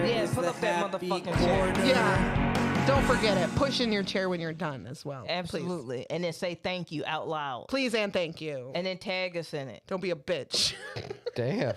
Yeah, pull up that motherfucking chair. Yeah. Don't forget it. Push in your chair when you're done as well. Absolutely. And then say thank you out loud. Please and thank you. And then tag us in it. Don't be a bitch. Damn.